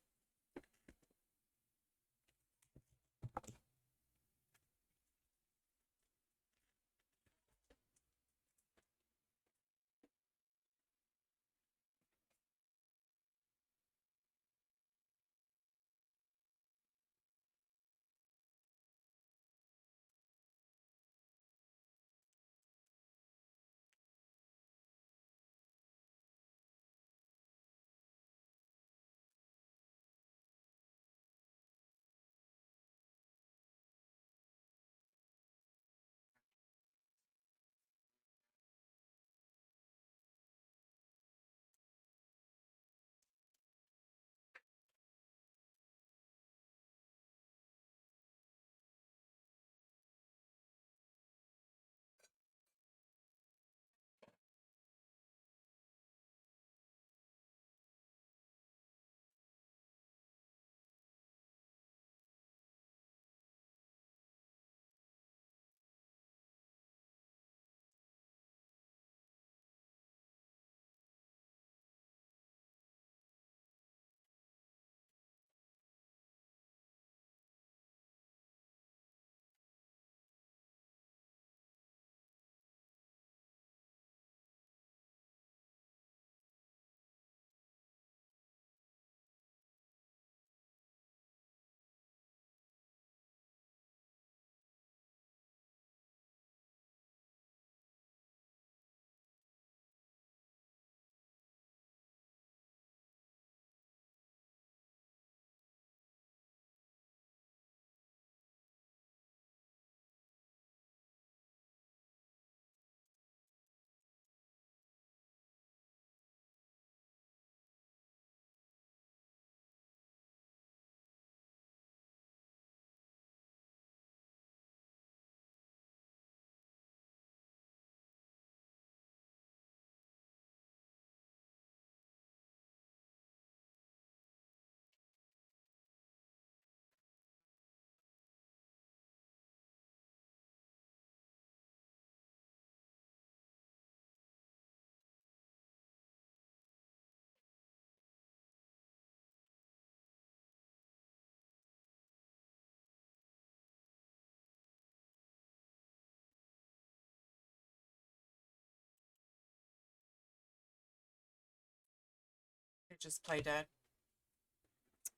It just play dead.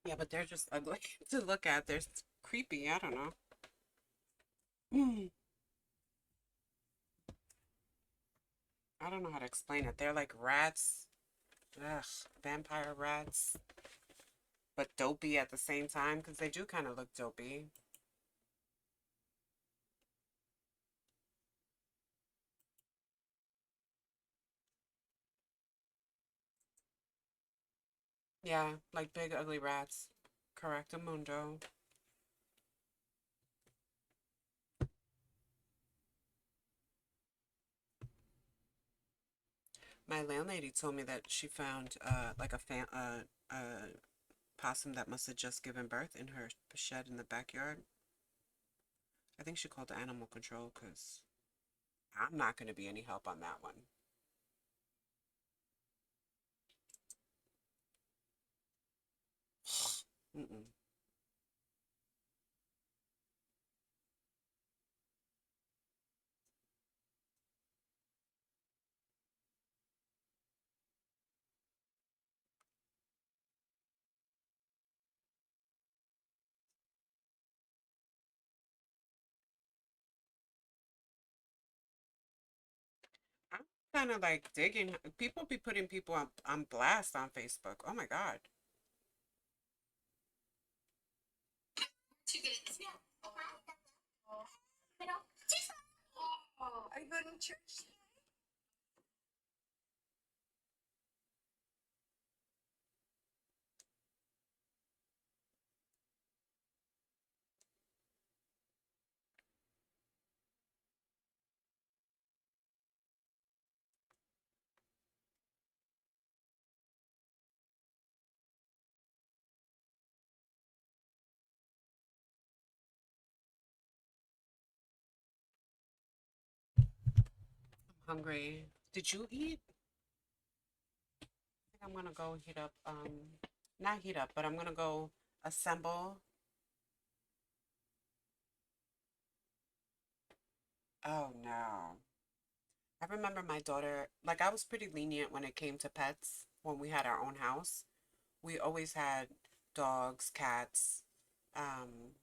Yeah, but they're just ugly to look at. They're creepy. I don't know. I don't know how to explain it. They're like rats. Ugh, vampire rats. But dopey at the same time because they do kind of look dopey. Yeah, like big ugly rats. Correctamundo. My landlady told me that she found like a possum that must have just given birth in her shed in the backyard. I think she called the animal control because I'm not going to be any help on that one. Mm-mm. I'm kind of like digging. People be putting people on blast on Facebook. Oh my God. Are you going to church? Hungry. Did you eat? I think I'm gonna go heat up. Not heat up, but I'm gonna go assemble. Oh no. I remember my daughter, like I was pretty lenient when it came to pets when we had our own house. We always had dogs, cats. Um,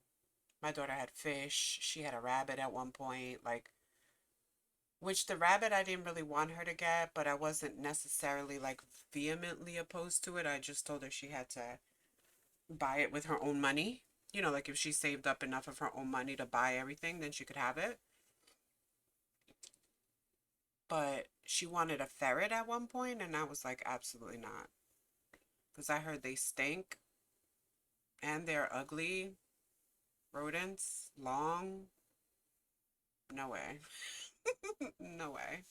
my daughter had fish. She had a rabbit at one point, like which the rabbit I didn't really want her to get, but I wasn't necessarily like vehemently opposed to it. I just told her she had to buy it with her own money. You know, like if she saved up enough of her own money to buy everything, then she could have it. But she wanted a ferret at one point, and I was like, absolutely not. Because I heard they stink and they're ugly rodents, long. No way. No way.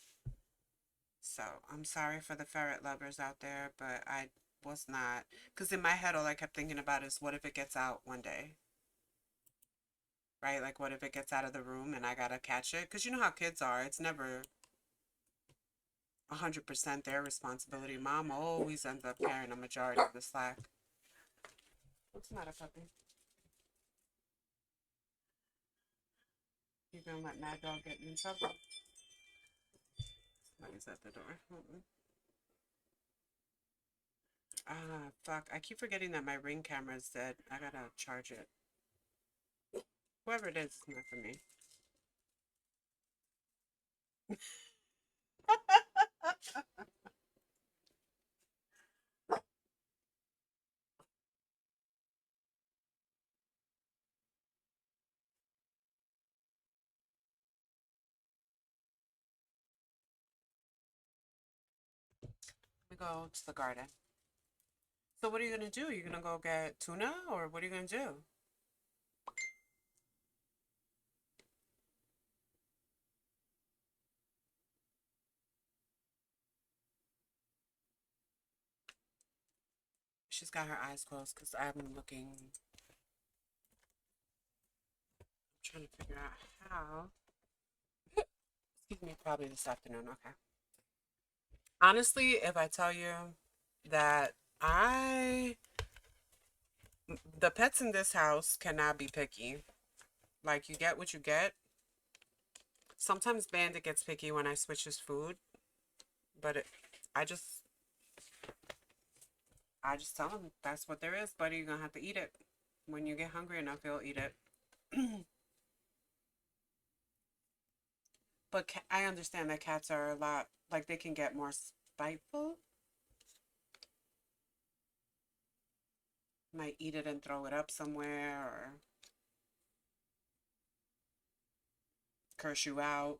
So I'm sorry for the ferret lovers out there, but I was not. Because in my head, all I kept thinking about is what if it gets out one day? Right? Like, what if it gets out of the room and I gotta catch it? Because you know how kids are. It's never 100% their responsibility. Mom always ends up carrying a majority of the slack. What's the matter, puppy? You gonna let Mad Dog get in trouble? Somebody's at the door. Ah, fuck. I keep forgetting that my Ring camera is dead. I gotta charge it. Whoever it is, it's not for me. We go to the garden. So what are you gonna do? You gonna go get tuna, or what are you gonna do? She's got her eyes closed because I'm looking. I'm trying to figure out how. Excuse me, probably this afternoon. Okay. Honestly, if I tell you that I, the pets in this house cannot be picky. Like you get what you get. Sometimes Bandit gets picky when I switch his food, but I just I just tell them that's what there is, buddy. You're gonna have to eat it. When you get hungry enough, you'll eat it. But I understand that cats are a lot, like they can get more spiteful. Might eat it and throw it up somewhere or curse you out.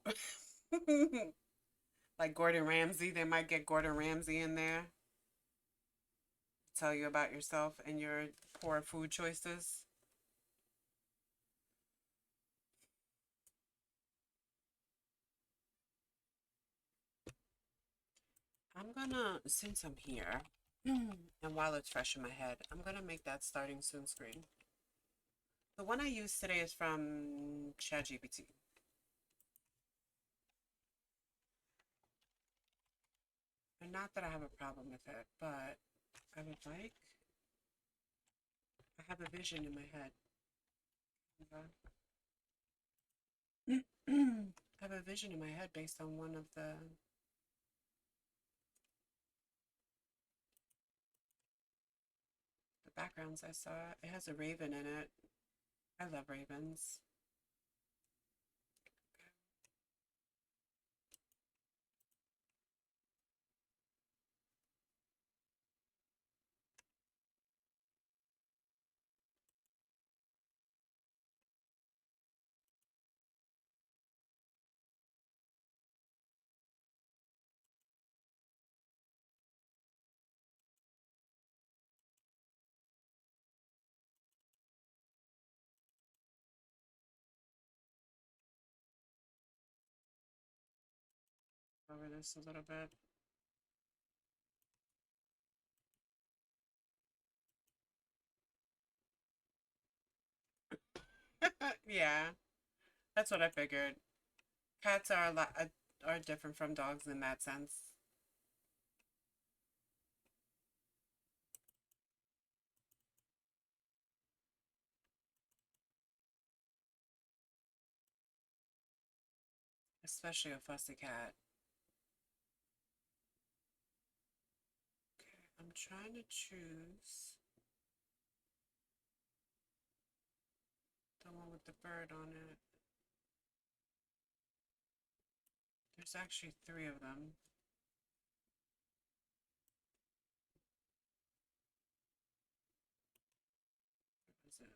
Like Gordon Ramsay, they might get Gordon Ramsay in there. Tell you about yourself and your poor food choices. I'm gonna, since I'm here, and while it's fresh in my head, I'm gonna make that starting soon screen. The one I used today is from ChatGPT. And not that I have a problem with it, but I would like, I have a vision in my head. I have a vision in my head based on one of the backgrounds I saw. It has a raven in it. I love ravens. Cover this a little bit. Yeah, that's what I figured. Cats are a lot are different from dogs in that sense. Especially a fussy cat. Okay, I'm trying to choose the one with the bird on it. There's actually 3 of them. What is it?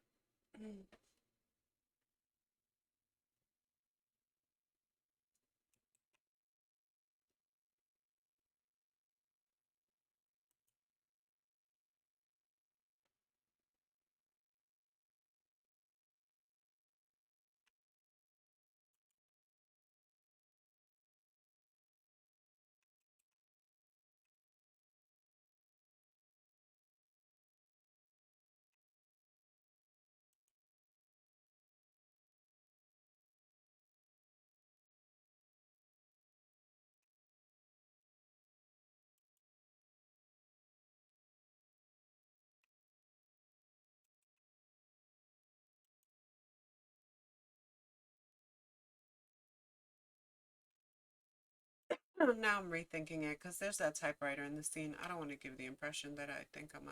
Now I'm rethinking it because there's that typewriter in the scene. I don't want to give the impression that I think I'm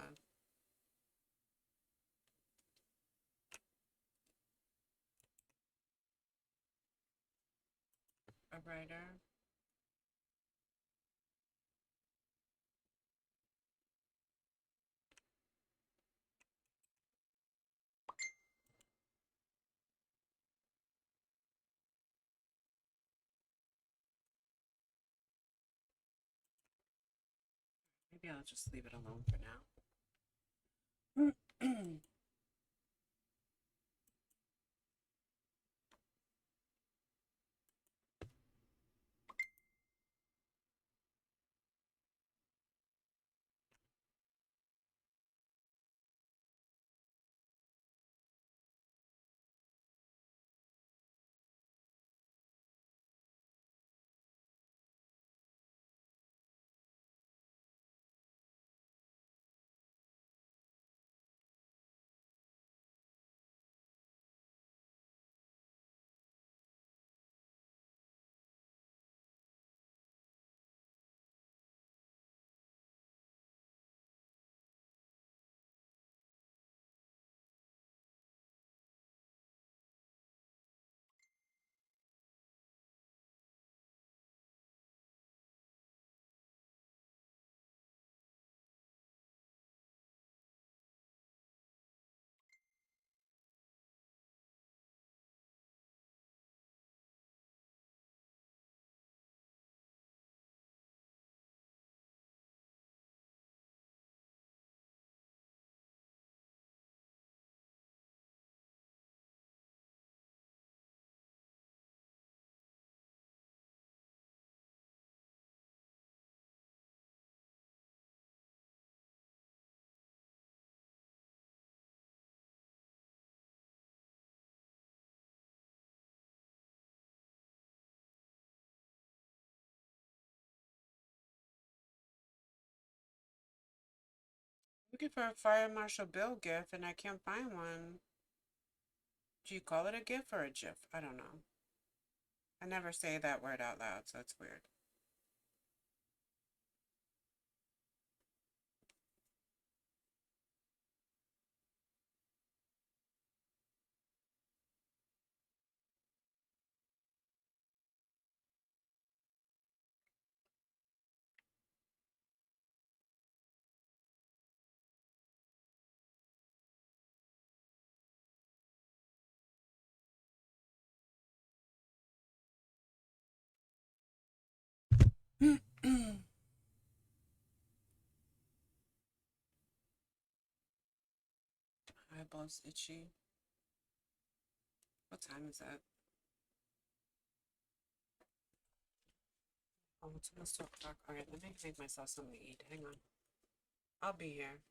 a writer. Maybe I'll just leave it alone for now. Looking for a Fire Marshal Bill gif and I can't find one. Do you call it a gif or a gif? I don't know. I never say that word out loud, so it's weird. Eyeballs itchy. What time is that? Oh, it's almost 2 o'clock. Alright, let me make myself something to eat. Hang on. I'll be here.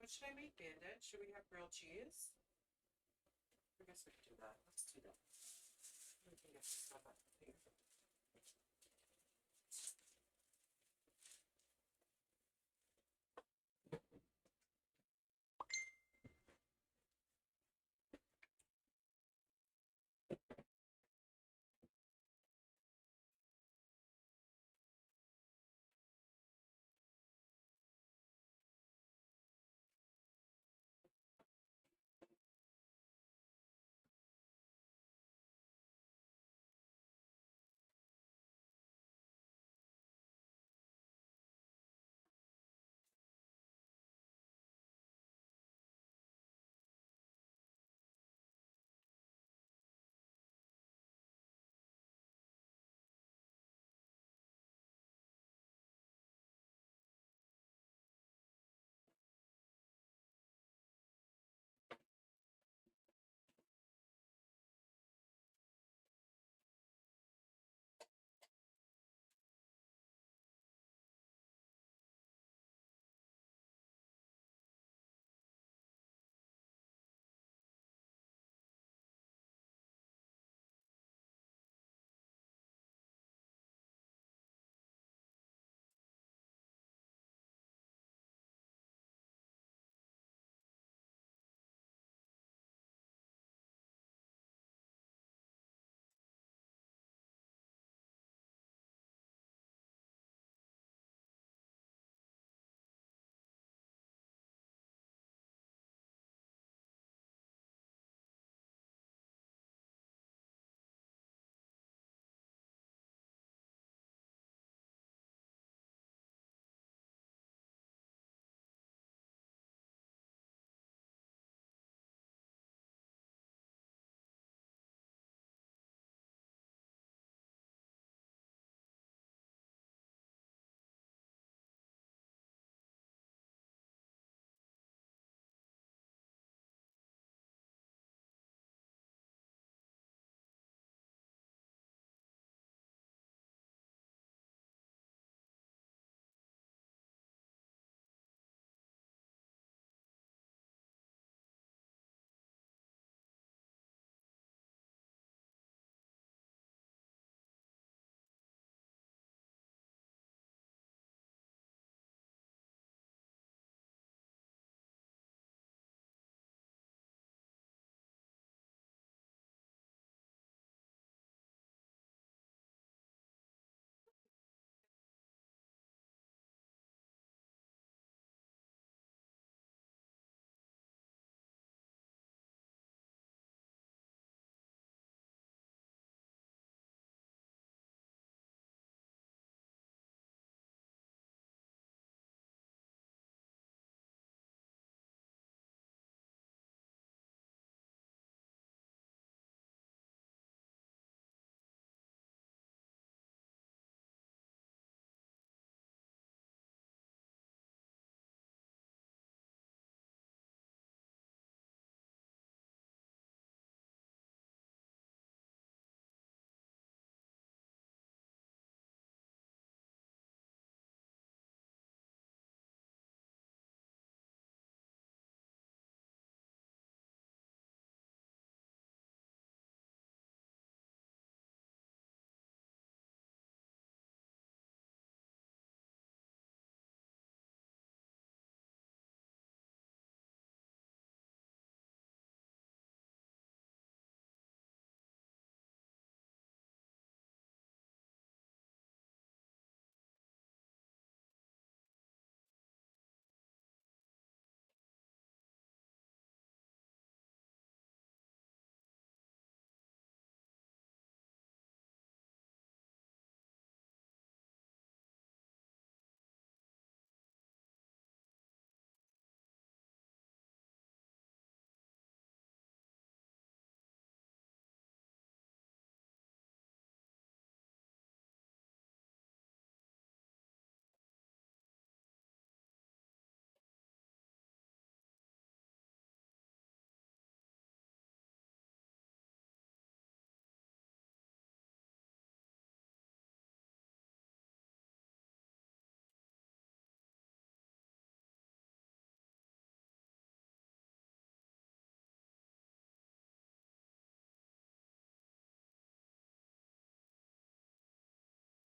What should I make, Bandit? Should we have grilled cheese? I guess we could do that. Let's do that. We can get this stuff up here.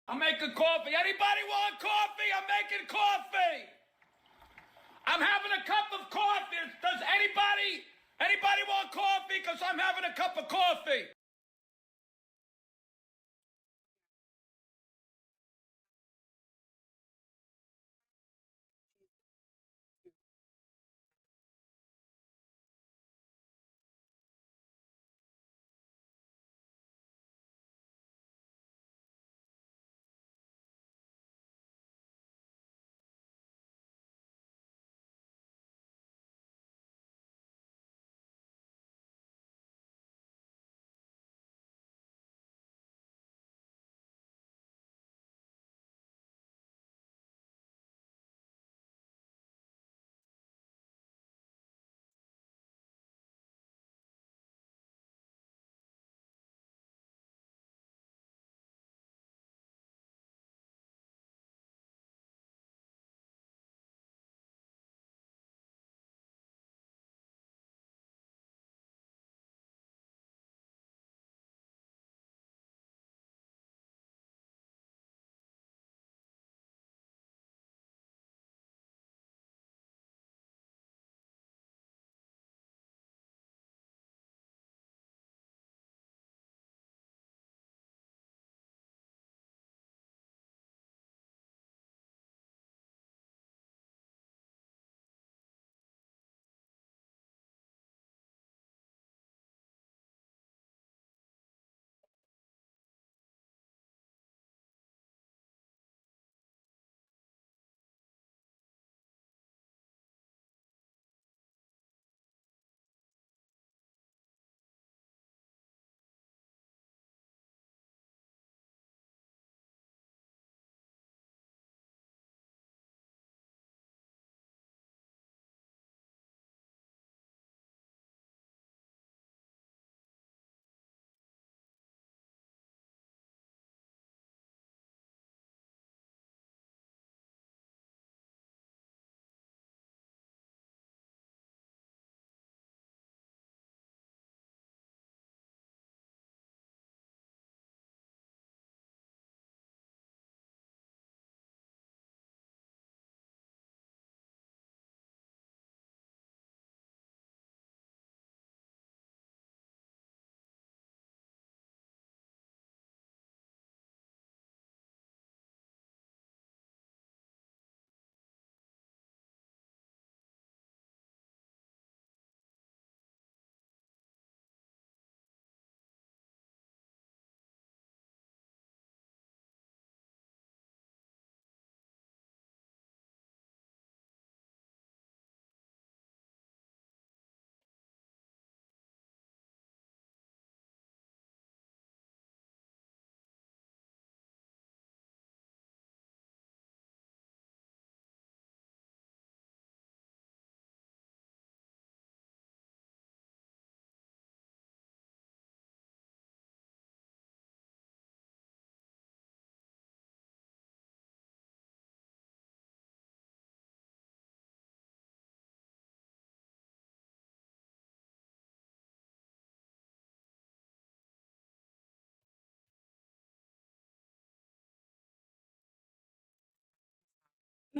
I'm making coffee. Anybody want coffee? I'm making coffee. I'm having a cup of coffee. Does anybody want coffee? Because I'm having a cup of coffee.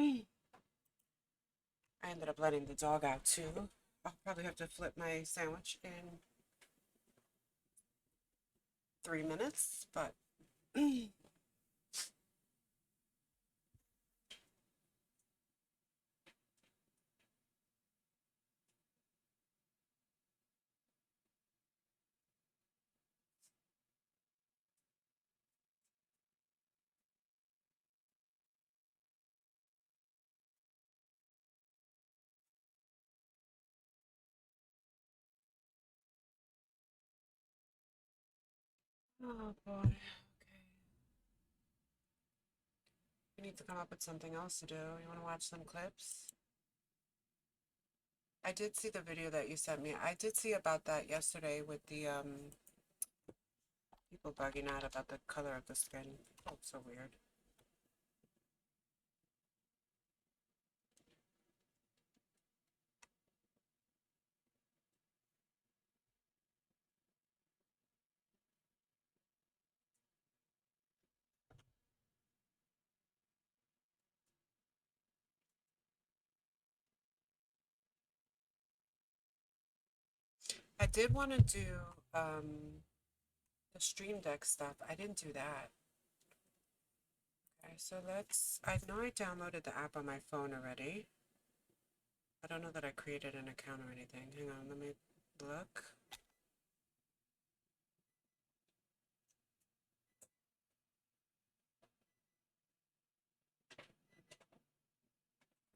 I ended up letting the dog out too. I'll probably have to flip my sandwich in 3 minutes, but oh boy. Okay. We need to come up with something else to do. You want to watch some clips? I did see the video that you sent me. I did see about that yesterday with the people bugging out about the color of the skin. Oh, so weird. I did want to do the Stream Deck stuff. I didn't do that. Okay, so I know I downloaded the app on my phone already. I don't know that I created an account or anything. Hang on, let me look.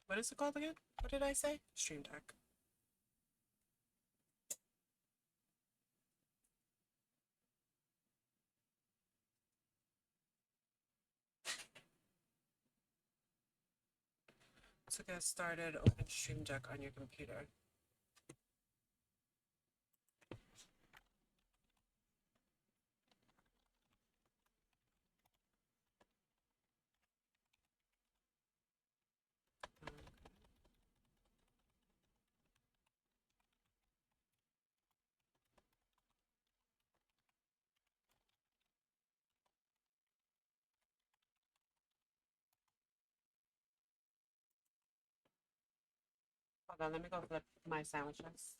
What is it called again? What did I say? Stream Deck. To get started, open Stream Deck on your computer. Hold on, let me go flip my sandwiches.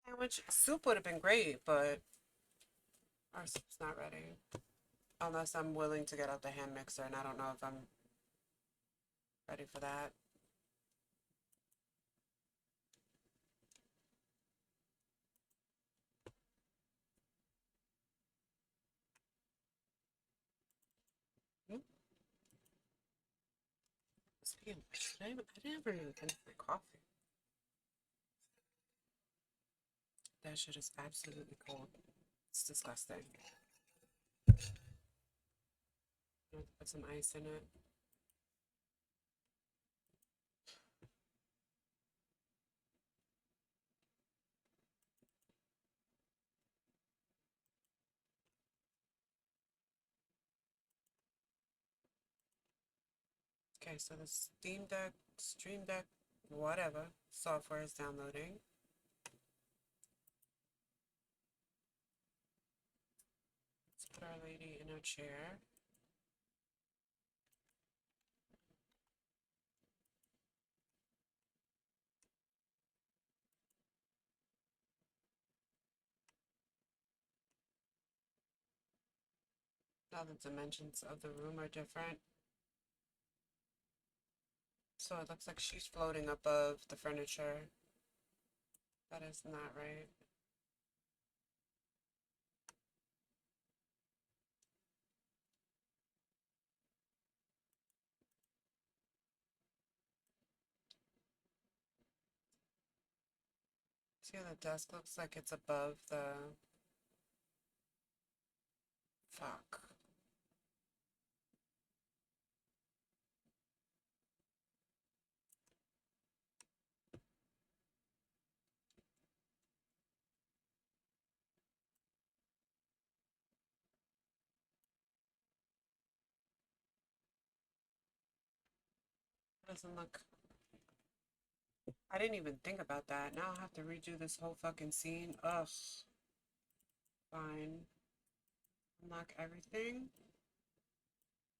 Sandwich soup would have been great, but our soup's not ready. Unless I'm willing to get out the hand mixer, and I don't know if I'm ready for that. Hmm? Speaking of which, I never even finished my coffee. That shit is absolutely cold. It's disgusting. Put some ice in it. Okay, so the Steam Deck, Stream Deck, whatever software is downloading. Let's put our lady in a chair. Now the dimensions of the room are different. So it looks like she's floating above the furniture. That is not right. See how the desk looks like it's above the... Fuck. Doesn't look. I didn't even think about that. Now I'll have to redo this whole fucking scene. Ugh. Fine. Unlock everything.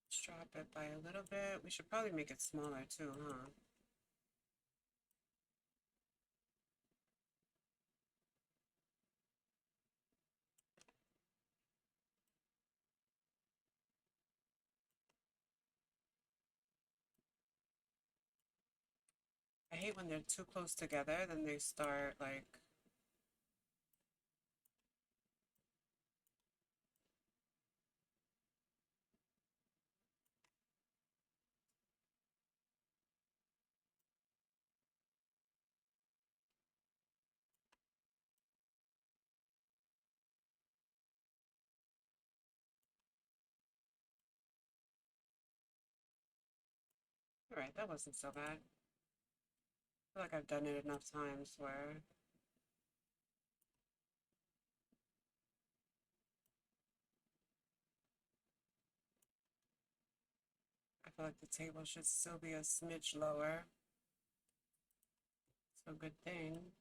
Let's drop it by a little bit. We should probably make it smaller too, huh? I hate when they're too close together, then they start like. Alright, that wasn't so bad. I feel like I've done it enough times where I feel like the table should still be a smidge lower. So good thing.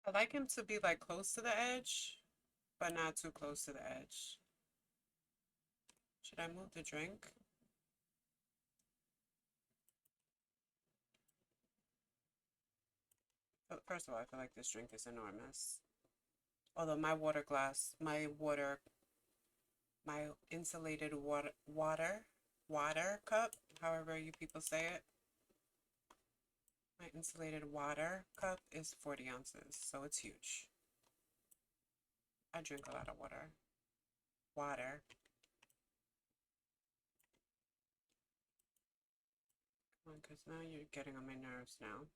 I like him to be like close to the edge, but not too close to the edge. Should I move the drink? First of all, I feel like this drink is enormous. Although my insulated water cup, however you people say it, my insulated water cup is 40 ounces, so it's huge. I drink a lot of water. Water. Come on, because now you're getting on my nerves now.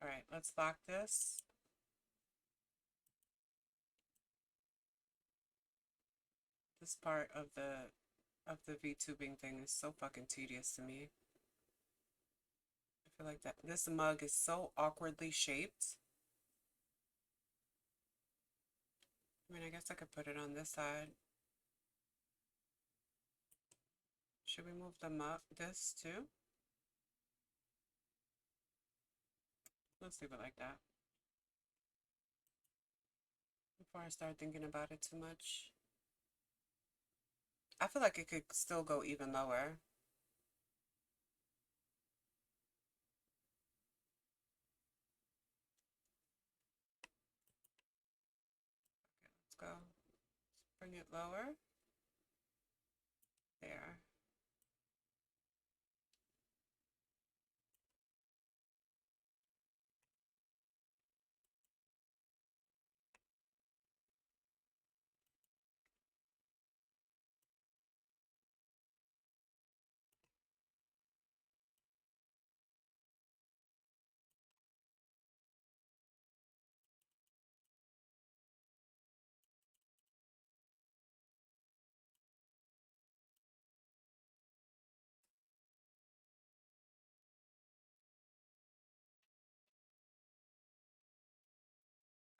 Alright, let's lock this. This part of the V-tubing thing is so fucking tedious to me. I feel like that this mug is so awkwardly shaped. I mean, I guess I could put it on this side. Should we move the mug, this too? Let's leave it like that. Before I start thinking about it too much. I feel like it could still go even lower. Let's go. Let's bring it lower. There.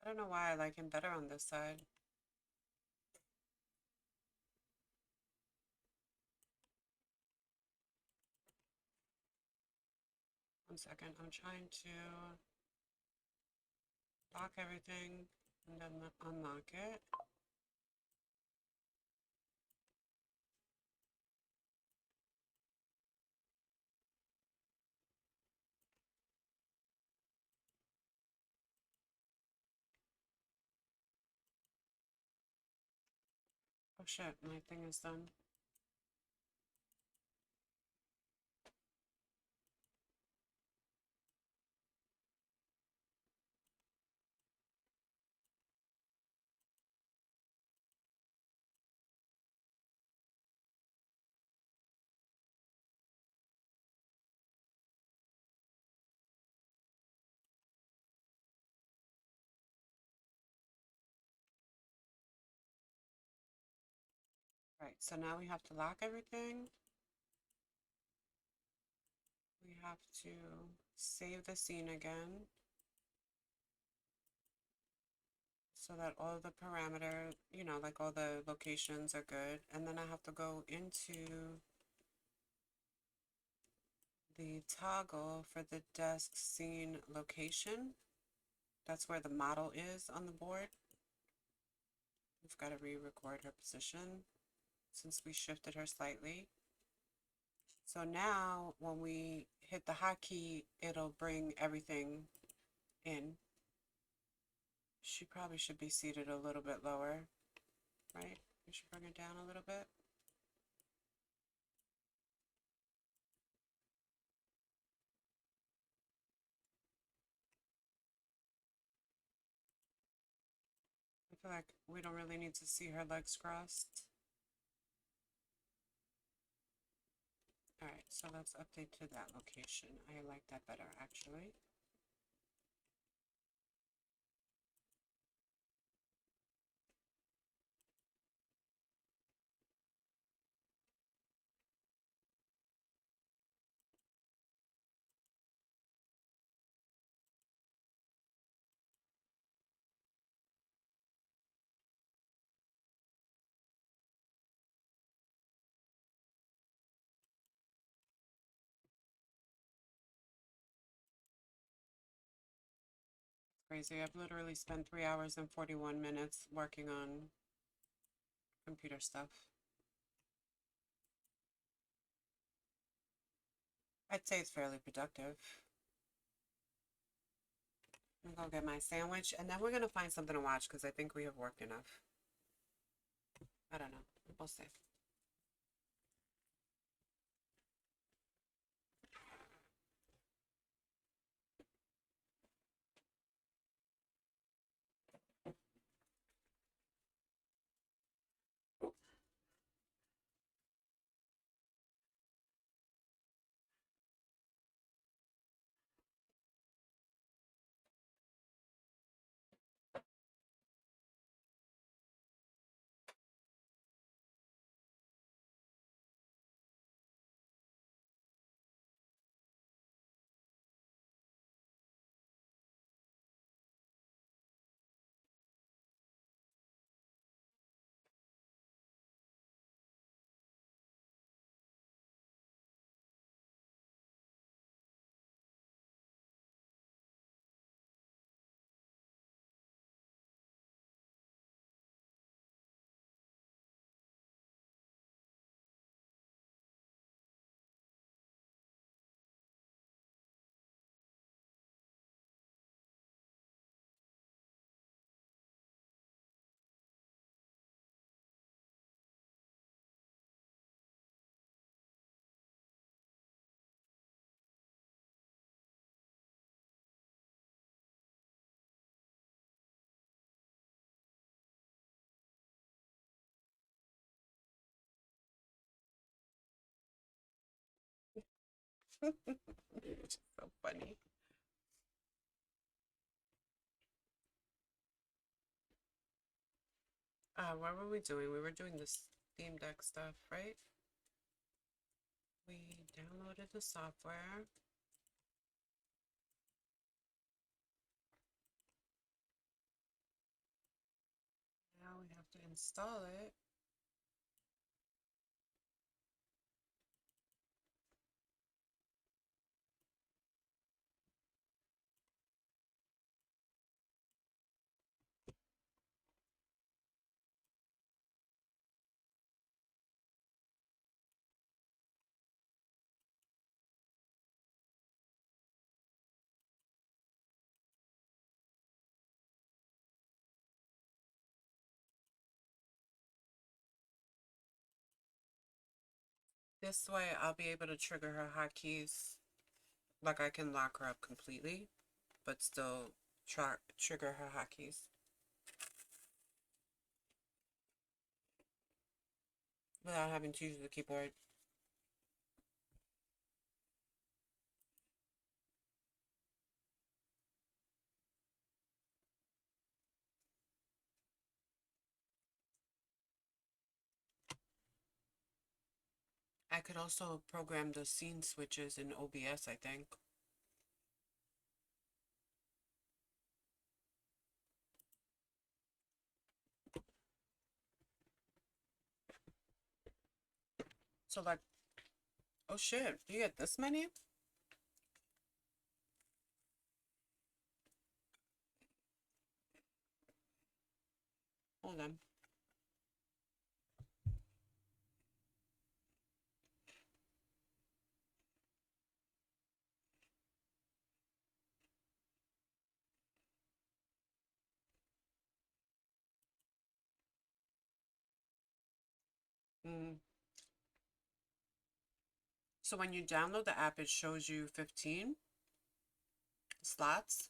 I don't know why I like him better on this side. One second, I'm trying to lock everything and then unlock it. shit, my thing is done. Right, so now we have to lock everything. We have to save the scene again so that all the parameter, you know, like all the locations are good. And then I have to go into the toggle for the desk scene location. That's where the model is on the board. We've got to re-record her position since we shifted her slightly. So now when we hit the hotkey, it'll bring everything in. She probably should be seated a little bit lower, right? We should bring her down a little bit. I feel like we don't really need to see her legs crossed. All right, so let's update to that location. I like that better, actually. Crazy. I've literally spent 3 hours and 41 minutes working on computer stuff. I'd say it's fairly productive. I'm gonna go get my sandwich and then we're gonna find something to watch because I think we have worked enough. I don't know. We'll see. It's just so funny. What were we doing? We were doing this theme deck stuff, right? We downloaded the software. Now we have to install it. This way I'll be able to trigger her hotkeys. Like I can lock her up completely, but still trigger her hotkeys. Without having to use the keyboard. I could also program the scene switches in OBS, I think. So like, oh shit, you get this many? Hold on. Mm. So when you download the app, it shows you 15 slots.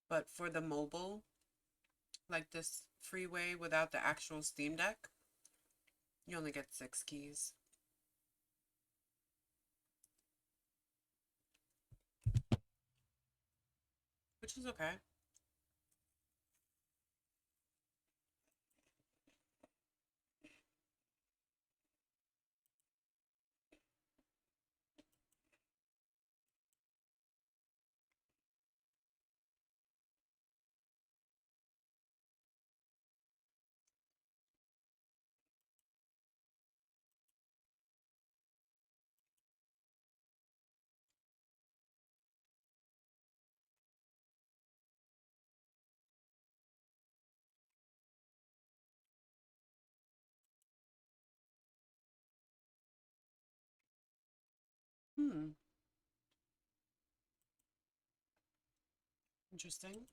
But for the mobile, like this freeway without the actual Steam Deck, you only get 6 keys. Which is okay. Hmm. Interesting.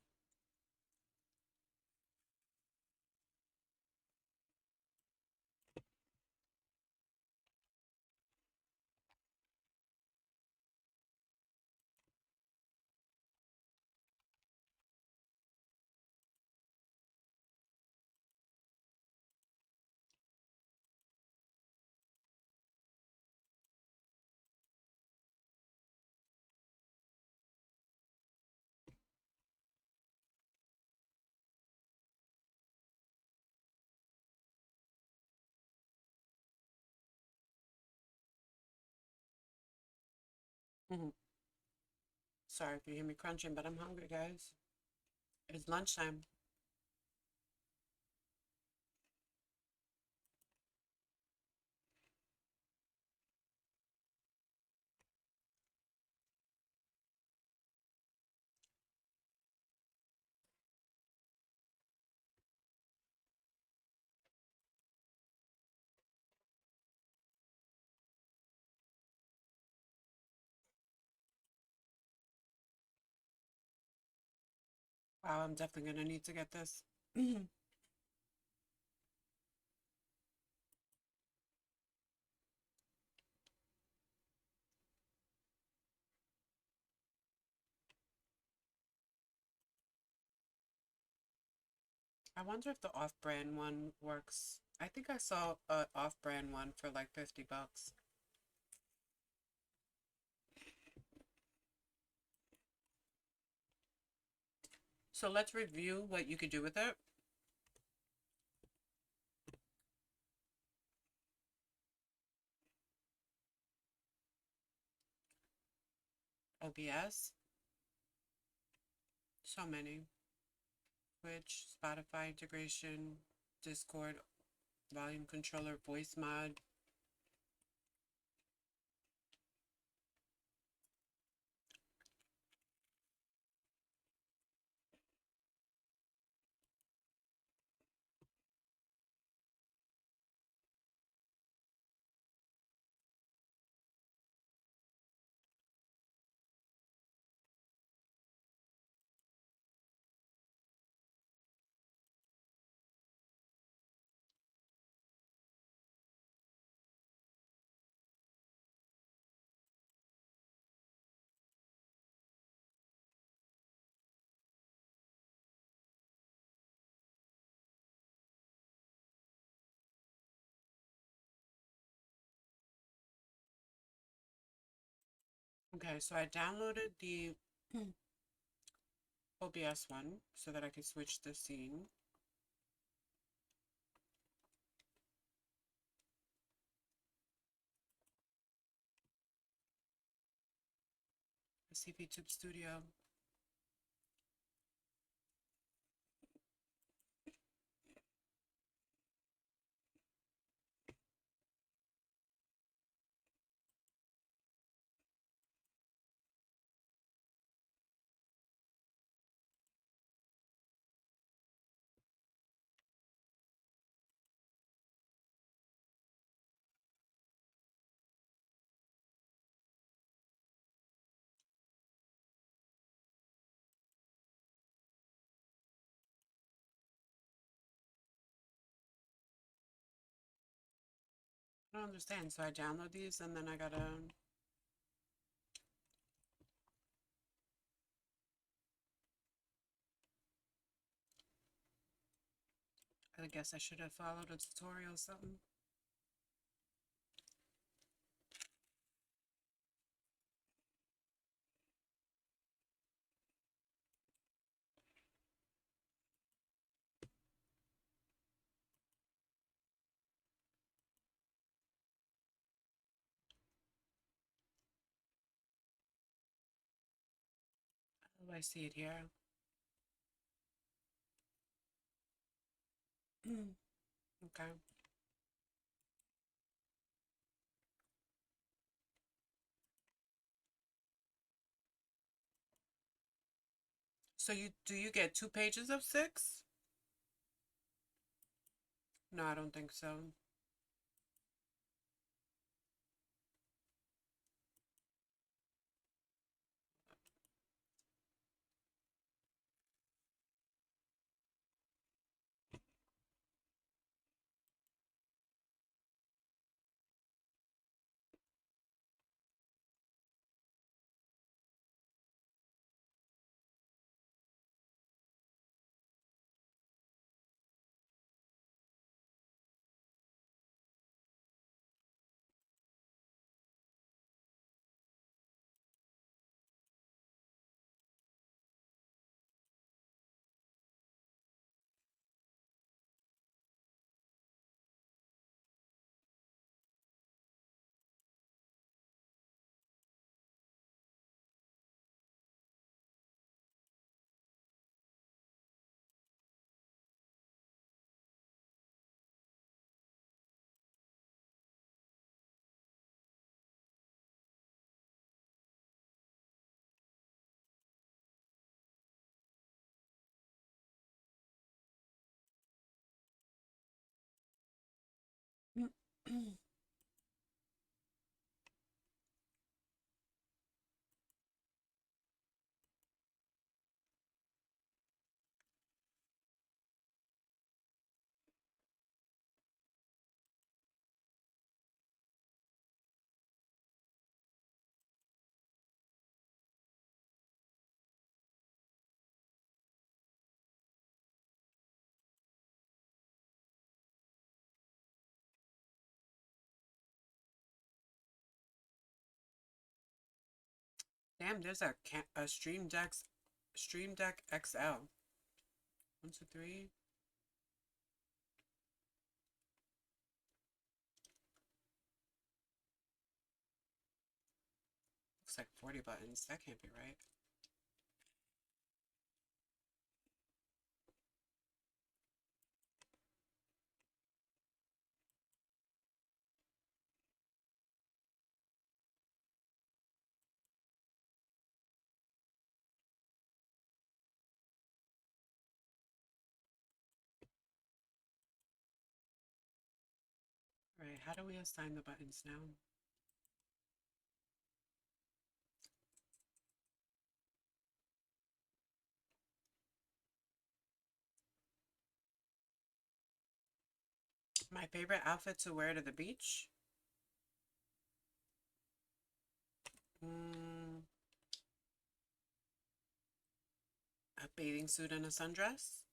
Mm-hmm. Sorry if you hear me crunching, but I'm hungry, guys. It's lunchtime. Wow, I'm definitely gonna need to get this. I wonder if the off-brand one works. I think I saw a off-brand one for like 50 bucks. So let's review what you could do with it. OBS. So many. Twitch, Spotify integration, Discord, volume controller, voice mod. Okay, so I downloaded the OBS one so that I could switch the scene. The CPTube Studio. I don't understand. So I download these and then I gotta. I guess I should have followed a tutorial or something. Oh, I see it here. Okay. So you get 2 pages of 6? No, I don't think so. Damn, there's a Stream Deck XL. 1, 2, 3. Looks like 40 buttons. That can't be right. All right, how do we assign the buttons now? My favorite outfit to wear to the beach? A bathing suit and a sundress?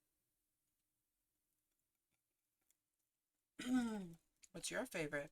What's your favorite?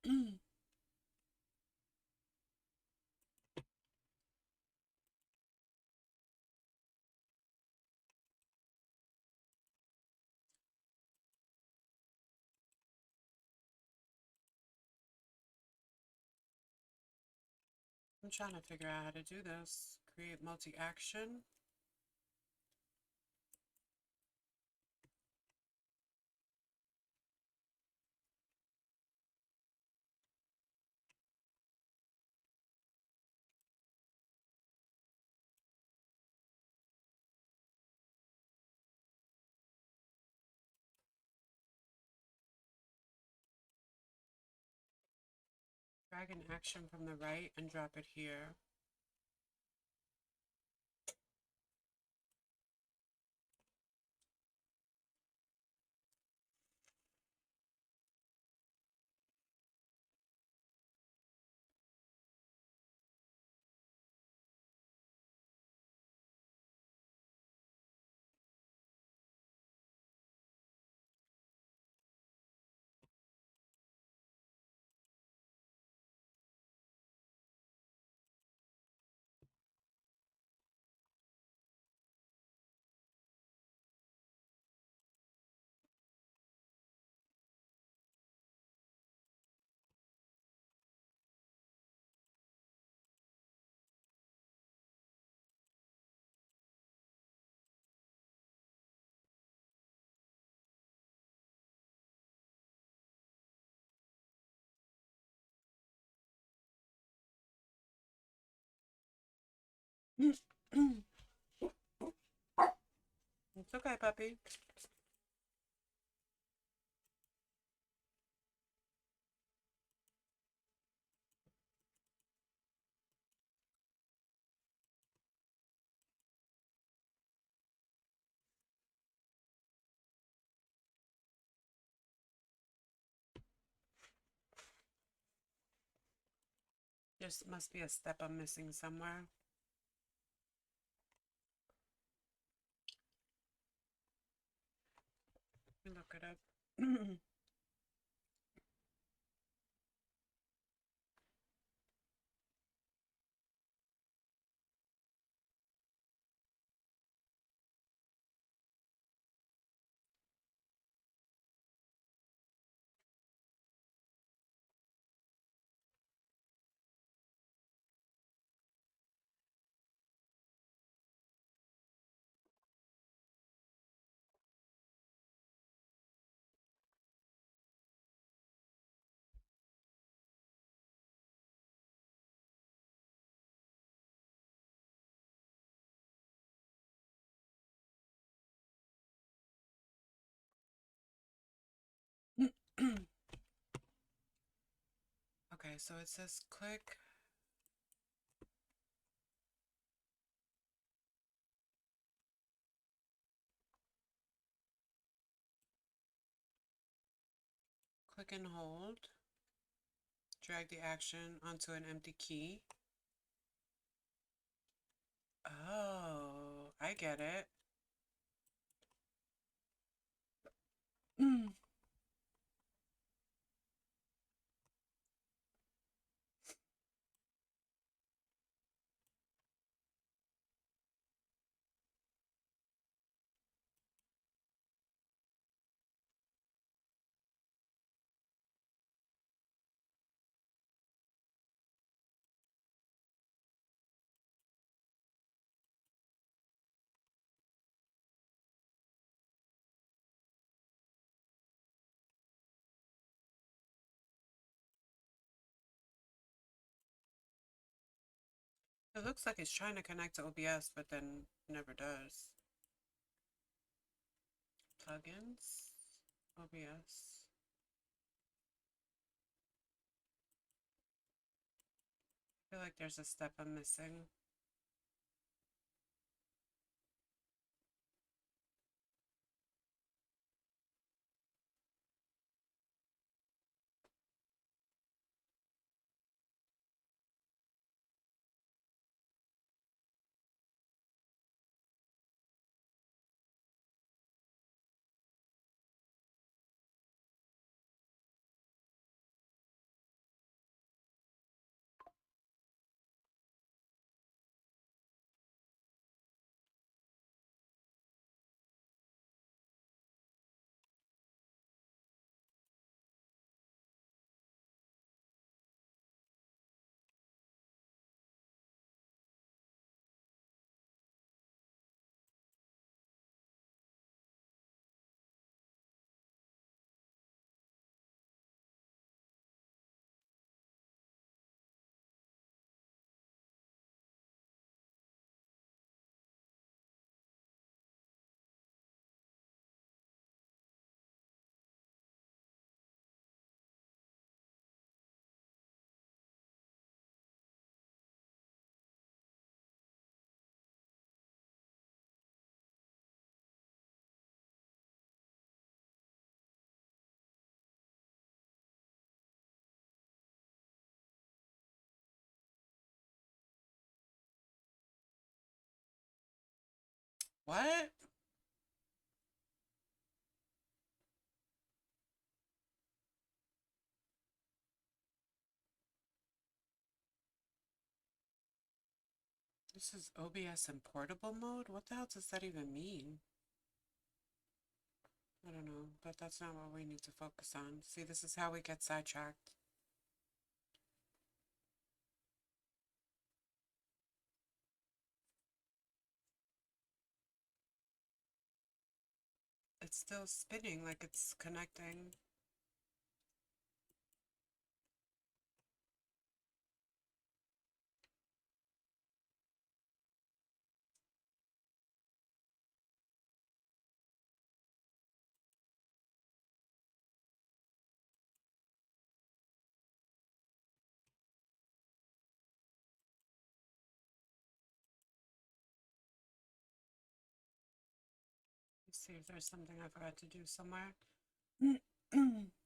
I'm trying to figure out how to do this. Create multi-action. Drag an action from the right and drop it here. It's okay, puppy. There must be a step I'm missing somewhere. Let me look it up. Okay, so it says click. Click and hold. Drag the action onto an empty key. Oh, I get it. It looks like it's trying to connect to OBS, but then never does. Plugins, OBS. I feel like there's a step I'm missing. What? This is OBS in portable mode? What the hell does that even mean? I don't know, but that's not what we need to focus on. See, this is how we get sidetracked. It's still spinning like it's connecting. Let's see if there's something I forgot to do somewhere.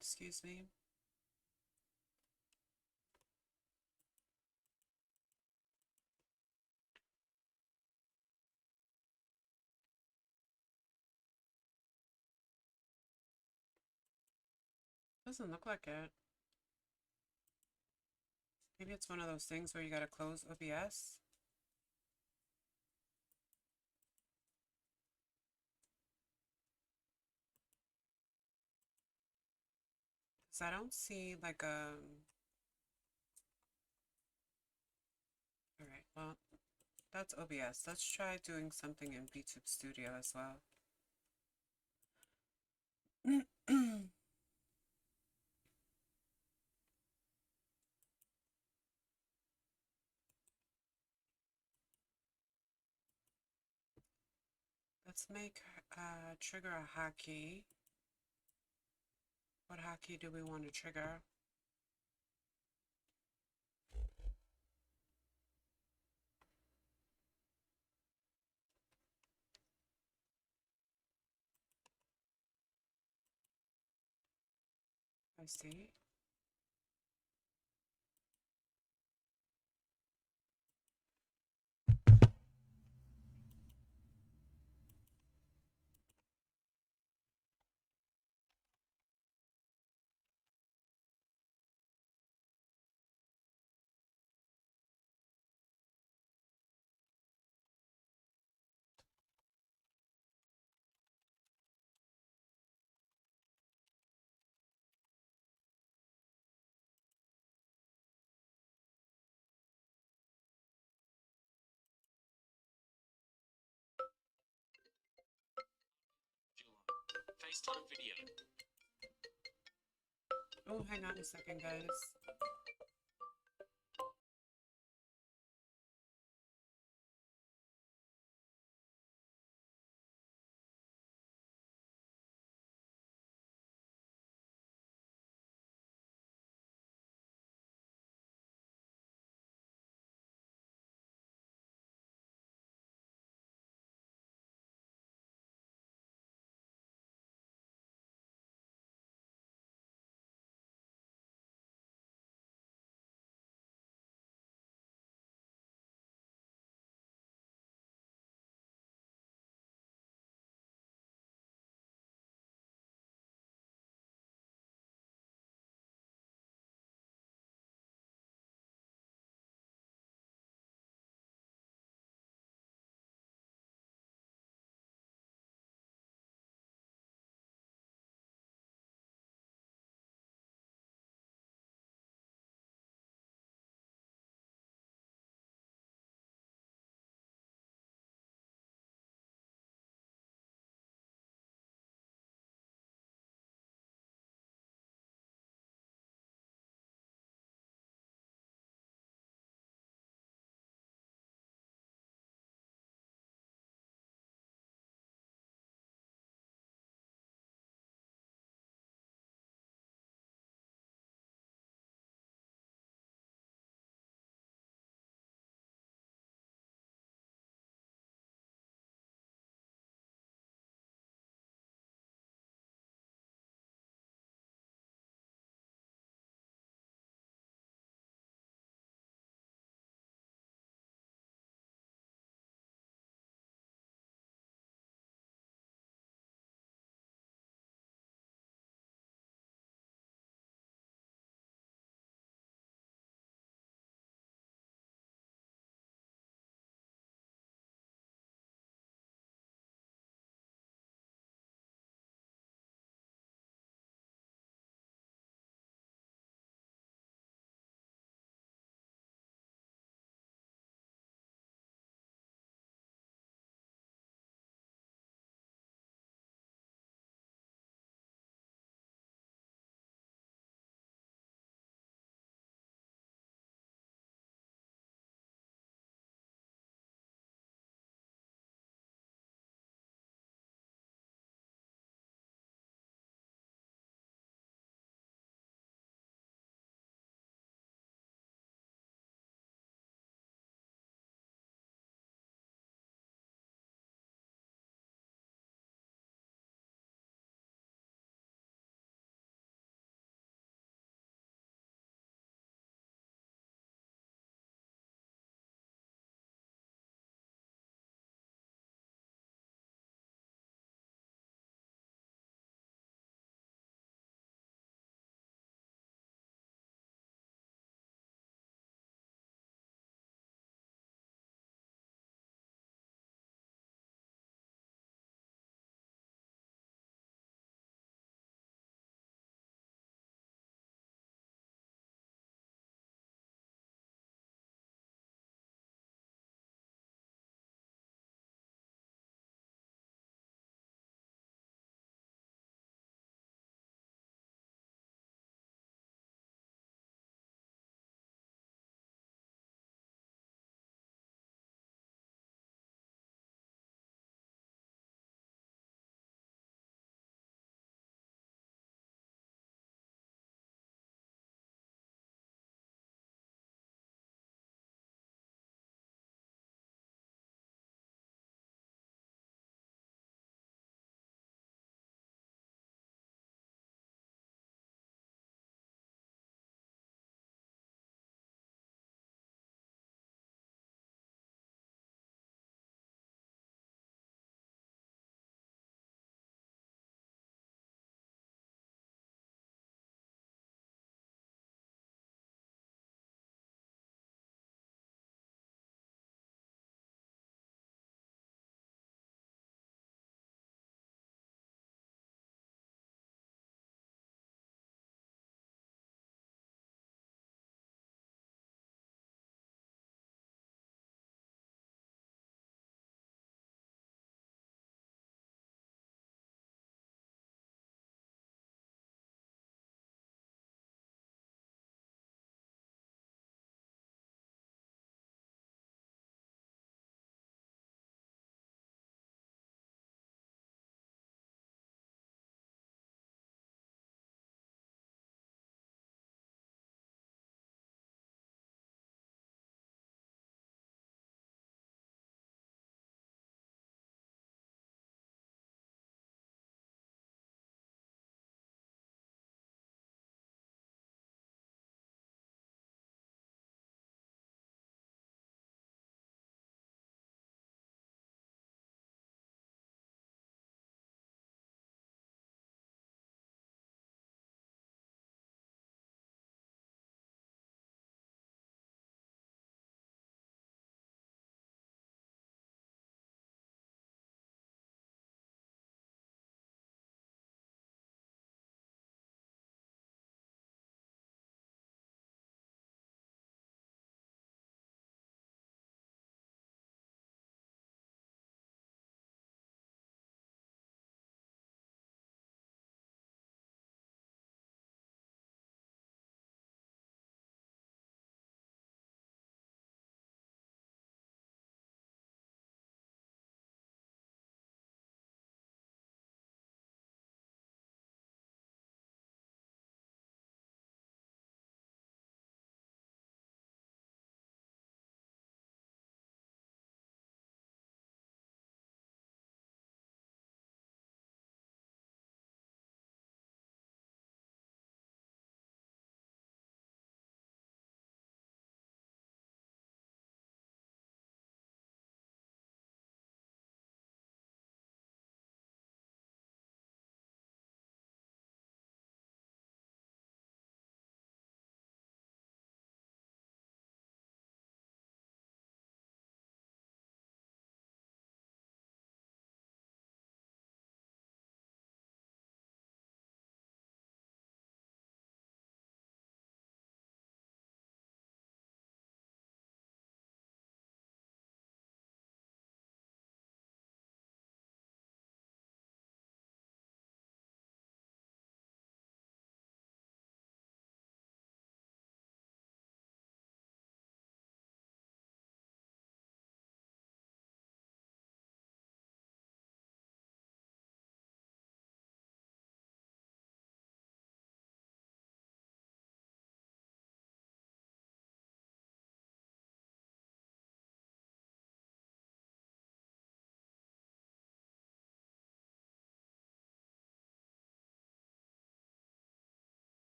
Excuse me. Doesn't look like it. Maybe it's one of those things where you gotta close OBS. Because I don't see like a... Alright, well, that's OBS. Let's try doing something in VTube Studio as well. Let's make trigger a hotkey. What hotkey do we want to trigger? I see. FaceTime video. Oh, hang on a second, guys.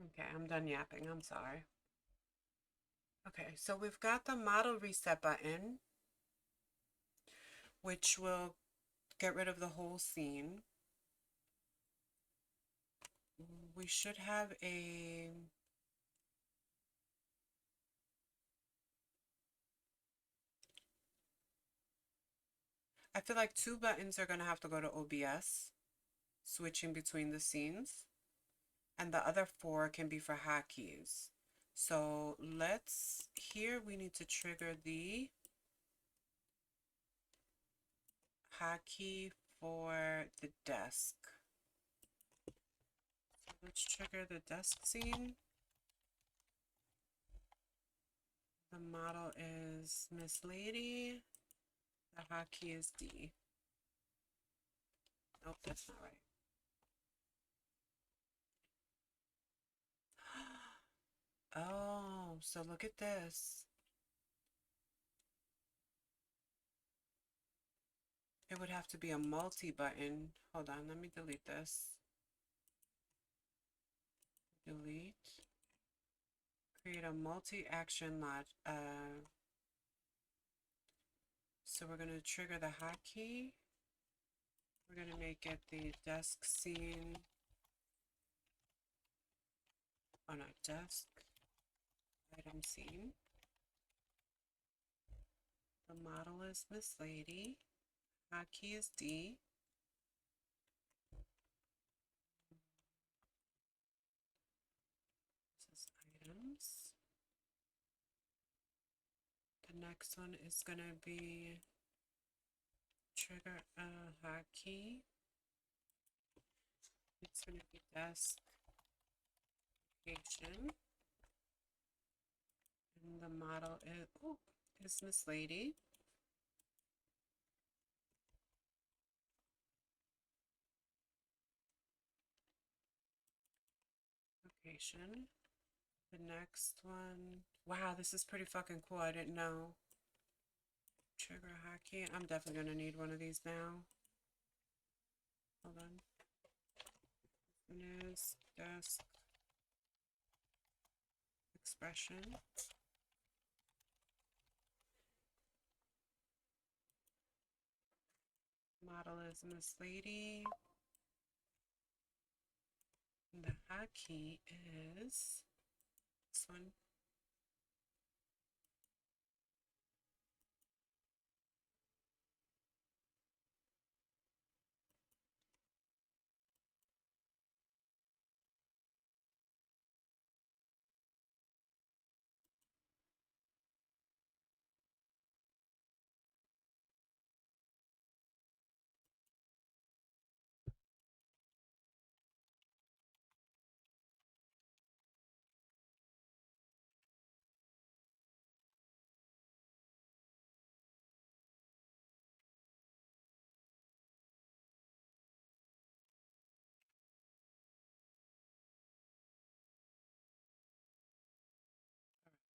Okay, I'm done yapping. I'm sorry. Okay, so we've got the model reset button, which will get rid of the whole scene. We should have a... I feel like 2 buttons are going to have to go to OBS, switching between the scenes, and the other 4 can be for hotkeys. So let's, here we need to trigger the hotkey for the desk. So let's trigger the desk scene. The model is Miss Lady. The hotkey is D. Nope, that's not right. Oh, so look at this. It would have to be a multi-button. Hold on, let me delete this. Delete. Create a multi-action lot. So we're going to trigger the hotkey. We're going to make it the desk scene. Oh, not desk. Item scene. The model is Miss Lady. Hotkey is D. This is items. The next one is going to be trigger a hotkey. It's going to be desk location. And the model is Miss Lady. Location. The next one. Wow, this is pretty fucking cool. I didn't know. Trigger hotkey. I'm definitely gonna need one of these now. Hold on. News, desk, expression. Model is Miss Lady. And the hotkey is this one.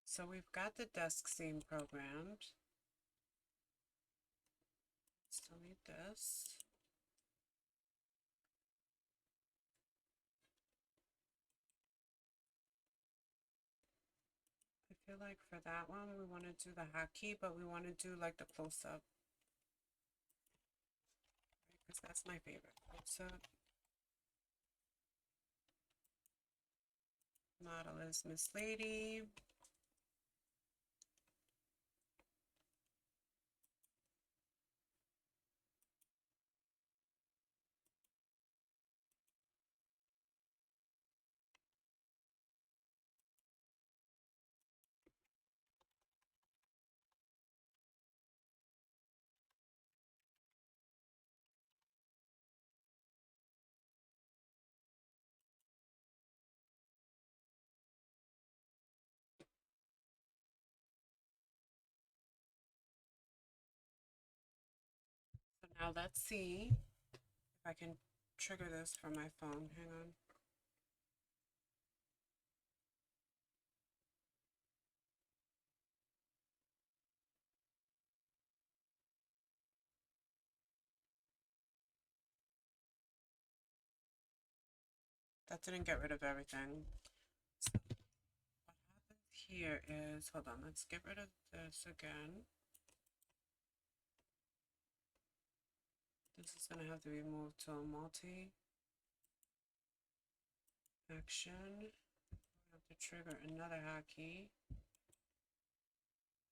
So we've got the desk scene programmed. Let's delete this. I feel like for that one, we want to do the hotkey, but we want to do like the close-up. Because that's my favorite close-up. Model is Miss Lady. So now let's see if I can trigger this from my phone. Hang on. That didn't get rid of everything. So what happens here is, hold on, let's get rid of this again. This is going to have to be moved to a multi-action. I have to trigger another hotkey.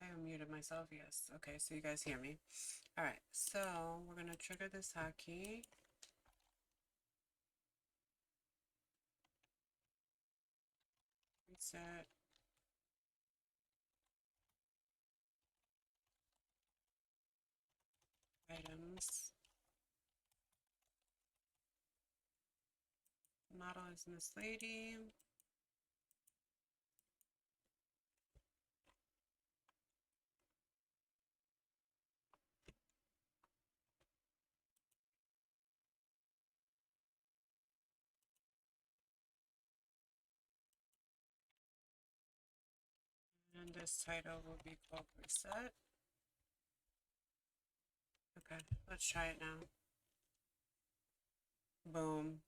I unmuted myself, yes. Okay, so you guys hear me. All right, so we're going to trigger this hotkey. Reset. Items. Model is Miss Lady. And this title will be called Reset. Okay, let's try it now. Boom.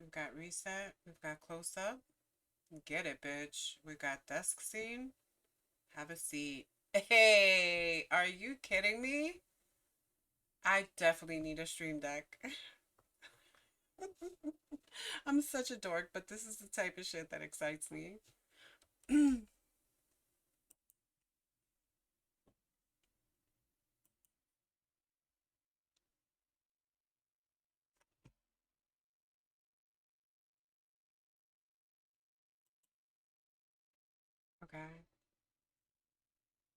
We've got reset. We've got close up. Get it, bitch. We got desk scene. Have a seat. Hey, are you kidding me? I definitely need a stream deck. I'm such a dork, but this is the type of shit that excites me. Okay.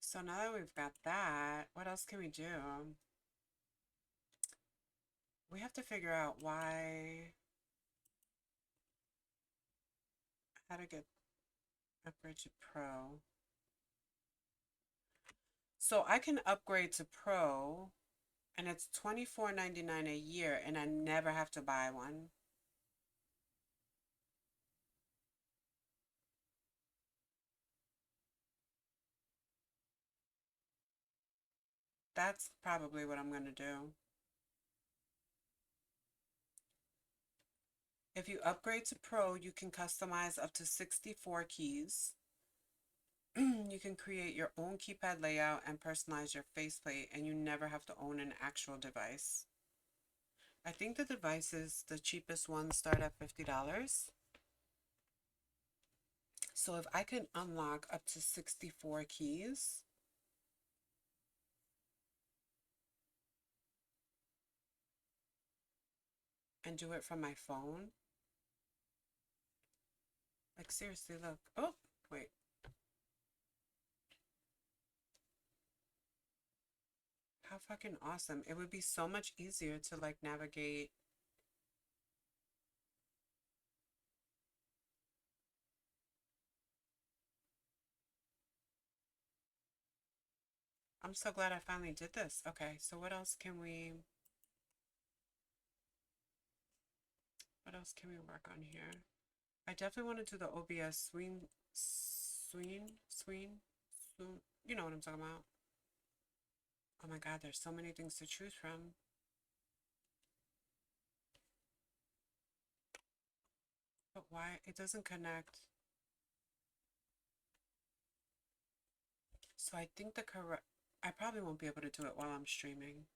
So now that we've got that, what else can we do? We have to figure out how to get upgrade to Pro. So I can upgrade to Pro, and it's $24.99 a year, and I never have to buy one. That's probably what I'm going to do. If you upgrade to Pro, you can customize up to 64 keys. You can create your own keypad layout and personalize your faceplate, and you never have to own an actual device. I think the devices, the cheapest ones, start at $50. So if I can unlock up to 64 keys, and do it from my phone, like seriously, look. Oh, wait. How fucking awesome. It would be so much easier to like navigate. I'm so glad I finally did this. Okay, so what else can we work on here? I definitely want to do the OBS swing. You know what I'm talking about. Oh my God, there's so many things to choose from. But why? It doesn't connect. So I think I probably won't be able to do it while I'm streaming.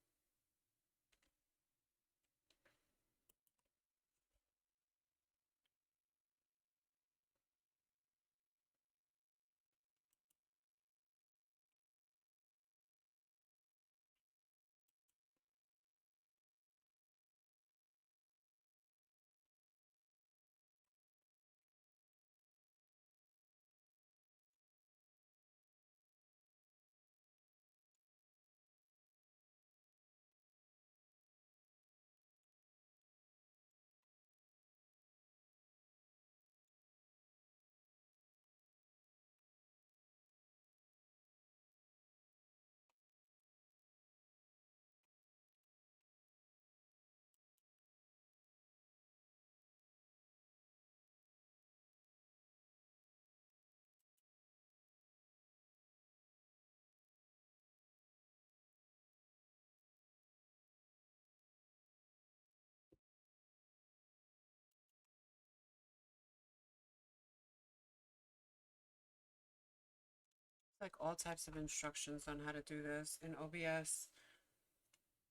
Like all types of instructions on how to do this in OBS,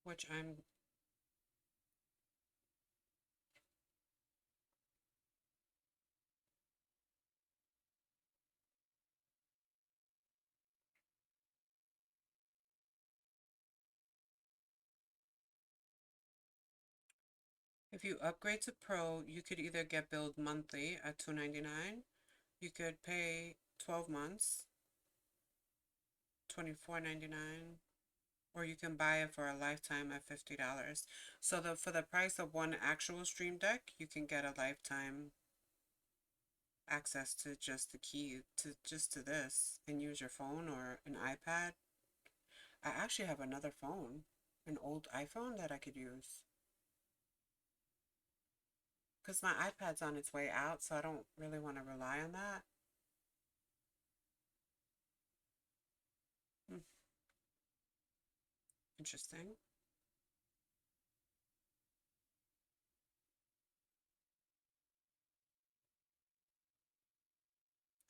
which I'm if you upgrade to Pro, you could either get billed monthly at $2.99, you could pay 12 months, $24.99, or you can buy it for a lifetime at $50. So for the price of one actual Stream Deck, you can get a lifetime access to just the key to this and use your phone or an iPad. I actually have another phone, an old iPhone that I could use. Because my iPad's on its way out, so I don't really want to rely on that. Hmm. Interesting.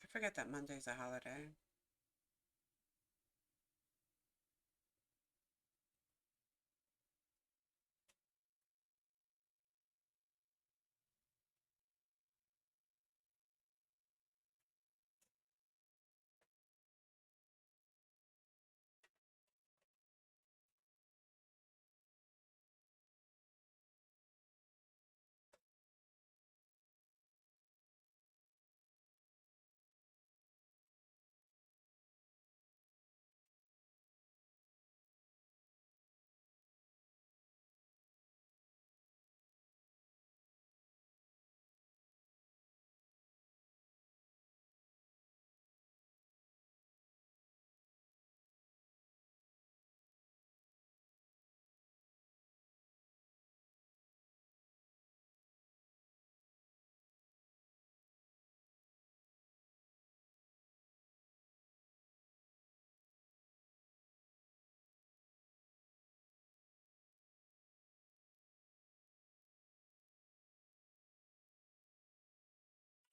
I forget that Monday's a holiday.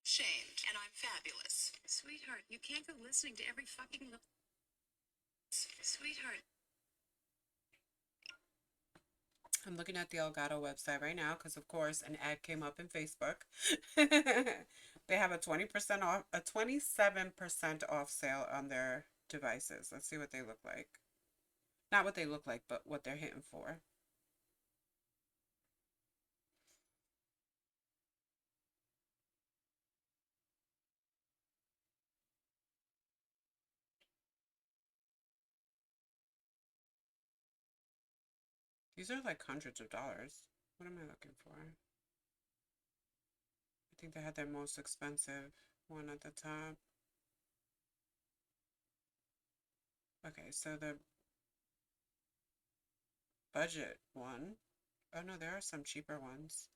Shamed, and I'm fabulous. Sweetheart, you can't go listening to every fucking. Sweetheart. I'm looking at the Elgato website right now because, of course, an ad came up in Facebook. They have a 20% off, a 27% off sale on their devices. Let's see what they look like. Not what they look like, but what they're hitting for. These are like hundreds of dollars. What am I looking for? I think they had their most expensive one at the top. Okay, so the budget one. Oh no, there are some cheaper ones.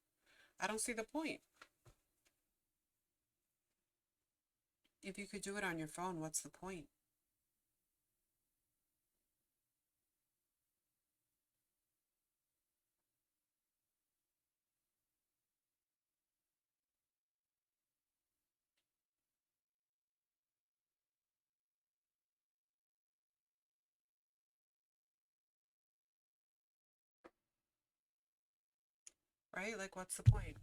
I don't see the point. If you could do it on your phone, what's the point? Right? Like, what's the point?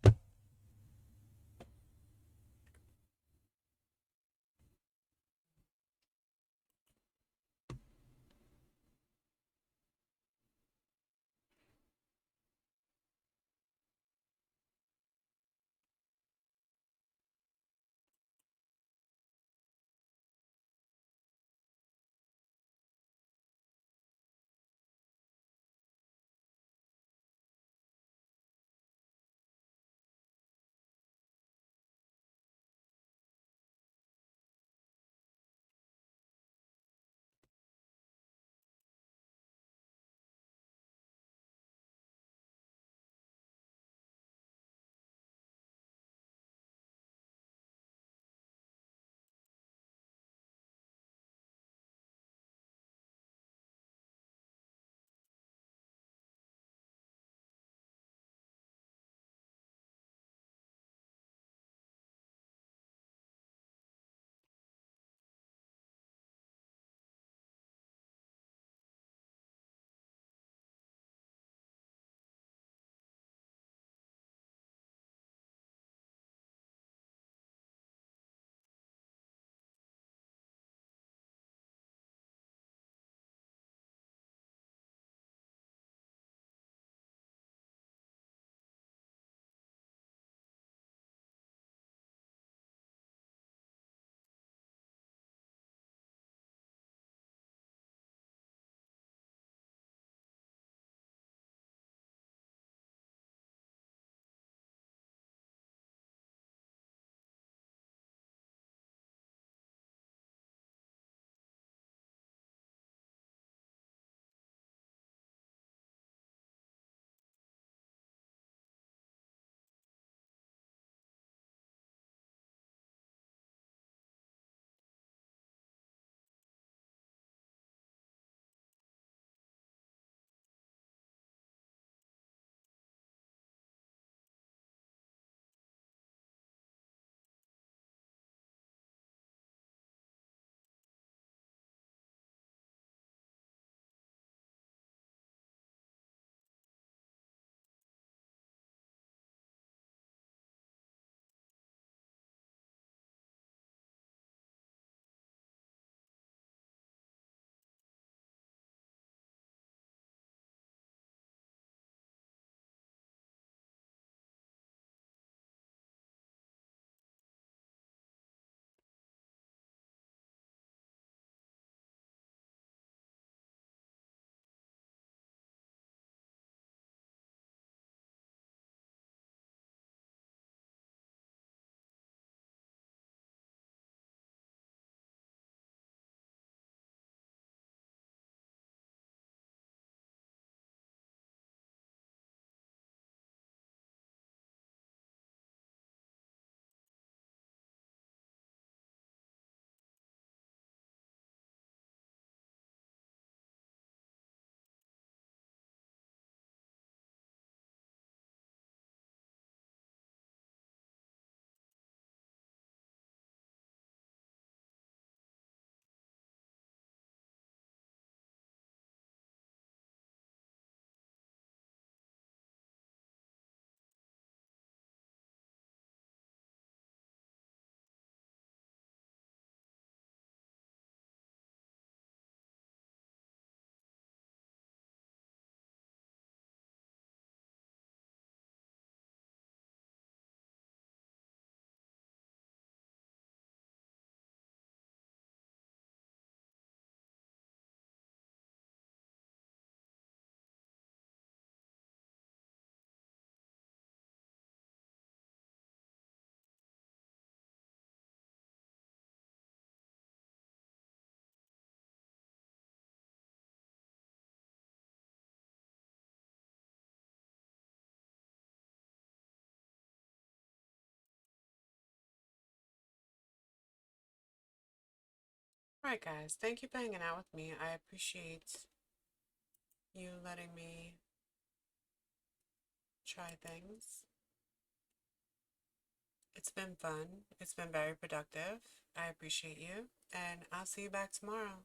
Alright, guys, thank you for hanging out with me. I appreciate you letting me try things. It's been fun. It's been very productive. I appreciate you, and I'll see you back tomorrow.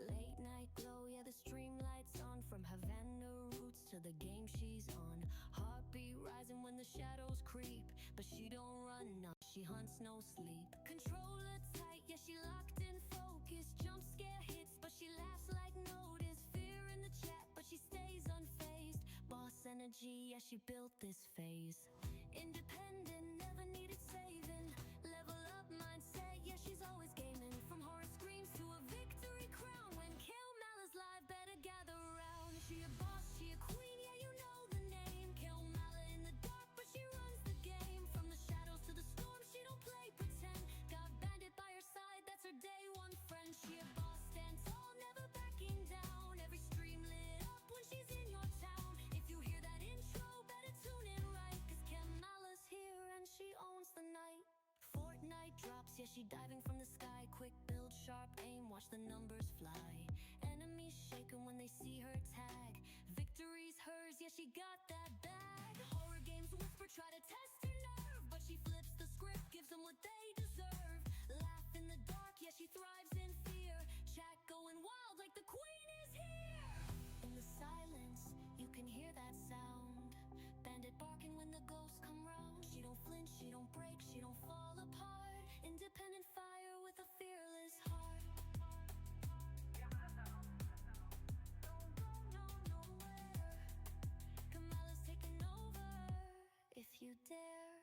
Late night glow, yeah, the streamlights on. From Havana roots to the game she's on. Heartbeat rising when the shadows creep, but she don't run, no, she hunts, no sleep. Control her tight, yeah, she locked in focus. Jump scare hits, but she laughs like notice. Fear in the chat, but she stays unfazed. Boss energy, yeah, she built this phase. Independent, never needed saving. Level up mindset, yeah, she's always gaming. From horror screams to a victory crown. When Kill Malice live, better gather around. She a boss, she a queen, yeah, you know the name. Kill Malice in the dark, but she runs the game. From the shadows to the storm, she don't play pretend. Got Bandit by her side, that's her day one friend. She a boss, stand tall, never backing down. Every stream lit up when she's in your town. If you hear that intro, better tune in right, cause Kill Malice here and she owns the night. Fortnite drops, yeah, she diving from the sky. Quick build, sharp aim, watch the numbers fly. Enemies shaking when they see her tag. Victory's hers, yeah, she got that bag. Horror games whisper, try to test her nerve, but she flips the script, gives them what they deserve. Laugh in the dark, yeah, she thrives in fear. Chat going wild like the queen is here. In the silence, you can hear that sound. Bandit barking when the ghosts come round. She don't flinch, she don't break, she don't fall apart. Independent fire with a fearless heart. Don't go nowhere. Kamala's taking over if you dare.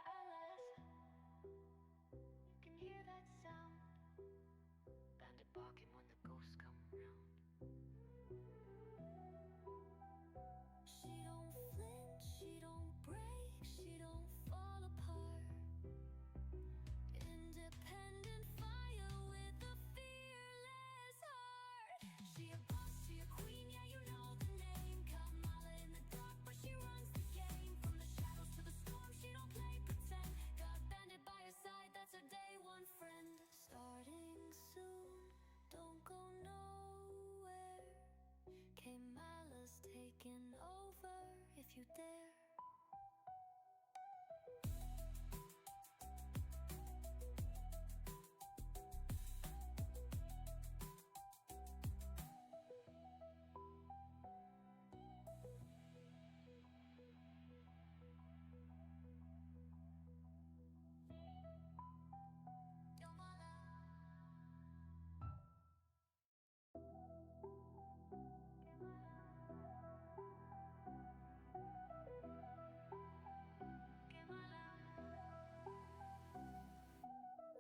Alice, you can hear that sound. Bandit barking when the ghosts come round. She don't flinch, she don't break, she don't fall apart. Independent fire with a fearless heart. She a boss, she a queen, yeah, you know the name. Kamala in the dark, but she runs the game. From the shadows to the storm, she don't play pretend. Got Bandit by her side, that's her day one friend. Starting soon, don't go nowhere. Kamala's taking over if you dare.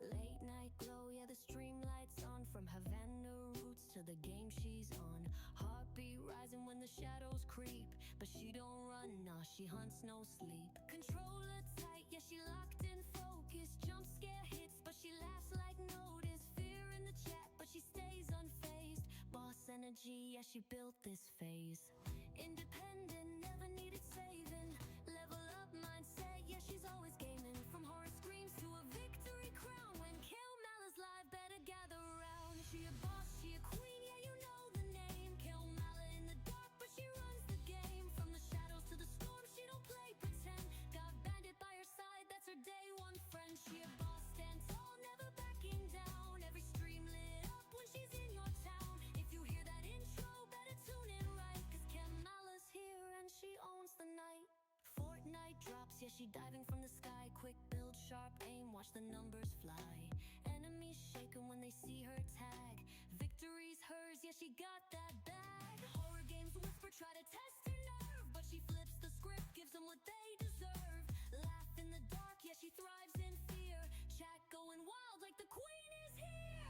Late night glow, yeah, the streamlights on. From Havana roots to the game she's on. Heartbeat rising when the shadows creep, but she don't run, nah, she hunts, no sleep. Control her tight, yeah, she locked in focus. Jump scare hits, but she laughs like notice. Fear in the chat, but she stays unfazed. Boss energy, yeah, she built this phase. Independent, never needed saving. Level up mindset, yeah, she's always gaming. From horror screams to a victory crown. When Kill Malice live, better gather around. She a boss, she a queen, yeah, you know the name. Kill Malice in the dark, but she runs the game. From the shadows to the storm, she don't play pretend. Got she diving from the sky. Quick build, sharp aim, watch the numbers fly. Enemies shaken when they see her tag. Victory's hers, yeah, she got that bag. Horror games whisper, try to test her nerve, but she flips the script, gives them what they deserve. Laugh in the dark, yeah, she thrives in fear. Chat going wild like the queen is here.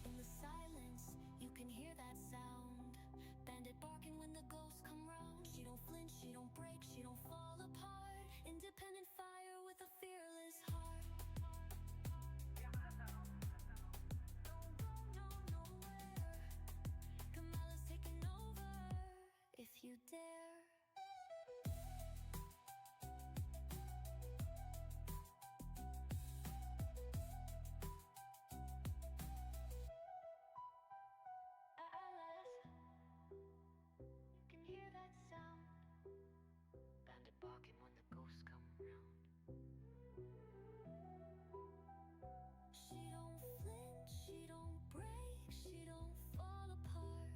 In the silence, you can hear that sound. Bandit barking when the ghosts come round. She don't flinch, she don't break, she don't fall apart. Independent fire with a fearless heart. Don't go nowhere. Kamala's taking over if you dare. Alice, you can hear that sound. Bandit barking when the ghosts come around. She don't flinch, she don't break, she don't fall apart.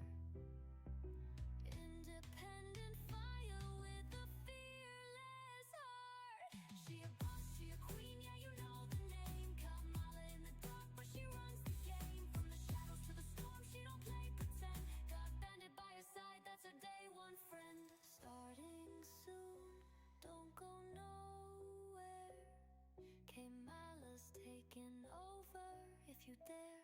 Independent fire with a fearless heart. She a boss, she a queen, yeah, you know the name. Kamala in the dark, but she runs the game. From the shadows to the storm, she don't play pretend. Got Bandit by her side, that's her day one friend. Starting soon, don't go nowhere. Kamala's taking over if you dare.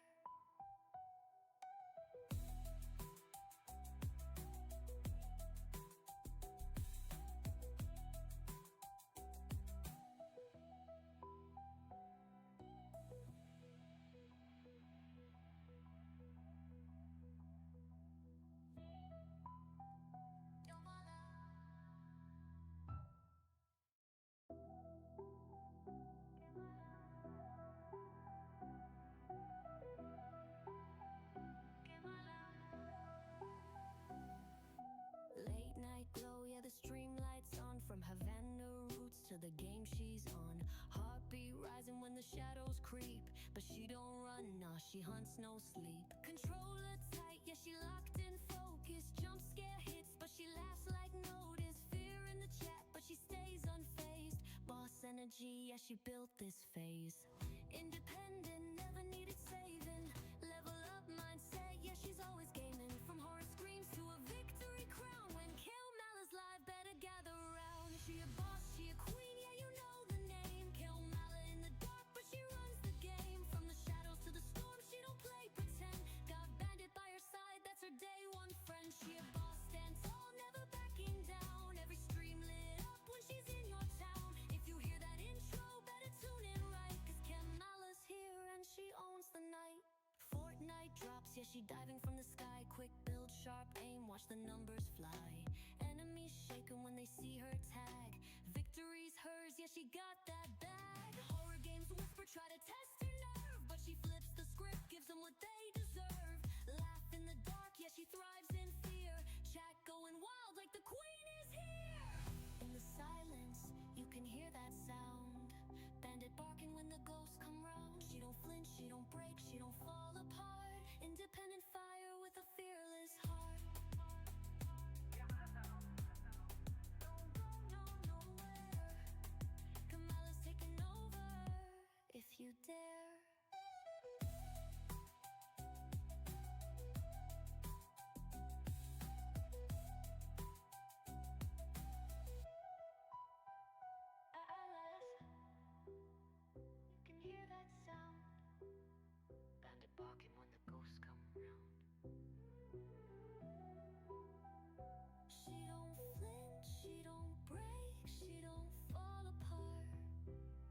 Late night glow, yeah, the stream lights on. From Havana roots to the game she's on. Heartbeat rising when the shadows creep, but she don't run, nah, she hunts no sleep. Control her tight, yeah, she locked in focus. Jump scare hits, but she laughs like notice. Fear in the chat, but she stays unfazed. Boss energy, yeah, she built this phase. Independent, never needed saving. Level up mindset, yeah, she's always gaming. From horror screams to a victory crown. When Kill Mala's live, better gather around. She a boss, she a queen, yeah, you know the name. Kill Mala in the dark, but she runs the game. From the shadows to the storm, she don't play pretend. Got Bandit by her side, that's her day one friend. She a boss, stand tall, never backing down. Every stream lit up when she's in your town. If you hear that intro, better tune in right, cause Kamala's here and she owns the night. Fortnite drops, yeah, she diving from the sky. Quick build, sharp aim, watch the numbers fly. Enemies shaken when they see her tag. Victory's hers, yeah, she got that bag. Horror games whisper, try to test her nerve, but she flips the script, gives them what they deserve. Laugh in the dark, yeah, she thrives in fear. Chat going wild like the queen is here. In the silence, you can hear that sound. Bandit barking when the ghosts come round. She don't flinch, she don't break, she don't fall apart. Independent fire with a fearless heart. Don't go nowhere. Kamala's taking over if you dare. Alice, you can hear that sound. Bandit barking